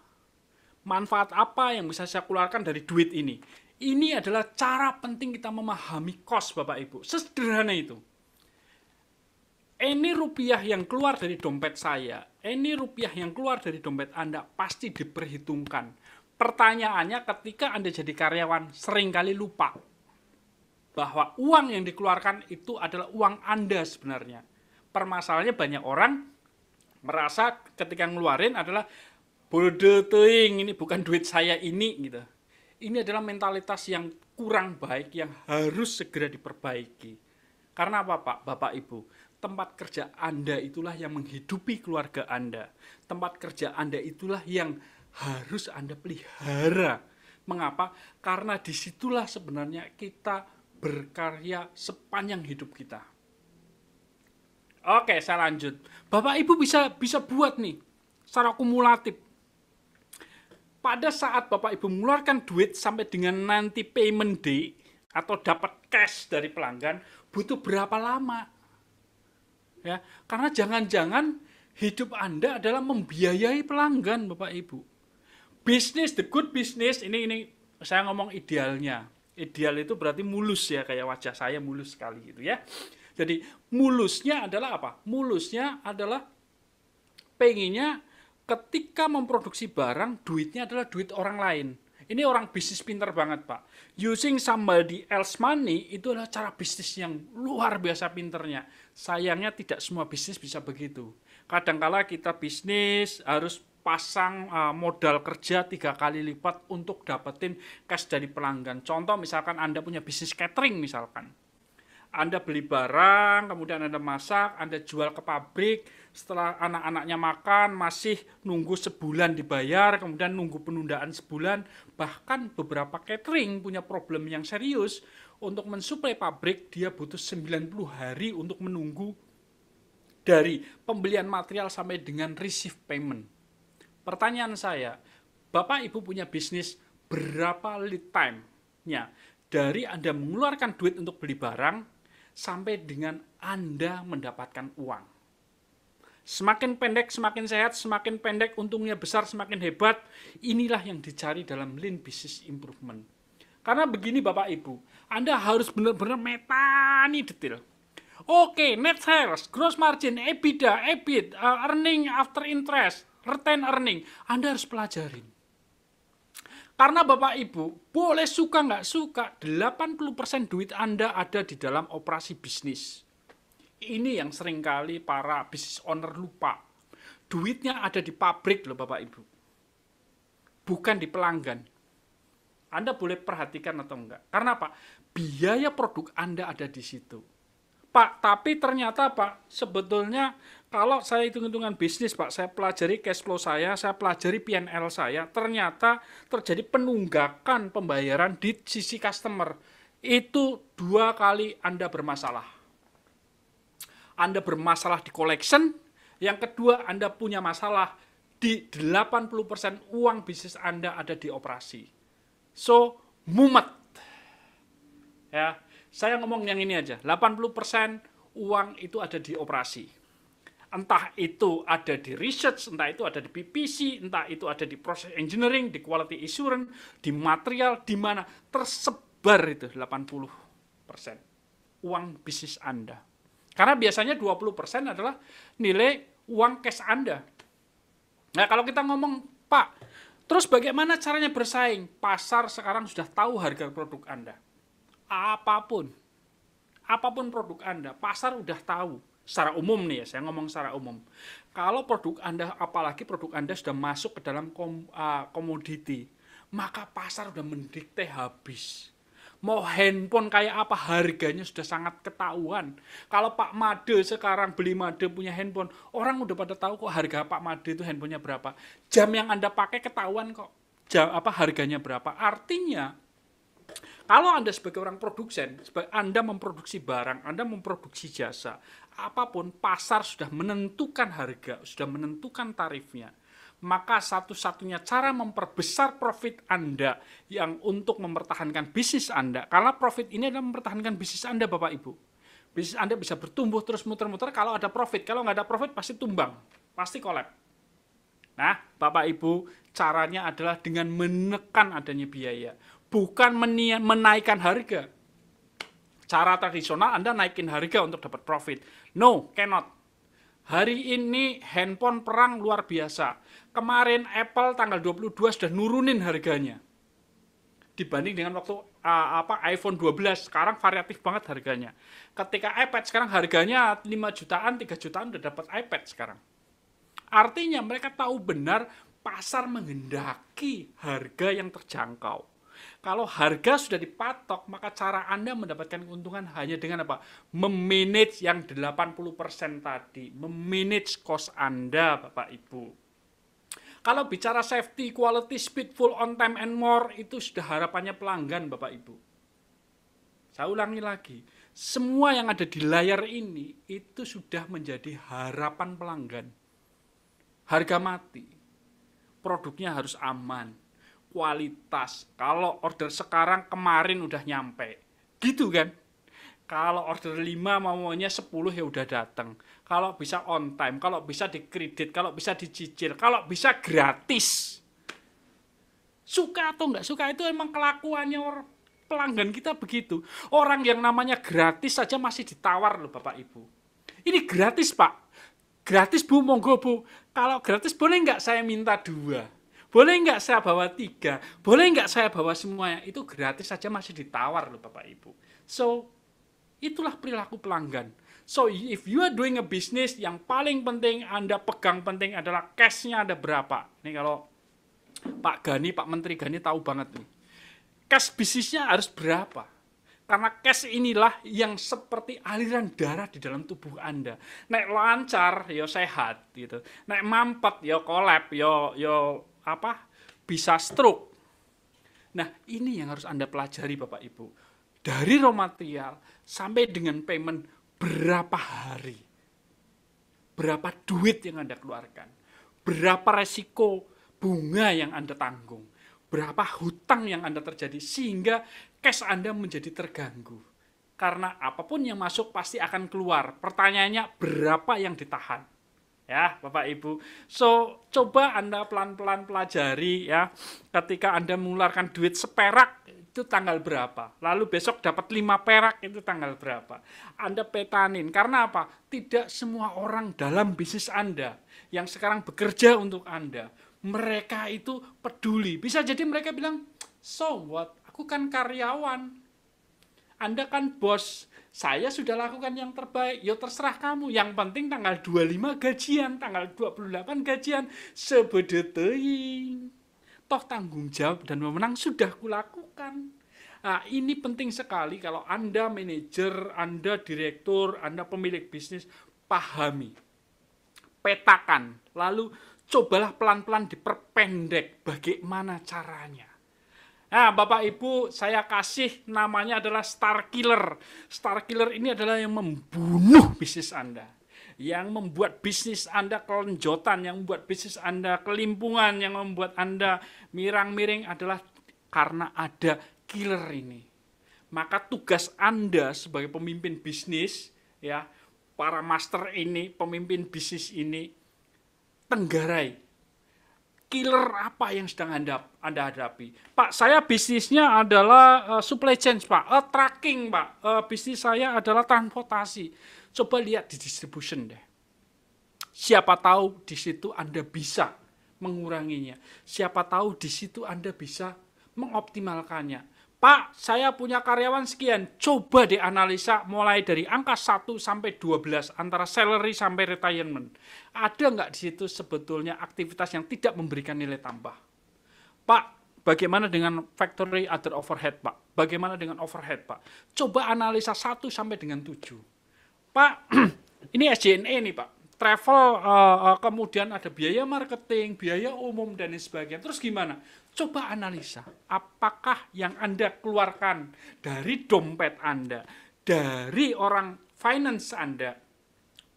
Manfaat apa yang bisa saya keluarkan dari duit ini? Ini adalah cara penting kita memahami cost, Bapak Ibu. Sesederhana itu. Ini rupiah yang keluar dari dompet saya, ini rupiah yang keluar dari dompet Anda pasti diperhitungkan. Pertanyaannya ketika Anda jadi karyawan seringkali lupa bahwa uang yang dikeluarkan itu adalah uang Anda sebenarnya. Permasalahannya banyak orang merasa ketika ngeluarin adalah bodoh teuing, ini bukan duit saya ini gitu. Ini adalah mentalitas yang kurang baik yang harus segera diperbaiki. Karena apa Pak, Bapak Ibu? Tempat kerja Anda itulah yang menghidupi keluarga Anda. Tempat kerja Anda itulah yang harus Anda pelihara. Mengapa? Karena disitulah sebenarnya kita berkarya sepanjang hidup kita. Oke, saya lanjut. Bapak Ibu bisa buat nih secara kumulatif. Pada saat Bapak Ibu mengeluarkan duit sampai dengan nanti payment day atau dapat cash dari pelanggan, butuh berapa lama? Ya, karena jangan-jangan hidup Anda adalah membiayai pelanggan, Bapak Ibu. Bisnis, the good business, ini saya ngomong idealnya. Ideal itu berarti mulus ya, kayak wajah saya mulus sekali gitu ya. Jadi mulusnya adalah apa? Mulusnya adalah pengennya ketika memproduksi barang, duitnya adalah duit orang lain. Ini orang bisnis pinter banget, Pak. Using somebody else money itu adalah cara bisnis yang luar biasa pinternya. Sayangnya tidak semua bisnis bisa begitu. Kadangkala kita bisnis harus pasang modal kerja 3 kali lipat untuk dapetin cash dari pelanggan. Contoh misalkan Anda punya bisnis catering misalkan. Anda beli barang, kemudian Anda masak, Anda jual ke pabrik, setelah anak-anaknya makan, masih nunggu sebulan dibayar, kemudian nunggu penundaan sebulan, bahkan beberapa catering punya problem yang serius, untuk mensuplai pabrik, dia butuh 90 hari untuk menunggu dari pembelian material sampai dengan receive payment. Pertanyaan saya, Bapak Ibu punya bisnis, berapa lead time-nya dari Anda mengeluarkan duit untuk beli barang, sampai dengan Anda mendapatkan uang. Semakin pendek, semakin sehat, semakin pendek, untungnya besar, semakin hebat. Inilah yang dicari dalam Lean Business Improvement. Karena begini Bapak Ibu, Anda harus benar-benar metani detail. Oke, net sales, gross margin, EBITDA, EBIT, earning after interest, retain earning. Anda harus pelajarin. Karena Bapak Ibu, boleh suka nggak suka, 80% duit Anda ada di dalam operasi bisnis. Ini yang seringkali para business owner lupa. Duitnya ada di pabrik loh Bapak Ibu. Bukan di pelanggan. Anda boleh perhatikan atau enggak. Karena apa? Biaya produk Anda ada di situ. Pak, tapi ternyata Pak, sebetulnya kalau saya hitung-hitungan bisnis Pak, saya pelajari cash flow saya pelajari P&L saya, ternyata terjadi penunggakan pembayaran di sisi customer. Itu 2 kali Anda bermasalah. Anda bermasalah di collection, yang kedua Anda punya masalah di 80% uang bisnis Anda ada di operasi. So, mumet. Ya. Saya ngomong yang ini aja, 80% uang itu ada di operasi. Entah itu ada di research, entah itu ada di PPC, entah itu ada di process engineering, di quality assurance, di material, di mana tersebar itu 80% uang bisnis Anda. Karena biasanya 20% adalah nilai uang cash Anda. Nah, kalau kita ngomong, Pak, terus bagaimana caranya bersaing? Pasar sekarang sudah tahu harga produk Anda. Apapun produk Anda, pasar udah tahu. Secara umum nih ya, saya ngomong secara umum. Kalau produk Anda, apalagi produk Anda sudah masuk ke dalam komoditi, maka pasar udah mendikte habis. Mau handphone kayak apa, harganya sudah sangat ketahuan. Kalau Pak Made sekarang beli Made punya handphone, orang udah pada tahu kok harga Pak Made itu handphonenya berapa. Jam yang Anda pakai ketahuan kok harganya berapa. Artinya, kalau Anda sebagai orang produsen, Anda memproduksi barang, Anda memproduksi jasa, apapun, pasar sudah menentukan harga, sudah menentukan tarifnya. Maka satu-satunya cara memperbesar profit Anda yang untuk mempertahankan bisnis Anda, karena profit ini adalah mempertahankan bisnis Anda, Bapak Ibu. Bisnis Anda bisa bertumbuh terus muter-muter kalau ada profit. Kalau nggak ada profit pasti tumbang, pasti collapse. Nah, Bapak Ibu, caranya adalah dengan menekan adanya biaya, bukan menaikkan harga. Cara tradisional Anda naikin harga untuk dapat profit. No, cannot. Hari ini handphone perang luar biasa. Kemarin Apple tanggal 22 sudah nurunin harganya. Dibanding dengan waktu iPhone 12, sekarang variatif banget harganya. Ketika iPad sekarang harganya 5 jutaan, 3 jutaan udah dapat iPad sekarang. Artinya mereka tahu benar pasar menghendaki harga yang terjangkau. Kalau harga sudah dipatok, maka cara Anda mendapatkan keuntungan hanya dengan apa? Memanage yang 80% tadi. Memanage cost Anda, Bapak Ibu. Kalau bicara safety, quality, speed, full on time, and more, itu sudah harapannya pelanggan, Bapak Ibu. Saya ulangi lagi. Semua yang ada di layar ini, itu sudah menjadi harapan pelanggan. Harga mati. Produknya harus aman. Kualitas, kalau order sekarang kemarin udah nyampe, gitu kan? Kalau order 5 maunya 10 ya udah datang. Kalau bisa on time, kalau bisa dikredit, kalau bisa dicicil, kalau bisa gratis. Suka atau nggak suka itu emang kelakuannya pelanggan kita begitu. Orang yang namanya gratis saja masih ditawar loh Bapak Ibu. Ini gratis Pak, gratis Bu, monggo Bu. Kalau gratis boleh nggak saya minta 2? Boleh nggak saya bawa 3? Boleh nggak saya bawa semuanya? Itu gratis saja masih ditawar loh Bapak Ibu. So, itulah perilaku pelanggan. So, if you are doing a business, yang paling penting Anda pegang penting adalah cash-nya ada berapa. Ini kalau Pak Gani, Pak Menteri Gani tahu banget nih. Cash bisnisnya harus berapa? Karena cash inilah yang seperti aliran darah di dalam tubuh Anda. Nek lancar, ya sehat gitu. Nek mampet, ya collapse, bisa stroke. Nah, ini yang harus Anda pelajari Bapak Ibu. Dari raw material sampai dengan payment berapa hari. Berapa duit yang Anda keluarkan. Berapa resiko bunga yang Anda tanggung. Berapa hutang yang Anda terjadi sehingga cash Anda menjadi terganggu. Karena apapun yang masuk pasti akan keluar. Pertanyaannya berapa yang ditahan. Ya, Bapak Ibu. So, coba Anda pelan-pelan pelajari ya. Ketika Anda mengeluarkan duit seperak, itu tanggal berapa? Lalu besok dapat 5 perak, itu tanggal berapa? Anda petanin. Karena apa? Tidak semua orang dalam bisnis Anda yang sekarang bekerja untuk Anda, mereka itu peduli. Bisa jadi mereka bilang, so what? Aku kan karyawan. Anda kan bos. Saya sudah lakukan yang terbaik, ya terserah kamu. Yang penting tanggal 25 gajian, tanggal 28 gajian, sebedeteing. Toh tanggung jawab dan wewenang sudah kulakukan. Nah, ini penting sekali kalau Anda manajer, Anda direktur, Anda pemilik bisnis, pahami. Petakan, lalu cobalah pelan-pelan diperpendek bagaimana caranya. Nah, Bapak Ibu, saya kasih namanya adalah Star Killer. Star Killer ini adalah yang membunuh bisnis Anda. Yang membuat bisnis Anda kelenjotan, yang membuat bisnis Anda kelimpungan, yang membuat Anda mirang-miring adalah karena ada killer ini. Maka tugas Anda sebagai pemimpin bisnis, ya, para master ini, pemimpin bisnis ini, tenggarai. Killer apa yang sedang Anda hadapi? Pak, saya bisnisnya adalah supply chain, Pak. Tracking, Pak. Bisnis saya adalah transportasi. Coba lihat di distribution deh. Siapa tahu di situ Anda bisa menguranginya. Siapa tahu di situ Anda bisa mengoptimalkannya. Pak, saya punya karyawan sekian. Coba dianalisa mulai dari angka 1 sampai 12 antara salary sampai retirement. Ada nggak di situ sebetulnya aktivitas yang tidak memberikan nilai tambah? Pak, bagaimana dengan factory other overhead, Pak? Bagaimana dengan overhead, Pak? Coba analisa 1 sampai dengan 7. Pak, ini SG&A nih, Pak. Travel, kemudian ada biaya marketing, biaya umum, dan lain sebagainya. Terus gimana? Coba analisa, apakah yang Anda keluarkan dari dompet Anda, dari orang finance Anda,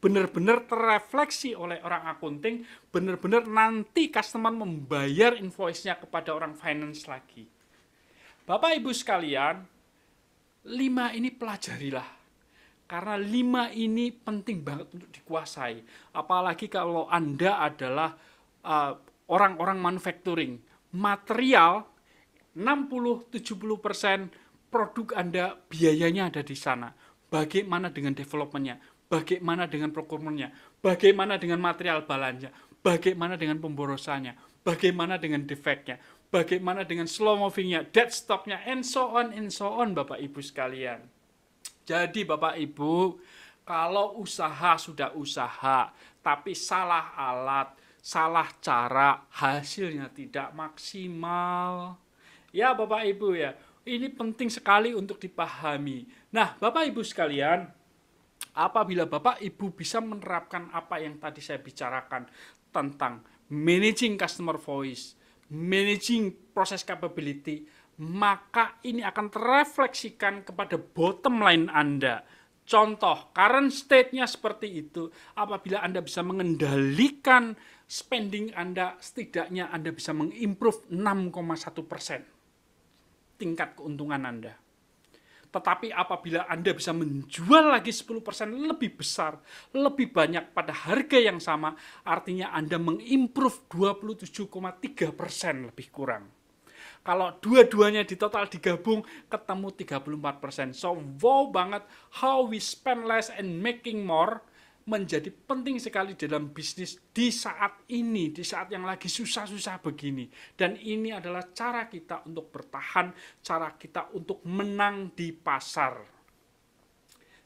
benar-benar terrefleksi oleh orang akunting, benar-benar nanti customer membayar invoice-nya kepada orang finance lagi. Bapak Ibu sekalian, 5 ini pelajarilah. Karena 5 ini penting banget untuk dikuasai. Apalagi kalau Anda adalah orang-orang manufacturing. Material 60-70% produk Anda biayanya ada di sana. Bagaimana dengan development-nya? Bagaimana dengan procurement-nya? Bagaimana dengan material balanya? Bagaimana dengan pemborosannya? Bagaimana dengan defect-nya? Bagaimana dengan slow moving-nya? Dead stock-nya? And so on, Bapak Ibu sekalian. Jadi Bapak Ibu, kalau usaha sudah usaha, tapi salah alat, salah cara, hasilnya tidak maksimal. Ya Bapak Ibu ya, ini penting sekali untuk dipahami. Nah Bapak Ibu sekalian, apabila Bapak Ibu bisa menerapkan apa yang tadi saya bicarakan tentang managing customer voice, managing process capability, maka ini akan terefleksikan kepada bottom line Anda. Contoh, current state-nya seperti itu. Apabila Anda bisa mengendalikan spending Anda, setidaknya Anda bisa mengimprove 6,1% tingkat keuntungan Anda. Tetapi apabila Anda bisa menjual lagi 10% lebih besar, lebih banyak pada harga yang sama, artinya Anda mengimprove 27,3% lebih kurang. Kalau dua-duanya di total digabung, ketemu 34%. So, wow banget, how we spend less and making more menjadi penting sekali dalam bisnis di saat ini, di saat yang lagi susah-susah begini. Dan ini adalah cara kita untuk bertahan, cara kita untuk menang di pasar.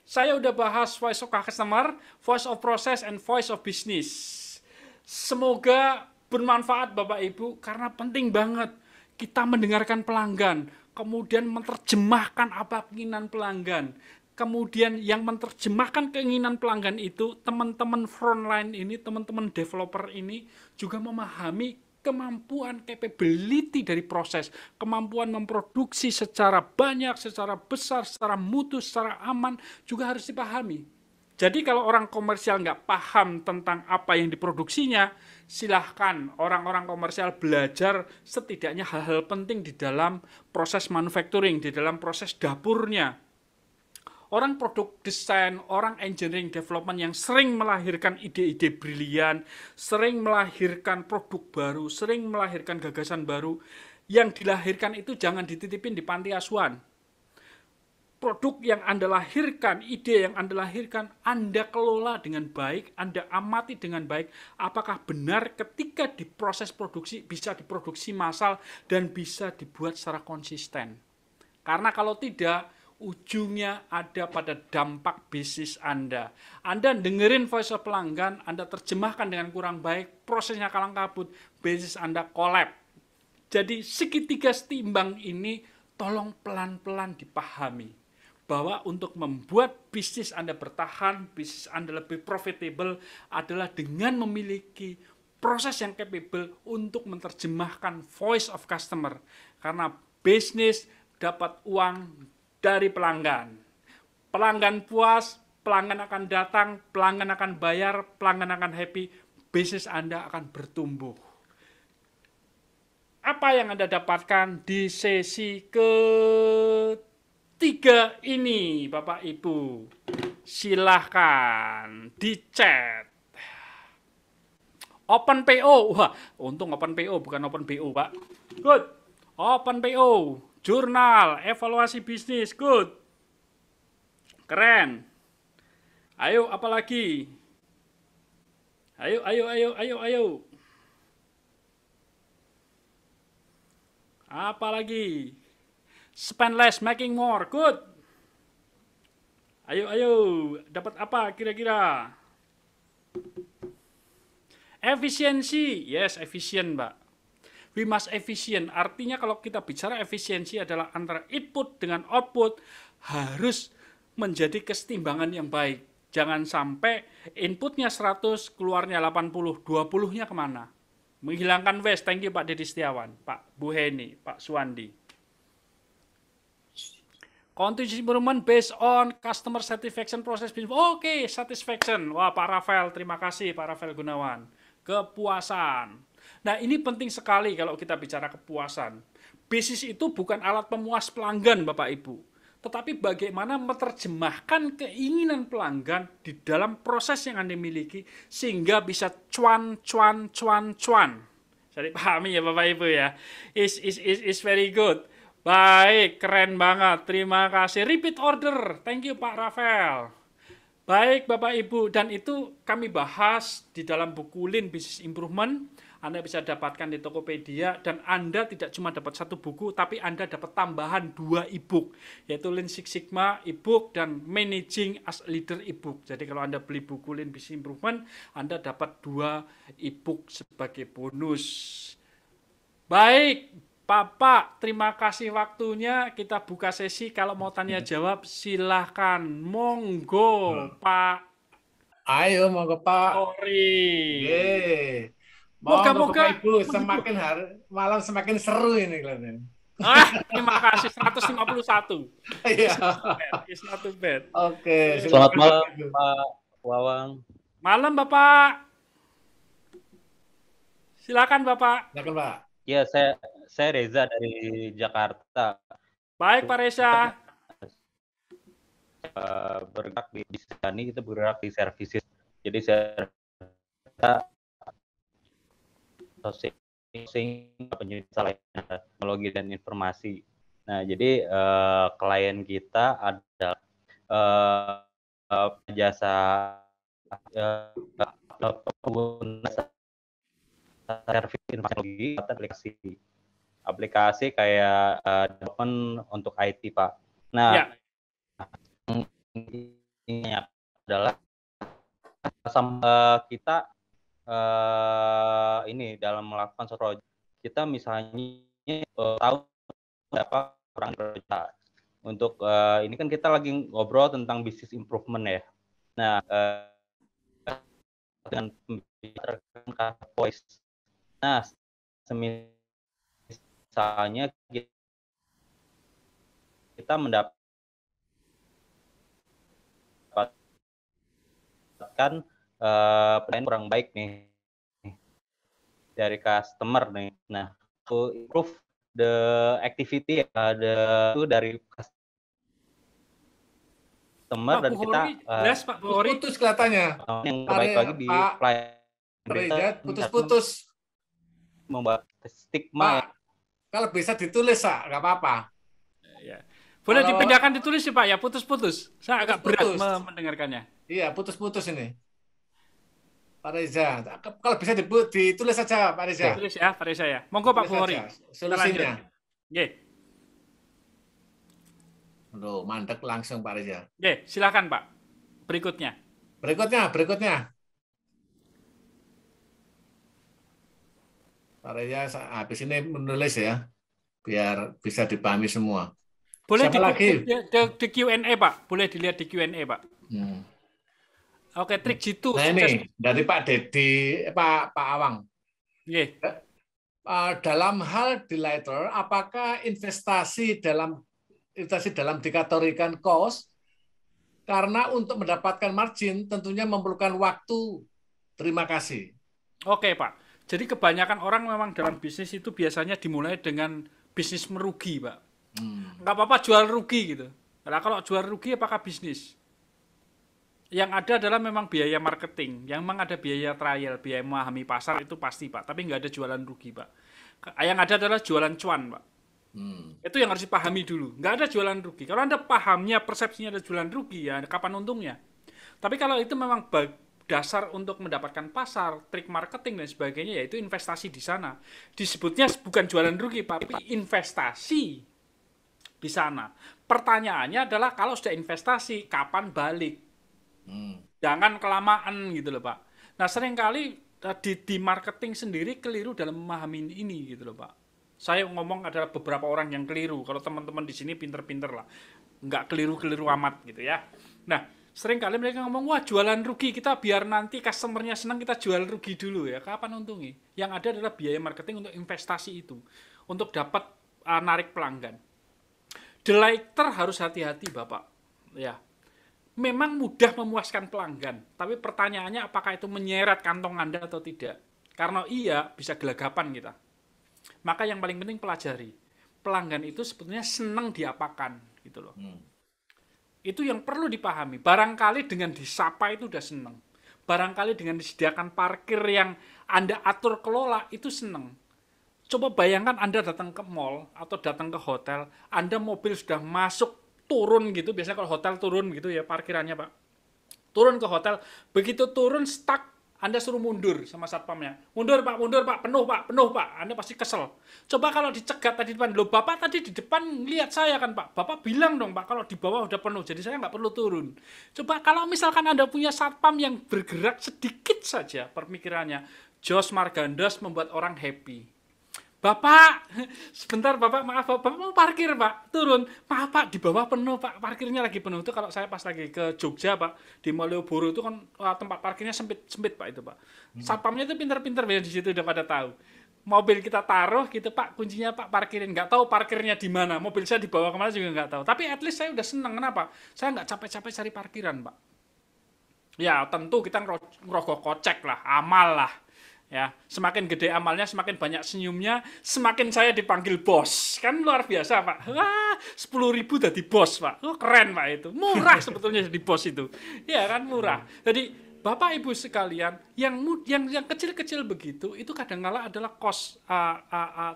Saya udah bahas voice of customer, voice of process, and voice of business. Semoga bermanfaat Bapak Ibu, karena penting banget kita mendengarkan pelanggan, kemudian menerjemahkan apa keinginan pelanggan. Kemudian yang menerjemahkan keinginan pelanggan itu, teman-teman frontline ini, teman-teman developer ini juga memahami kemampuan capability dari proses, kemampuan memproduksi secara banyak, secara besar, secara mutu, secara aman, juga harus dipahami. Jadi kalau orang komersial nggak paham tentang apa yang diproduksinya, silahkan orang-orang komersial belajar setidaknya hal-hal penting di dalam proses manufacturing, di dalam proses dapurnya. Orang produk desain, orang engineering development yang sering melahirkan ide-ide brilian, sering melahirkan produk baru, sering melahirkan gagasan baru, yang dilahirkan itu jangan dititipin di panti asuhan. Produk yang Anda lahirkan, ide yang Anda lahirkan, Anda kelola dengan baik, Anda amati dengan baik, apakah benar ketika diproses produksi, bisa diproduksi massal, dan bisa dibuat secara konsisten. Karena kalau tidak, ujungnya ada pada dampak bisnis Anda. Anda dengerin voice of pelanggan, Anda terjemahkan dengan kurang baik, prosesnya kalang kabut, bisnis Anda collapse. Jadi segitiga setimbang ini tolong pelan-pelan dipahami. Bahwa untuk membuat bisnis Anda bertahan, bisnis Anda lebih profitable adalah dengan memiliki proses yang capable untuk menerjemahkan voice of customer. Karena bisnis dapat uang dari pelanggan. Pelanggan puas, pelanggan akan datang, pelanggan akan bayar, pelanggan akan happy, bisnis Anda akan bertumbuh. Apa yang Anda dapatkan di sesi ketiga ini, Bapak Ibu? Silahkan di chat. Open PO. Wah, untung Open PO bukan Open BO, Pak. Good. Open PO. Jurnal evaluasi bisnis. Good. Keren. Ayo, apa lagi? Ayo. Apa lagi? Spend less, making more. Good. Ayo. Dapat apa kira-kira? Efisiensi. Yes, efisien, Mbak. We must efficient. Artinya kalau kita bicara efisiensi adalah antara input dengan output harus menjadi kesetimbangan yang baik. Jangan sampai inputnya 100, keluarnya 80, 20-nya kemana? Menghilangkan waste. Thank you Pak Dedi Setiawan, Pak Bu Heni, Pak Suwandi. Continuous improvement based on customer satisfaction process. Oke, satisfaction. Wah, Pak Rafael, terima kasih Pak Rafael Gunawan. Kepuasan. Nah, ini penting sekali kalau kita bicara kepuasan. Bisnis itu bukan alat pemuas pelanggan, Bapak Ibu. Tetapi bagaimana menerjemahkan keinginan pelanggan di dalam proses yang Anda miliki sehingga bisa cuan. Jadi pahami ya Bapak Ibu ya. Is very good. Baik, keren banget. Terima kasih. Repeat order. Thank you Pak Rafael. Baik Bapak Ibu, dan itu kami bahas di dalam buku Lean Business Improvement. Anda bisa dapatkan di Tokopedia, dan Anda tidak cuma dapat satu buku, tapi Anda dapat tambahan 2 e-book, yaitu Lean Six Sigma e-book dan Managing as Leader e-book. Jadi kalau Anda beli buku Lean Business Improvement, Anda dapat 2 e-book sebagai bonus. Baik, Bapak, terima kasih waktunya. Kita buka sesi. Kalau mau tanya jawab, silahkan. Monggo, Pak. Ayo, monggo Pak. Sorry. Moga-moga Ibu semakin hari malam semakin seru ini kelihatannya. Terima kasih 151. Iya. It's not too bad. Oke, Selamat malam Pak Wawang. Malam Bapak. Silakan Bapak. Silakan Pak. Ya, saya Reza dari Jakarta. Baik Pak Reza. Bergerak di sini, kita bergerak di services. Jadi saya processing penjualan teknologi dan informasi. Nah, jadi klien kita adalah jasa pengguna servis informasi teknologi, aplikasi kayak development untuk IT, Pak. Nah, Ya. Ini adalah kita ini dalam melakukan suatu project, kita misalnya tahu berapa orang kerja. Untuk ini kan kita lagi ngobrol tentang business improvement ya. Nah, dengan pembicaraan voice. Nah, misalnya kita mendapatkan pertanyaan kurang baik nih dari customer nih. Nah, to improve the activity dari customer, dan kita Pak Buhori. Putus kelihatannya. yang terbaik lagi di pelayan putus. Membuat stigma. Pak, kalau bisa ditulis, Pak, nggak apa-apa. Ya. Boleh Kalau- dipindahkan ditulis ya Pak ya, putus-putus. Saya agak berat Putus-putus. mendengarkannya. Iya, putus-putus ini. Pak Reza, kalau bisa ditulis saja, Pak Reza. Tulis ya Pak Reza ya. Monggo Pak Tulis Buhori. saja solusinya. Nggih. Loh, mandek langsung Pak Reza. Nggih, silakan Pak. Berikutnya. Berikutnya. Pak Reza habis ini menulis ya, biar bisa dipahami semua. Boleh Siapa lagi? di Q&A Pak. Boleh dilihat di Q&A Pak. Oke, trik jitu. Nah ini dari Pak Dedi, Pak Awang. Nggih. Dalam hal delighter, apakah investasi dalam dikategorikan cost? Karena untuk mendapatkan margin tentunya memerlukan waktu. Terima kasih. Oke Pak. Jadi kebanyakan orang memang dalam bisnis itu biasanya dimulai dengan bisnis merugi Pak. Nggak apa-apa jual rugi gitu. Nah, kalau jual rugi apakah bisnis? Yang ada adalah memang biaya marketing, yang memang ada biaya trial, biaya memahami pasar itu pasti Pak, tapi nggak ada jualan rugi Pak. Yang ada adalah jualan cuan Pak. Itu yang harus dipahami dulu, nggak ada jualan rugi. Kalau Anda pahamnya, persepsinya ada jualan rugi, ya kapan untungnya? Tapi kalau itu memang dasar untuk mendapatkan pasar, trik marketing dan sebagainya, yaitu investasi di sana. Disebutnya bukan jualan rugi, Pak, tapi investasi di sana. Pertanyaannya adalah kalau sudah investasi, kapan balik? Jangan kelamaan gitu loh Pak. Nah seringkali di marketing sendiri keliru dalam memahami ini gitu loh Pak. Saya ngomong adalah beberapa orang yang keliru. Kalau teman-teman di sini pinter-pinter lah, nggak keliru-keliru amat gitu ya. Nah seringkali mereka ngomong, wah jualan rugi, kita biar nanti customernya senang kita jual rugi dulu ya. Kapan untungnya? Yang ada adalah biaya marketing untuk investasi itu, untuk dapat narik pelanggan. Delighter harus hati-hati Bapak. Ya. Memang mudah memuaskan pelanggan, tapi pertanyaannya apakah itu menyeret kantong Anda atau tidak? Karena iya, bisa gelagapan kita. Maka yang paling penting pelajari. Pelanggan itu sebetulnya senang diapakan, gitu loh. Itu yang perlu dipahami. Barangkali dengan disapa itu udah senang. Barangkali dengan disediakan parkir yang Anda atur kelola, itu senang. Coba bayangkan Anda datang ke mall atau datang ke hotel, Anda mobil sudah masuk, turun gitu, biasanya kalau hotel turun gitu ya parkirannya Pak. Turun ke hotel, begitu turun stuck, Anda suruh mundur sama satpamnya. Mundur Pak, penuh Pak. Anda pasti kesel. Coba kalau dicegat tadi depan, loh Bapak tadi di depan lihat saya kan Pak. Bapak bilang dong Pak, kalau di bawah udah penuh, jadi saya nggak perlu turun. Coba kalau misalkan Anda punya satpam yang bergerak sedikit saja pemikirannya, Jos Margandos membuat orang happy. Bapak, sebentar Bapak, maaf Bapak mau parkir Pak, turun. Maaf Pak, di bawah penuh Pak, parkirnya lagi penuh. Itu kalau saya pas lagi ke Jogja Pak, di Malioboro itu kan tempat parkirnya sempit Pak itu Pak. Satpamnya itu pinter-pinter ya di situ udah pada tahu. Mobil kita taruh gitu Pak, kuncinya Pak parkirin. Nggak tahu parkirnya di mana, mobil saya dibawa kemana juga nggak tahu. Tapi at least saya udah seneng, kenapa? Saya nggak capek-capek cari parkiran Pak. Ya tentu kita ngerogoh kocek lah, amal lah. Ya, semakin gede amalnya, semakin banyak senyumnya, semakin saya dipanggil bos. Kan luar biasa, Pak. Wah, 10.000 jadi bos, Pak. Oh, keren, Pak itu. Murah sebetulnya jadi bos itu. Ya kan murah. Jadi Bapak Ibu sekalian, yang kecil-kecil begitu itu kadang-kala adalah cost,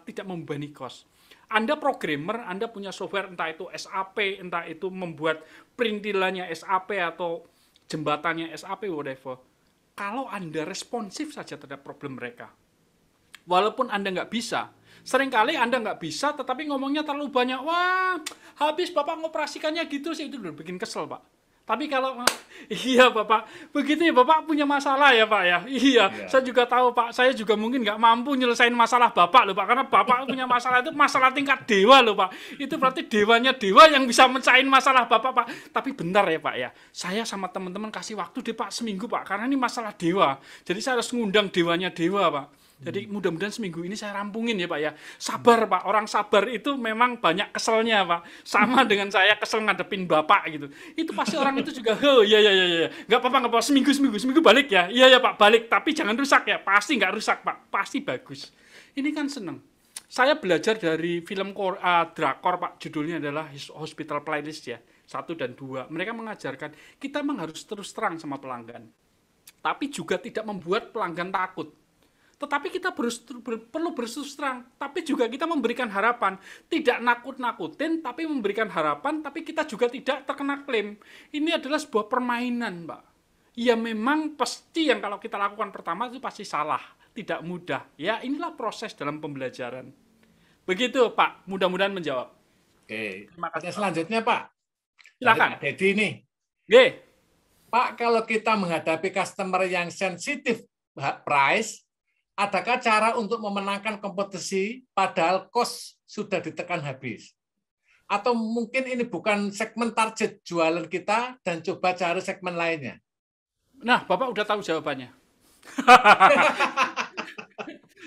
tidak membebani cost. Anda programmer, Anda punya software entah itu SAP, entah itu membuat perintilannya SAP atau jembatannya SAP whatever. Kalau Anda responsif saja terhadap problem mereka, walaupun Anda nggak bisa, seringkali Anda nggak bisa, tetapi ngomongnya terlalu banyak, wah, habis Bapak ngoperasikannya gitu sih, itu udah bikin kesel, Pak. Tapi kalau, iya Bapak, begitu ya Bapak punya masalah ya Pak ya, iya, saya juga tahu Pak, saya juga mungkin nggak mampu nyelesain masalah Bapak loh Pak, karena Bapak punya masalah itu masalah tingkat dewa loh Pak, itu berarti dewanya dewa yang bisa mencahin masalah Bapak Pak. Tapi bentar ya Pak ya, saya sama teman-teman kasih waktu deh Pak seminggu Pak, karena ini masalah dewa, jadi saya harus ngundang dewanya dewa Pak. Jadi mudah-mudahan seminggu ini saya rampungin ya Pak ya. Sabar Pak, orang sabar itu memang banyak keselnya Pak. Sama dengan saya kesel ngadepin Bapak gitu. Itu pasti orang itu juga, oh iya. Nggak apa-apa, seminggu balik ya. Iya Pak, balik. Tapi jangan rusak ya. Pasti nggak rusak Pak, pasti bagus. Ini kan seneng. Saya belajar dari film drakor Pak, judulnya adalah Hospital Playlist ya. 1 dan 2. Mereka mengajarkan, kita memang harus terus terang sama pelanggan. Tapi juga tidak membuat pelanggan takut. Tetapi kita perlu berterus terang, tapi juga kita memberikan harapan. Tidak nakut-nakutin, tapi memberikan harapan, tapi kita juga tidak terkena klaim. Ini adalah sebuah permainan, Pak. Ya memang pasti yang kalau kita lakukan pertama itu pasti salah, tidak mudah. Ya inilah proses dalam pembelajaran. Begitu, Pak. Mudah-mudahan menjawab. Oke. Terima kasih. Selanjutnya, Pak. Silakan. Dedi nih. Oke. Pak, kalau kita menghadapi customer yang sensitif price, adakah cara untuk memenangkan kompetisi padahal cost sudah ditekan habis? Atau mungkin ini bukan segmen target jualan kita dan coba cari segmen lainnya? Nah, Bapak udah tahu jawabannya.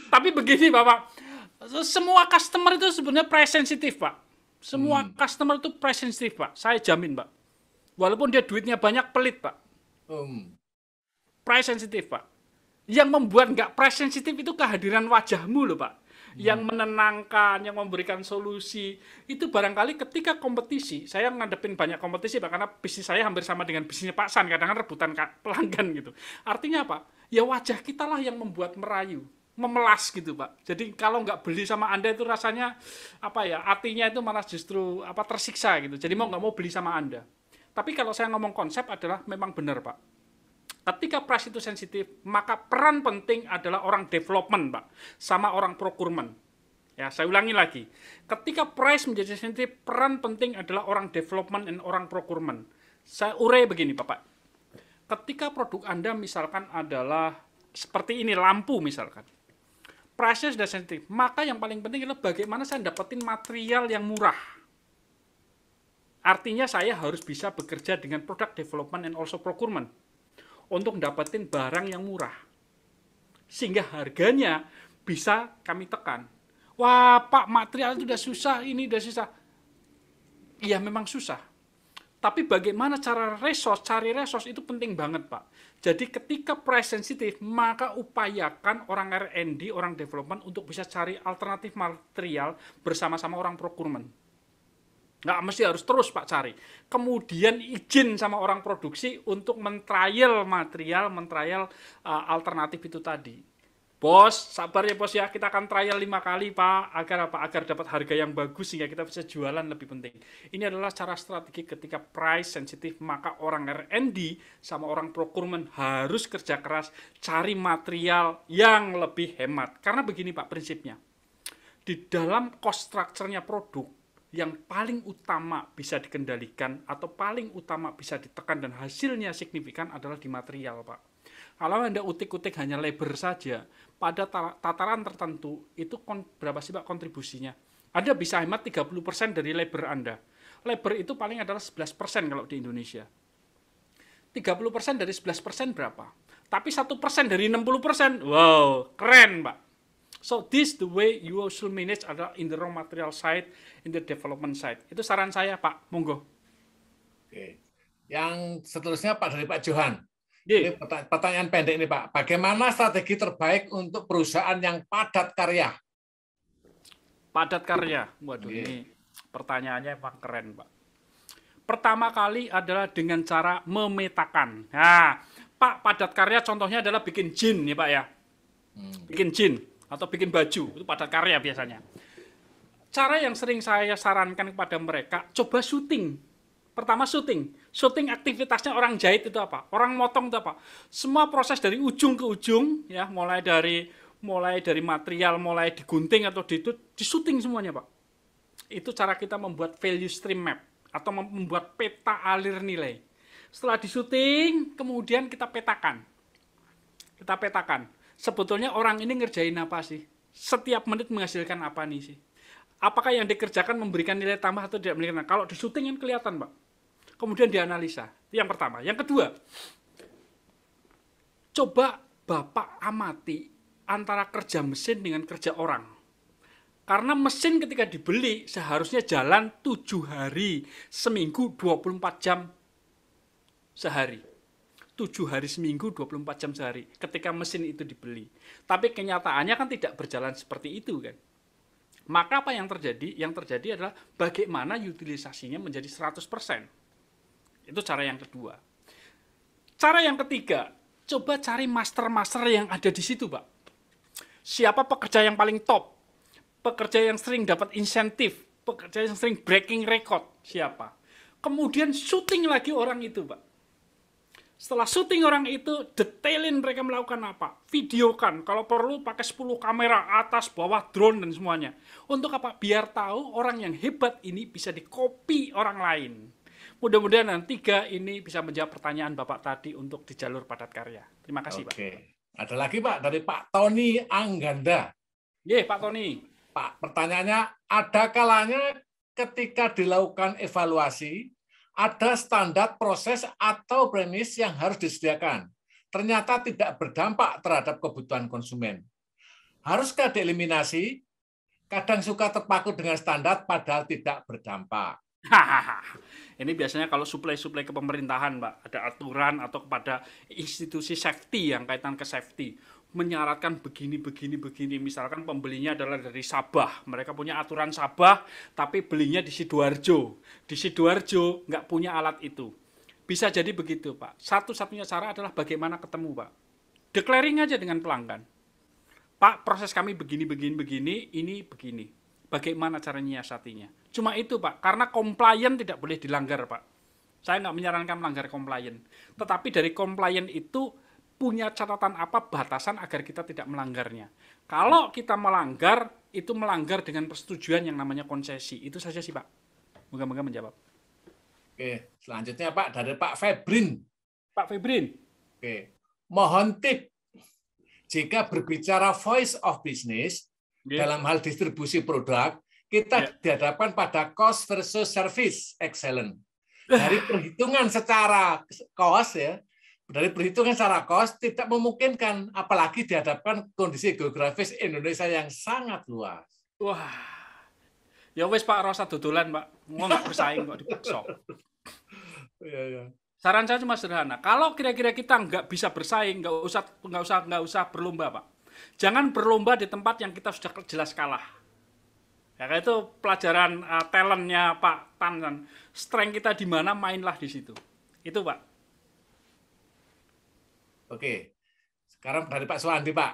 Tapi begini, Bapak. Semua customer itu sebenarnya price sensitif, Pak. Semua customer itu price sensitif, Pak. Saya jamin, Pak. Walaupun dia duitnya banyak, pelit, Pak. Price sensitif, Pak. Yang membuat nggak price sensitif itu kehadiran wajahmu loh Pak. yang menenangkan, yang memberikan solusi. Itu barangkali ketika kompetisi, saya ngadepin banyak kompetisi Pak, karena bisnis saya hampir sama dengan bisnisnya Pak San, kadang-kadang rebutan pelanggan gitu. Artinya apa? Ya wajah kita lah yang membuat merayu, memelas gitu Pak. Jadi kalau nggak beli sama Anda itu rasanya apa ya, hatinya itu malah justru tersiksa gitu. Jadi mau nggak mau beli sama Anda. Tapi kalau saya ngomong konsep adalah memang benar Pak. Ketika price itu sensitif, maka peran penting adalah orang development, Pak, sama orang procurement. Ya, saya ulangi lagi. Ketika price menjadi sensitif, peran penting adalah orang development dan orang procurement. Saya urai begini, Bapak. Ketika produk Anda misalkan adalah seperti ini, lampu misalkan. Price-nya sudah sensitif, maka yang paling penting adalah bagaimana saya dapetin material yang murah. Artinya saya harus bisa bekerja dengan product development and also procurement untuk dapetin barang yang murah. Sehingga harganya bisa kami tekan. Wah, Pak, material itu udah susah, ini udah susah. Iya, memang susah. Tapi bagaimana cara cari resource itu penting banget, Pak. Jadi ketika price sensitif, maka upayakan orang R&D, orang development untuk bisa cari alternatif material bersama-sama orang procurement. Nggak mesti harus terus Pak cari. Kemudian izin sama orang produksi untuk men-trial material, men-trial alternatif itu tadi. Bos, sabar ya bos ya, kita akan trial 5 kali Pak, agar apa? Agar dapat harga yang bagus sehingga kita bisa jualan lebih penting. Ini adalah cara strategi ketika price sensitif, maka orang R&D sama orang procurement harus kerja keras cari material yang lebih hemat. Karena begini Pak prinsipnya. Di dalam cost structure-nya produk, yang paling utama bisa dikendalikan atau paling utama bisa ditekan dan hasilnya signifikan adalah di material, Pak. Kalau Anda utik-utik hanya labor saja, pada tataran tertentu, itu berapa sih Pak kontribusinya? Anda bisa hemat 30% dari labor Anda. Labor itu paling adalah 11% kalau di Indonesia. 30% dari 11% berapa? Tapi 1% dari 60%, wow, keren Pak. So this the way you should manage adalah in the raw material side, in the development side. Itu saran saya Pak, monggo. Oke. Yang seterusnya Pak dari Pak Johan. Ye. Ini pertanyaan pendek ini Pak. Bagaimana strategi terbaik untuk perusahaan yang padat karya? Padat karya, waduh ini pertanyaannya Pak keren Pak. Pertama kali adalah dengan cara memetakan. Nah, Pak padat karya contohnya adalah bikin jin ya Pak ya. Bikin jin atau bikin baju, itu padat karya biasanya. Cara yang sering saya sarankan kepada mereka, coba syuting. Pertama syuting. Syuting aktivitasnya orang jahit itu apa? Orang motong itu apa? Semua proses dari ujung ke ujung, ya, mulai dari material, mulai digunting atau disyuting semuanya, Pak. Itu cara kita membuat value stream map atau membuat peta alir nilai. Setelah disyuting, kemudian kita petakan. Sebetulnya orang ini ngerjain apa sih? Setiap menit menghasilkan apa nih sih? Apakah yang dikerjakan memberikan nilai tambah atau tidak memberikan? Kalau di syuting kan kelihatan, Pak. Kemudian dianalisa. Itu yang pertama. Yang kedua, coba Bapak amati antara kerja mesin dengan kerja orang. Karena mesin ketika dibeli seharusnya jalan 7 hari, seminggu 24 jam sehari. 7 hari seminggu, 24 jam sehari ketika mesin itu dibeli. Tapi kenyataannya kan tidak berjalan seperti itu kan. Maka apa yang terjadi? Yang terjadi adalah bagaimana utilisasinya menjadi 100%. Itu cara yang kedua. Cara yang ketiga, coba cari master-master yang ada di situ, Pak. Siapa pekerja yang paling top? Pekerja yang sering dapat insentif, pekerja yang sering breaking record, siapa? Kemudian syuting lagi orang itu, Pak. Setelah syuting orang itu, detailin mereka melakukan apa. Videokan, kalau perlu pakai 10 kamera, atas, bawah, drone, dan semuanya. Untuk apa? Biar tahu orang yang hebat ini bisa di-copy orang lain. Mudah-mudahan nanti 3 ini bisa menjawab pertanyaan Bapak tadi untuk di jalur padat karya. Terima kasih, Pak. Oke. Ada lagi, Pak, dari Pak Tony Angganda. Ye, Pak Tony. Pak, pertanyaannya, ada kalanya ketika dilakukan evaluasi, ada standar proses atau premis yang harus disediakan. Ternyata tidak berdampak terhadap kebutuhan konsumen. Haruskah dieliminasi? Kadang suka terpaku dengan standar padahal tidak berdampak. Ini biasanya kalau suplai-suplai ke pemerintahan, Pak. Ada aturan atau kepada institusi safety yang kaitan ke safety. menyaratkan begini. Misalkan pembelinya adalah dari Sabah. Mereka punya aturan Sabah, tapi belinya di Sidoarjo. Di Sidoarjo nggak punya alat itu. Bisa jadi begitu, Pak. Satu-satunya cara adalah bagaimana ketemu, Pak. Declaring aja dengan pelanggan. Pak, proses kami begini, ini begini. Bagaimana caranya nyiasatinya? Cuma itu, Pak. Karena compliant tidak boleh dilanggar, Pak. Saya nggak menyarankan melanggar compliant. Tetapi dari compliant itu punya catatan apa batasan agar kita tidak melanggarnya. Kalau kita melanggar, itu melanggar dengan persetujuan yang namanya konsesi. Itu saja sih, Pak. Moga-moga menjawab. Oke, selanjutnya Pak dari Pak Febrin. Pak Febrin. Oke, mohon tip jika berbicara voice of business dalam hal distribusi produk, kita dihadapkan pada cost versus service excellent. Dari perhitungan secara cost ya. Dari perhitungan secara cost tidak memungkinkan, apalagi dihadapkan kondisi geografis Indonesia yang sangat luas. Wah, ya wes Pak, rasa dodolan Pak, mau nggak bersaing kok dipaksa. Saran saya cuma sederhana, kalau kira-kira kita nggak bisa bersaing, nggak usah berlomba Pak. Jangan berlomba di tempat yang kita sudah jelas kalah. Ya kayak itu pelajaran talentnya Pak Tan kan. Strength kita di mana, mainlah di situ. Itu Pak. Oke, sekarang dari Pak Suwandi, Pak.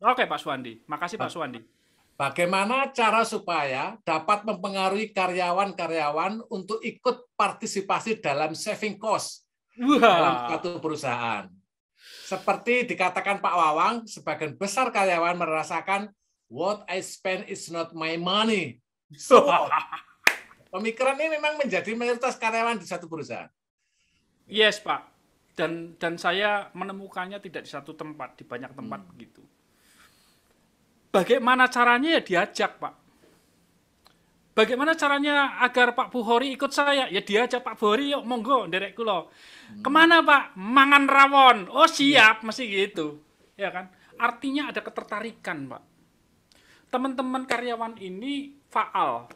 Oke, Pak Suwandi. Makasih, Pak Suwandi. Bagaimana cara supaya dapat mempengaruhi karyawan-karyawan untuk ikut partisipasi dalam saving cost dalam suatu perusahaan? Seperti dikatakan Pak Wawang, sebagian besar karyawan merasakan what I spend is not my money. So, pemikiran ini memang menjadi mayoritas karyawan di satu perusahaan. Yes, Pak. Dan saya menemukannya tidak di satu tempat, di banyak tempat begitu. Bagaimana caranya ya diajak, Pak. Bagaimana caranya agar Pak Buhori ikut saya? Ya diajak Pak Buhori, yuk monggo, nderek kula. Kemana Pak? Mangan rawon. Oh siap, masih gitu. Ya kan? Artinya ada ketertarikan, Pak. Teman-teman karyawan ini faal.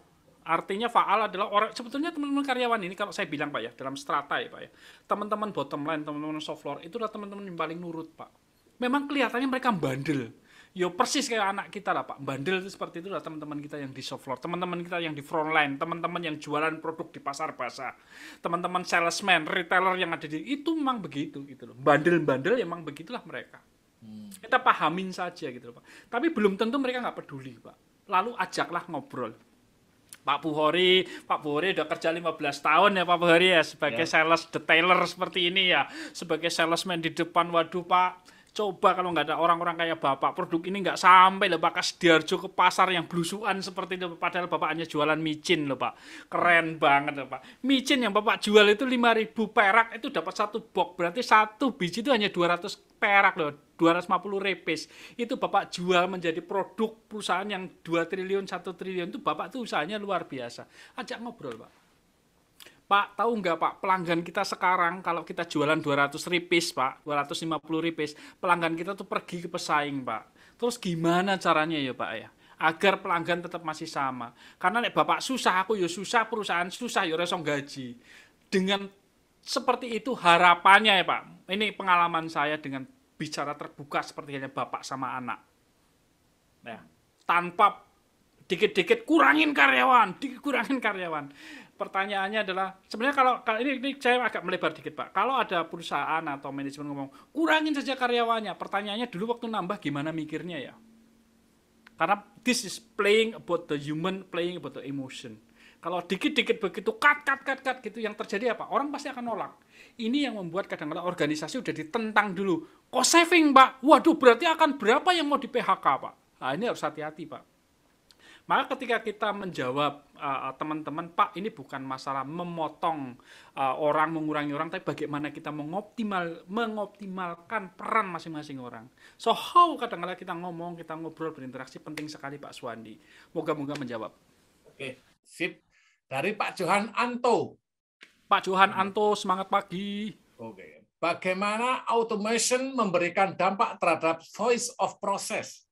Artinya faal adalah orang, sebetulnya teman-teman karyawan ini kalau saya bilang Pak ya, dalam strata ya Pak ya, teman-teman bottom line, teman-teman soft floor, itu adalah teman-teman yang paling nurut Pak. Memang kelihatannya mereka bandel. Yo persis kayak anak kita lah Pak, bandel itu seperti itu adalah teman-teman kita yang di soft floor, teman-teman kita yang di front line, teman-teman yang jualan produk di pasar basah, teman-teman salesman, retailer yang ada di, itu memang begitu gitu loh. Bandel-bandel emang begitulah mereka. Kita pahamin saja gitu loh Pak. Tapi belum tentu mereka nggak peduli Pak. Lalu ajaklah ngobrol. Pak Buhori udah kerja 15 tahun ya Pak Buhori ya sebagai sales detailer seperti ini ya, sebagai salesman di depan. Waduh Pak, coba kalau nggak ada orang-orang kayak Bapak, produk ini nggak sampai loh Pak ke Sidoarjo, ke pasar yang blusukan seperti itu. Padahal Bapak hanya jualan micin loh Pak, keren banget loh Pak. Micin yang Bapak jual itu 5.000 perak, itu dapat satu box, berarti satu biji itu hanya 200 perak loh, 250 repis. Itu Bapak jual menjadi produk perusahaan yang 2 triliun, 1 triliun, itu Bapak tuh usahanya luar biasa. Ajak ngobrol Pak. Pak, tahu nggak Pak, pelanggan kita sekarang kalau kita jualan 200 repis Pak, 250 repis, pelanggan kita tuh pergi ke pesaing Pak. Terus gimana caranya ya Pak ya? Agar pelanggan tetap masih sama. Karena nek Bapak susah, aku ya susah, perusahaan susah, ya resong gaji. Dengan seperti itu harapannya ya Pak. Ini pengalaman saya dengan bicara terbuka seperti hanya Bapak sama anak. Nah, tanpa dikit-dikit kurangin karyawan. Pertanyaannya adalah, sebenarnya kalau ini saya agak melebar dikit Pak. Kalau ada perusahaan atau manajemen ngomong, kurangin saja karyawannya. Pertanyaannya dulu waktu nambah gimana mikirnya ya? Karena this is playing about the human, playing about the emotion. Kalau dikit-dikit begitu, cut gitu, yang terjadi apa? Orang pasti akan nolak. Ini yang membuat kadang-kadang organisasi udah ditentang dulu. Cost saving, Pak. Waduh, berarti akan berapa yang mau di PHK, Pak? Nah, ini harus hati-hati, Pak. Maka ketika kita menjawab teman-teman, Pak, ini bukan masalah memotong orang, mengurangi orang, tapi bagaimana kita mengoptimalkan peran masing-masing orang. So, how kadang-kadang kita ngomong, kita ngobrol, berinteraksi, penting sekali, Pak Suwandi. Moga-moga menjawab. Oke, sip. Dari Pak Johan Anto. Pak Johan Anto, semangat pagi. Oke. Bagaimana automation memberikan dampak terhadap voice of process?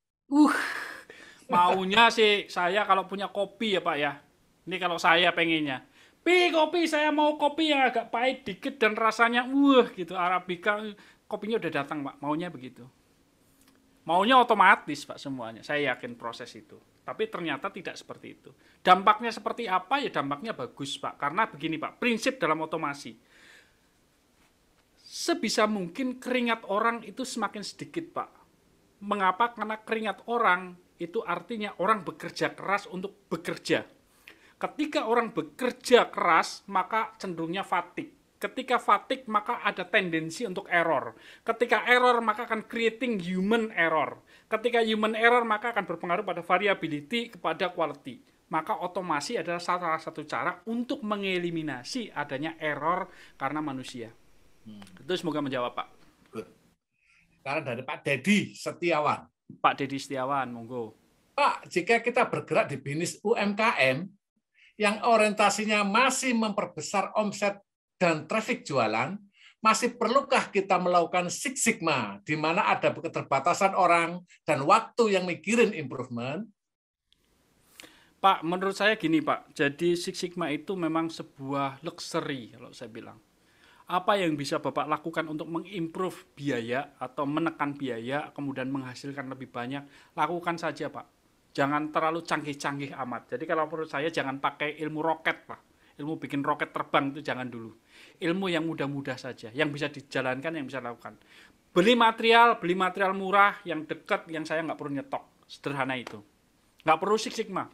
Maunya sih saya kalau punya kopi ya Pak ya. Ini kalau saya pengennya. Kopi, saya mau kopi yang agak pahit dikit dan rasanya gitu. Arabica, kopinya udah datang Pak. Maunya begitu. Maunya otomatis, Pak, semuanya. Saya yakin proses itu. Tapi ternyata tidak seperti itu. Dampaknya seperti apa? Ya dampaknya bagus, Pak. Karena begini, Pak, prinsip dalam otomasi. Sebisa mungkin keringat orang itu semakin sedikit, Pak. Mengapa? Karena keringat orang itu artinya orang bekerja keras untuk bekerja. Ketika orang bekerja keras, maka cenderungnya fatigue. Ketika fatigue, maka ada tendensi untuk error. Ketika error, maka akan creating human error. Ketika human error, maka akan berpengaruh pada variability, kepada quality. Maka otomasi adalah salah satu cara untuk mengeliminasi adanya error karena manusia. Itu semoga menjawab, Pak. Good. Sekarang dari Pak Dedi Setiawan. Pak Dedi Setiawan, monggo. Pak, jika kita bergerak di bisnis UMKM yang orientasinya masih memperbesar omset dan traffic jualan, masih perlukah kita melakukan Six Sigma, di mana ada keterbatasan orang dan waktu yang mikirin improvement? Pak, menurut saya gini, Pak. Jadi Six Sigma itu memang sebuah luxury, kalau saya bilang. Apa yang bisa Bapak lakukan untuk mengimprove biaya atau menekan biaya, kemudian menghasilkan lebih banyak, lakukan saja, Pak. Jangan terlalu canggih-canggih amat. Jadi kalau menurut saya jangan pakai ilmu roket, Pak. Ilmu bikin roket terbang itu jangan dulu. Ilmu yang mudah-mudah saja, yang bisa dijalankan, yang bisa dilakukan. Beli material murah, yang dekat, yang saya nggak perlu nyetok. Sederhana itu. Nggak perlu Six Sigma.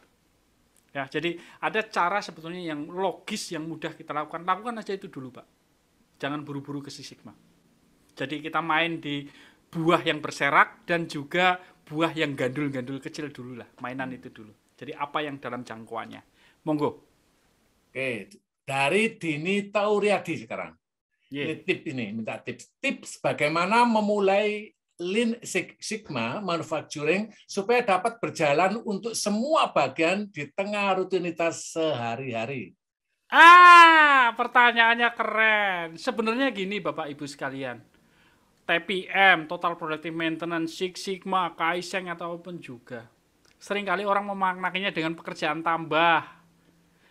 Ya, jadi ada cara sebetulnya yang logis, yang mudah kita lakukan. Lakukan aja itu dulu, Pak. Jangan buru-buru ke Six Sigma. Jadi kita main di buah yang berserak dan juga buah yang gandul-gandul kecil dulu lah. Mainan itu dulu. Jadi apa yang dalam jangkauannya. Monggo. Oke, dari Dini Tauriadi sekarang. Yeah. Ini minta tips bagaimana memulai Lean Six Sigma manufacturing supaya dapat berjalan untuk semua bagian di tengah rutinitas sehari-hari. Pertanyaannya keren. Sebenarnya gini Bapak Ibu sekalian. TPM, Total Productive Maintenance, Six Sigma, Kaizen ataupun juga. Seringkali orang memaknainya dengan pekerjaan tambah.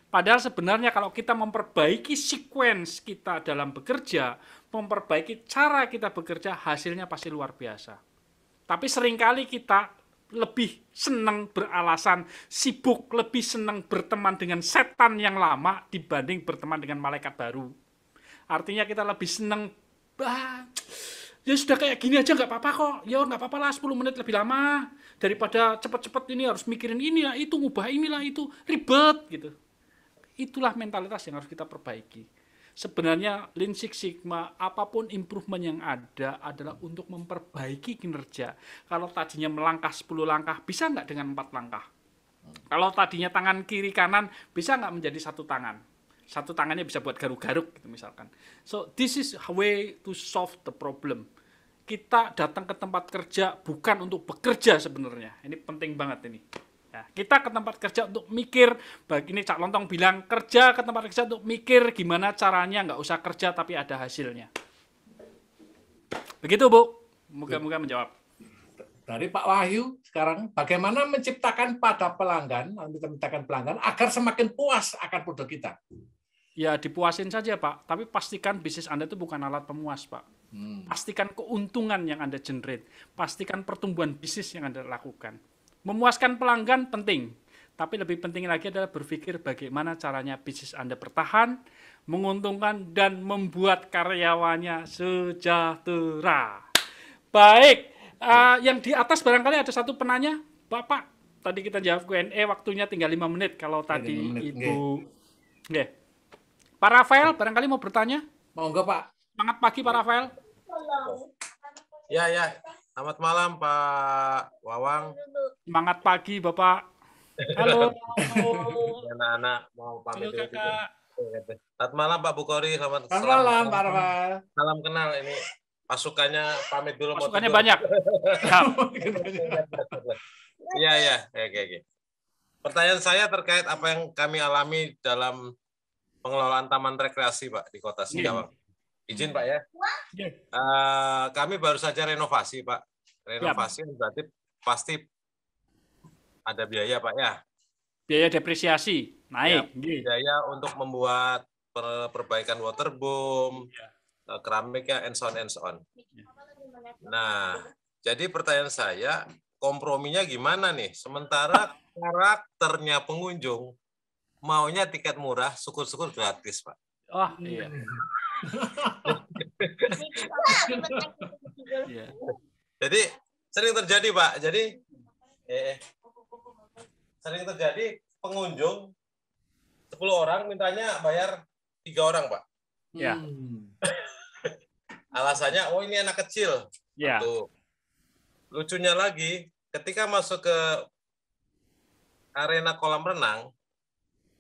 Padahal sebenarnya kalau kita memperbaiki sequence kita dalam bekerja, memperbaiki cara kita bekerja, hasilnya pasti luar biasa. Tapi seringkali kita lebih senang beralasan sibuk, lebih senang berteman dengan setan yang lama dibanding berteman dengan malaikat baru. Artinya kita lebih senang, ya sudah kayak gini aja nggak apa-apa kok, ya nggak apa-apa lah 10 menit lebih lama, daripada cepet-cepet ini harus mikirin inilah itu, ngubah inilah itu, ribet gitu. Itulah mentalitas yang harus kita perbaiki. Sebenarnya Lean Six Sigma, apapun improvement yang ada adalah untuk memperbaiki kinerja. Kalau tadinya melangkah 10 langkah, bisa nggak dengan 4 langkah? Kalau tadinya tangan kiri kanan, bisa nggak menjadi satu tangan? Satu tangannya bisa buat garuk-garuk, gitu misalkan. So, this is a way to solve the problem. Kita datang ke tempat kerja bukan untuk bekerja sebenarnya. Ini penting banget ini. Ya, kita ke tempat kerja untuk mikir, ini Cak Lontong bilang, kerja ke tempat kerja untuk mikir gimana caranya nggak usah kerja tapi ada hasilnya. Begitu Bu, moga-moga menjawab. Dari Pak Wahyu sekarang, bagaimana menciptakan pada pelanggan agar semakin puas akan produk kita? Ya dipuasin saja Pak, tapi pastikan bisnis Anda itu bukan alat pemuas Pak. Pastikan keuntungan yang Anda generate, pastikan pertumbuhan bisnis yang Anda lakukan. Memuaskan pelanggan penting, tapi lebih penting lagi adalah berpikir bagaimana caranya bisnis Anda bertahan, menguntungkan, dan membuat karyawannya sejahtera. Baik, yang di atas barangkali ada satu penanya. Bapak, tadi kita jawab Q&A, waktunya tinggal 5 menit kalau tadi Ibu. Okay. Pak Rafael, barangkali mau bertanya? Monggo Pak. Semangat pagi Pak Rafael. Ya. Selamat malam Pak Wawang. Semangat pagi Bapak. Halo. Anak-anak mau pamit. Halo Kakak. Selamat malam Pak Bukhari. Selamat malam Pak Rafael. Salam kenal ini. Pasukannya pamit dulu. Pasukannya banyak. Iya. Oke. Pertanyaan saya terkait apa yang kami alami dalam pengelolaan taman rekreasi Pak di Kota Singkawang. Izin Pak ya. Kami baru saja renovasi Pak. Renovasi berarti pasti ada biaya Pak ya. Biaya depresiasi naik. Ya, biaya untuk membuat perbaikan waterboom, keramiknya, and so on. Nah, Jadi pertanyaan saya, komprominya gimana nih? Sementara karakternya pengunjung maunya tiket murah, syukur-syukur gratis, Pak. Oh, iya. Iya. Jadi sering terjadi, Pak. Jadi sering terjadi pengunjung 10 orang mintanya bayar 3 orang, Pak. Ya. Alasannya, oh ini anak kecil. Ya. Tuh. Lucunya lagi, ketika masuk ke arena kolam renang,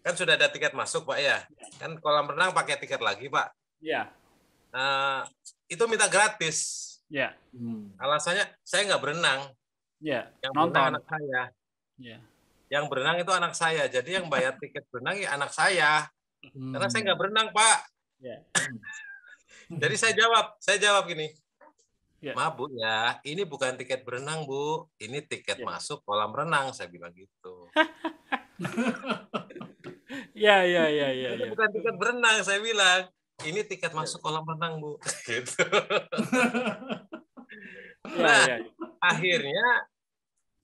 kan sudah ada tiket masuk, Pak ya. Kan kolam renang pakai tiket lagi, Pak. Ya. Itu minta gratis. Ya. Alasannya, saya nggak berenang. Ya. Yang Nonton. berenang anak saya. Ya. Yang berenang itu anak saya. Jadi yang bayar tiket berenang ya anak saya. Karena saya nggak berenang, Pak. Ya. Jadi saya jawab gini. Ya. Maaf Bu ya, ini bukan tiket berenang Bu, ini tiket masuk kolam renang, saya bilang gitu. Ya. Ini bukan tiket berenang, saya bilang. Ini tiket masuk kolam renang Bu. Gitu. Nah, akhirnya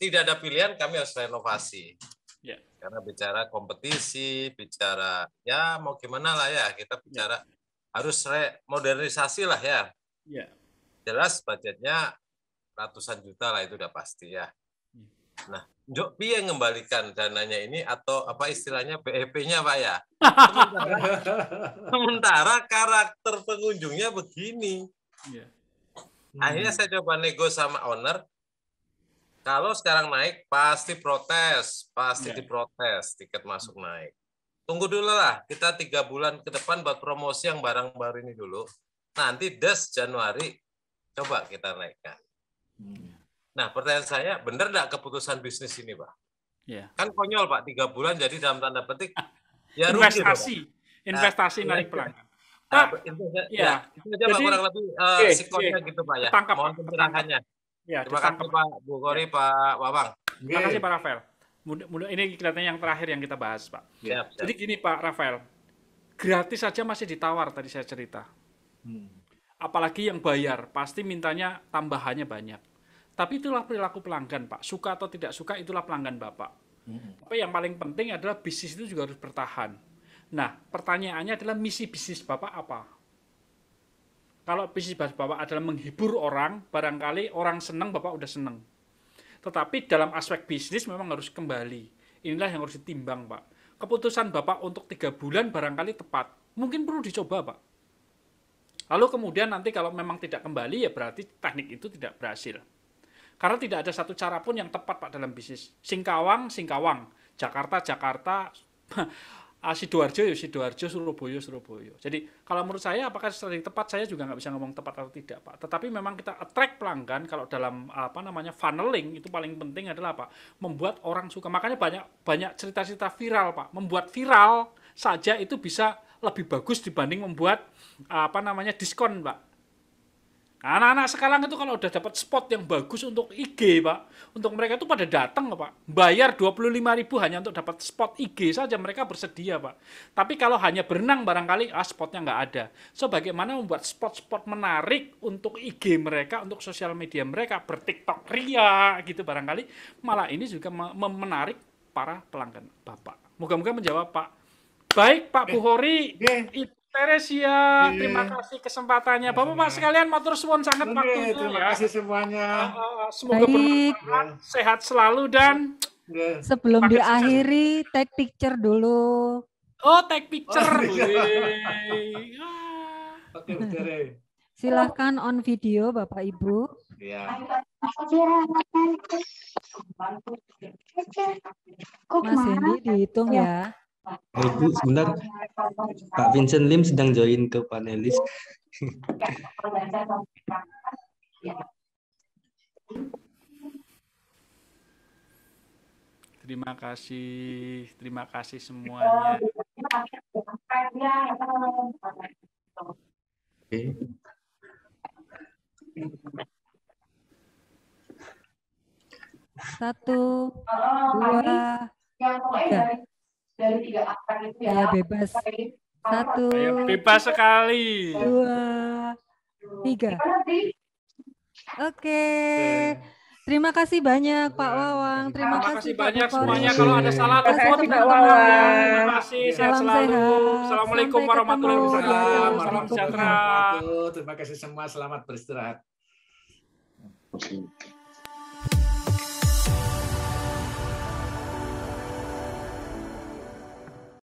tidak ada pilihan, kami harus renovasi. Ya. Karena bicara kompetisi, bicara ya mau gimana lah ya, kita bicara harus modernisasi lah ya. Ya. Jelas budgetnya ratusan juta lah, itu udah pasti ya. Nah, Jok piye ngembalikan dananya ini atau apa istilahnya BEP-nya Pak ya? Sementara karakter pengunjungnya begini. Ya. Akhirnya saya coba nego sama owner. Kalau sekarang naik pasti protes, pasti diprotes, tiket masuk naik. Tunggu dulu lah, kita 3 bulan ke depan buat promosi yang barang baru ini dulu. Nanti Januari coba kita naikkan. Nah, pertanyaan saya, benar nggak keputusan bisnis ini, Pak? Ya. Kan konyol, Pak, 3 bulan jadi dalam tanda petik ya investasi naik pelanggan. Pak, itu ya. aja Pak, kurang lebih psikonya gitu, Pak ya. Tangkap, mohon pencerahannya. Ya, terima kasih Pak Bu Kori, Pak Bambang. Terima kasih Pak Rafael. Ini kelihatannya yang terakhir yang kita bahas, Pak. Siap. Jadi gini Pak Rafael, gratis saja masih ditawar tadi saya cerita. Apalagi yang bayar, pasti mintanya tambahannya banyak. Tapi itulah perilaku pelanggan, Pak. Suka atau tidak suka, itulah pelanggan Bapak. Tapi yang paling penting adalah bisnis itu juga harus bertahan. Nah, pertanyaannya adalah misi bisnis Bapak apa? Kalau bisnis Bapak adalah menghibur orang, barangkali orang senang, Bapak udah senang. Tetapi dalam aspek bisnis memang harus kembali. Inilah yang harus ditimbang, Pak. Keputusan Bapak untuk 3 bulan barangkali tepat. Mungkin perlu dicoba, Pak. Lalu kemudian nanti kalau memang tidak kembali, ya berarti teknik itu tidak berhasil. Karena tidak ada satu cara pun yang tepat, Pak, dalam bisnis. Singkawang, Jakarta, Sidoarjo, Surabaya. Jadi kalau menurut saya apakah strategi tepat, saya juga nggak bisa ngomong tepat atau tidak, Pak. Tetapi memang kita attract pelanggan kalau dalam funneling itu paling penting adalah apa? Membuat orang suka. Makanya banyak cerita-cerita viral, Pak. Membuat viral saja itu bisa lebih bagus dibanding membuat diskon, Pak. Anak-anak sekarang itu kalau udah dapat spot yang bagus untuk IG, Pak, untuk mereka itu pada datang, Pak. Bayar 25.000 hanya untuk dapat spot IG saja, mereka bersedia, Pak. Tapi kalau hanya berenang barangkali spotnya nggak ada. So, bagaimana membuat spot-spot menarik untuk IG mereka, untuk sosial media mereka, berTikTok ria gitu barangkali, malah ini juga menarik para pelanggan Bapak. Moga-moga menjawab, Pak. Baik, Pak Bukhori. Teresia, terima kasih kesempatannya. Bapak-bapak sekalian, matur suwun sangat waktunya. Terima kasih semuanya. Semoga bermanfaat, sehat selalu dan sebelum diakhiri take picture dulu. Oh, take picture. Oke, silahkan on video Bapak Ibu. Ya. Mas Hendy dihitung ya. Ibu, sebentar. Pak Vincent Lim sedang join ke panelis. Terima kasih semuanya. Oke. Satu, dua, tiga. Dari 3 aspek itu ya. Bebas. 1. Bebas sekali. 2, 3. Oke. Terima kasih banyak Pak Wawang. Terima kasih Pak banyak Bukhari. semuanya. Kalau ada salah Terima kasih telepon. teman-teman. Terima kasih. Sehat Salam selalu. sehat. Assalamualaikum Sampai warahmatullahi ketemu di acara wabarakatuh. Salam berikutnya. sejahtera. Terima kasih semua. Selamat beristirahat.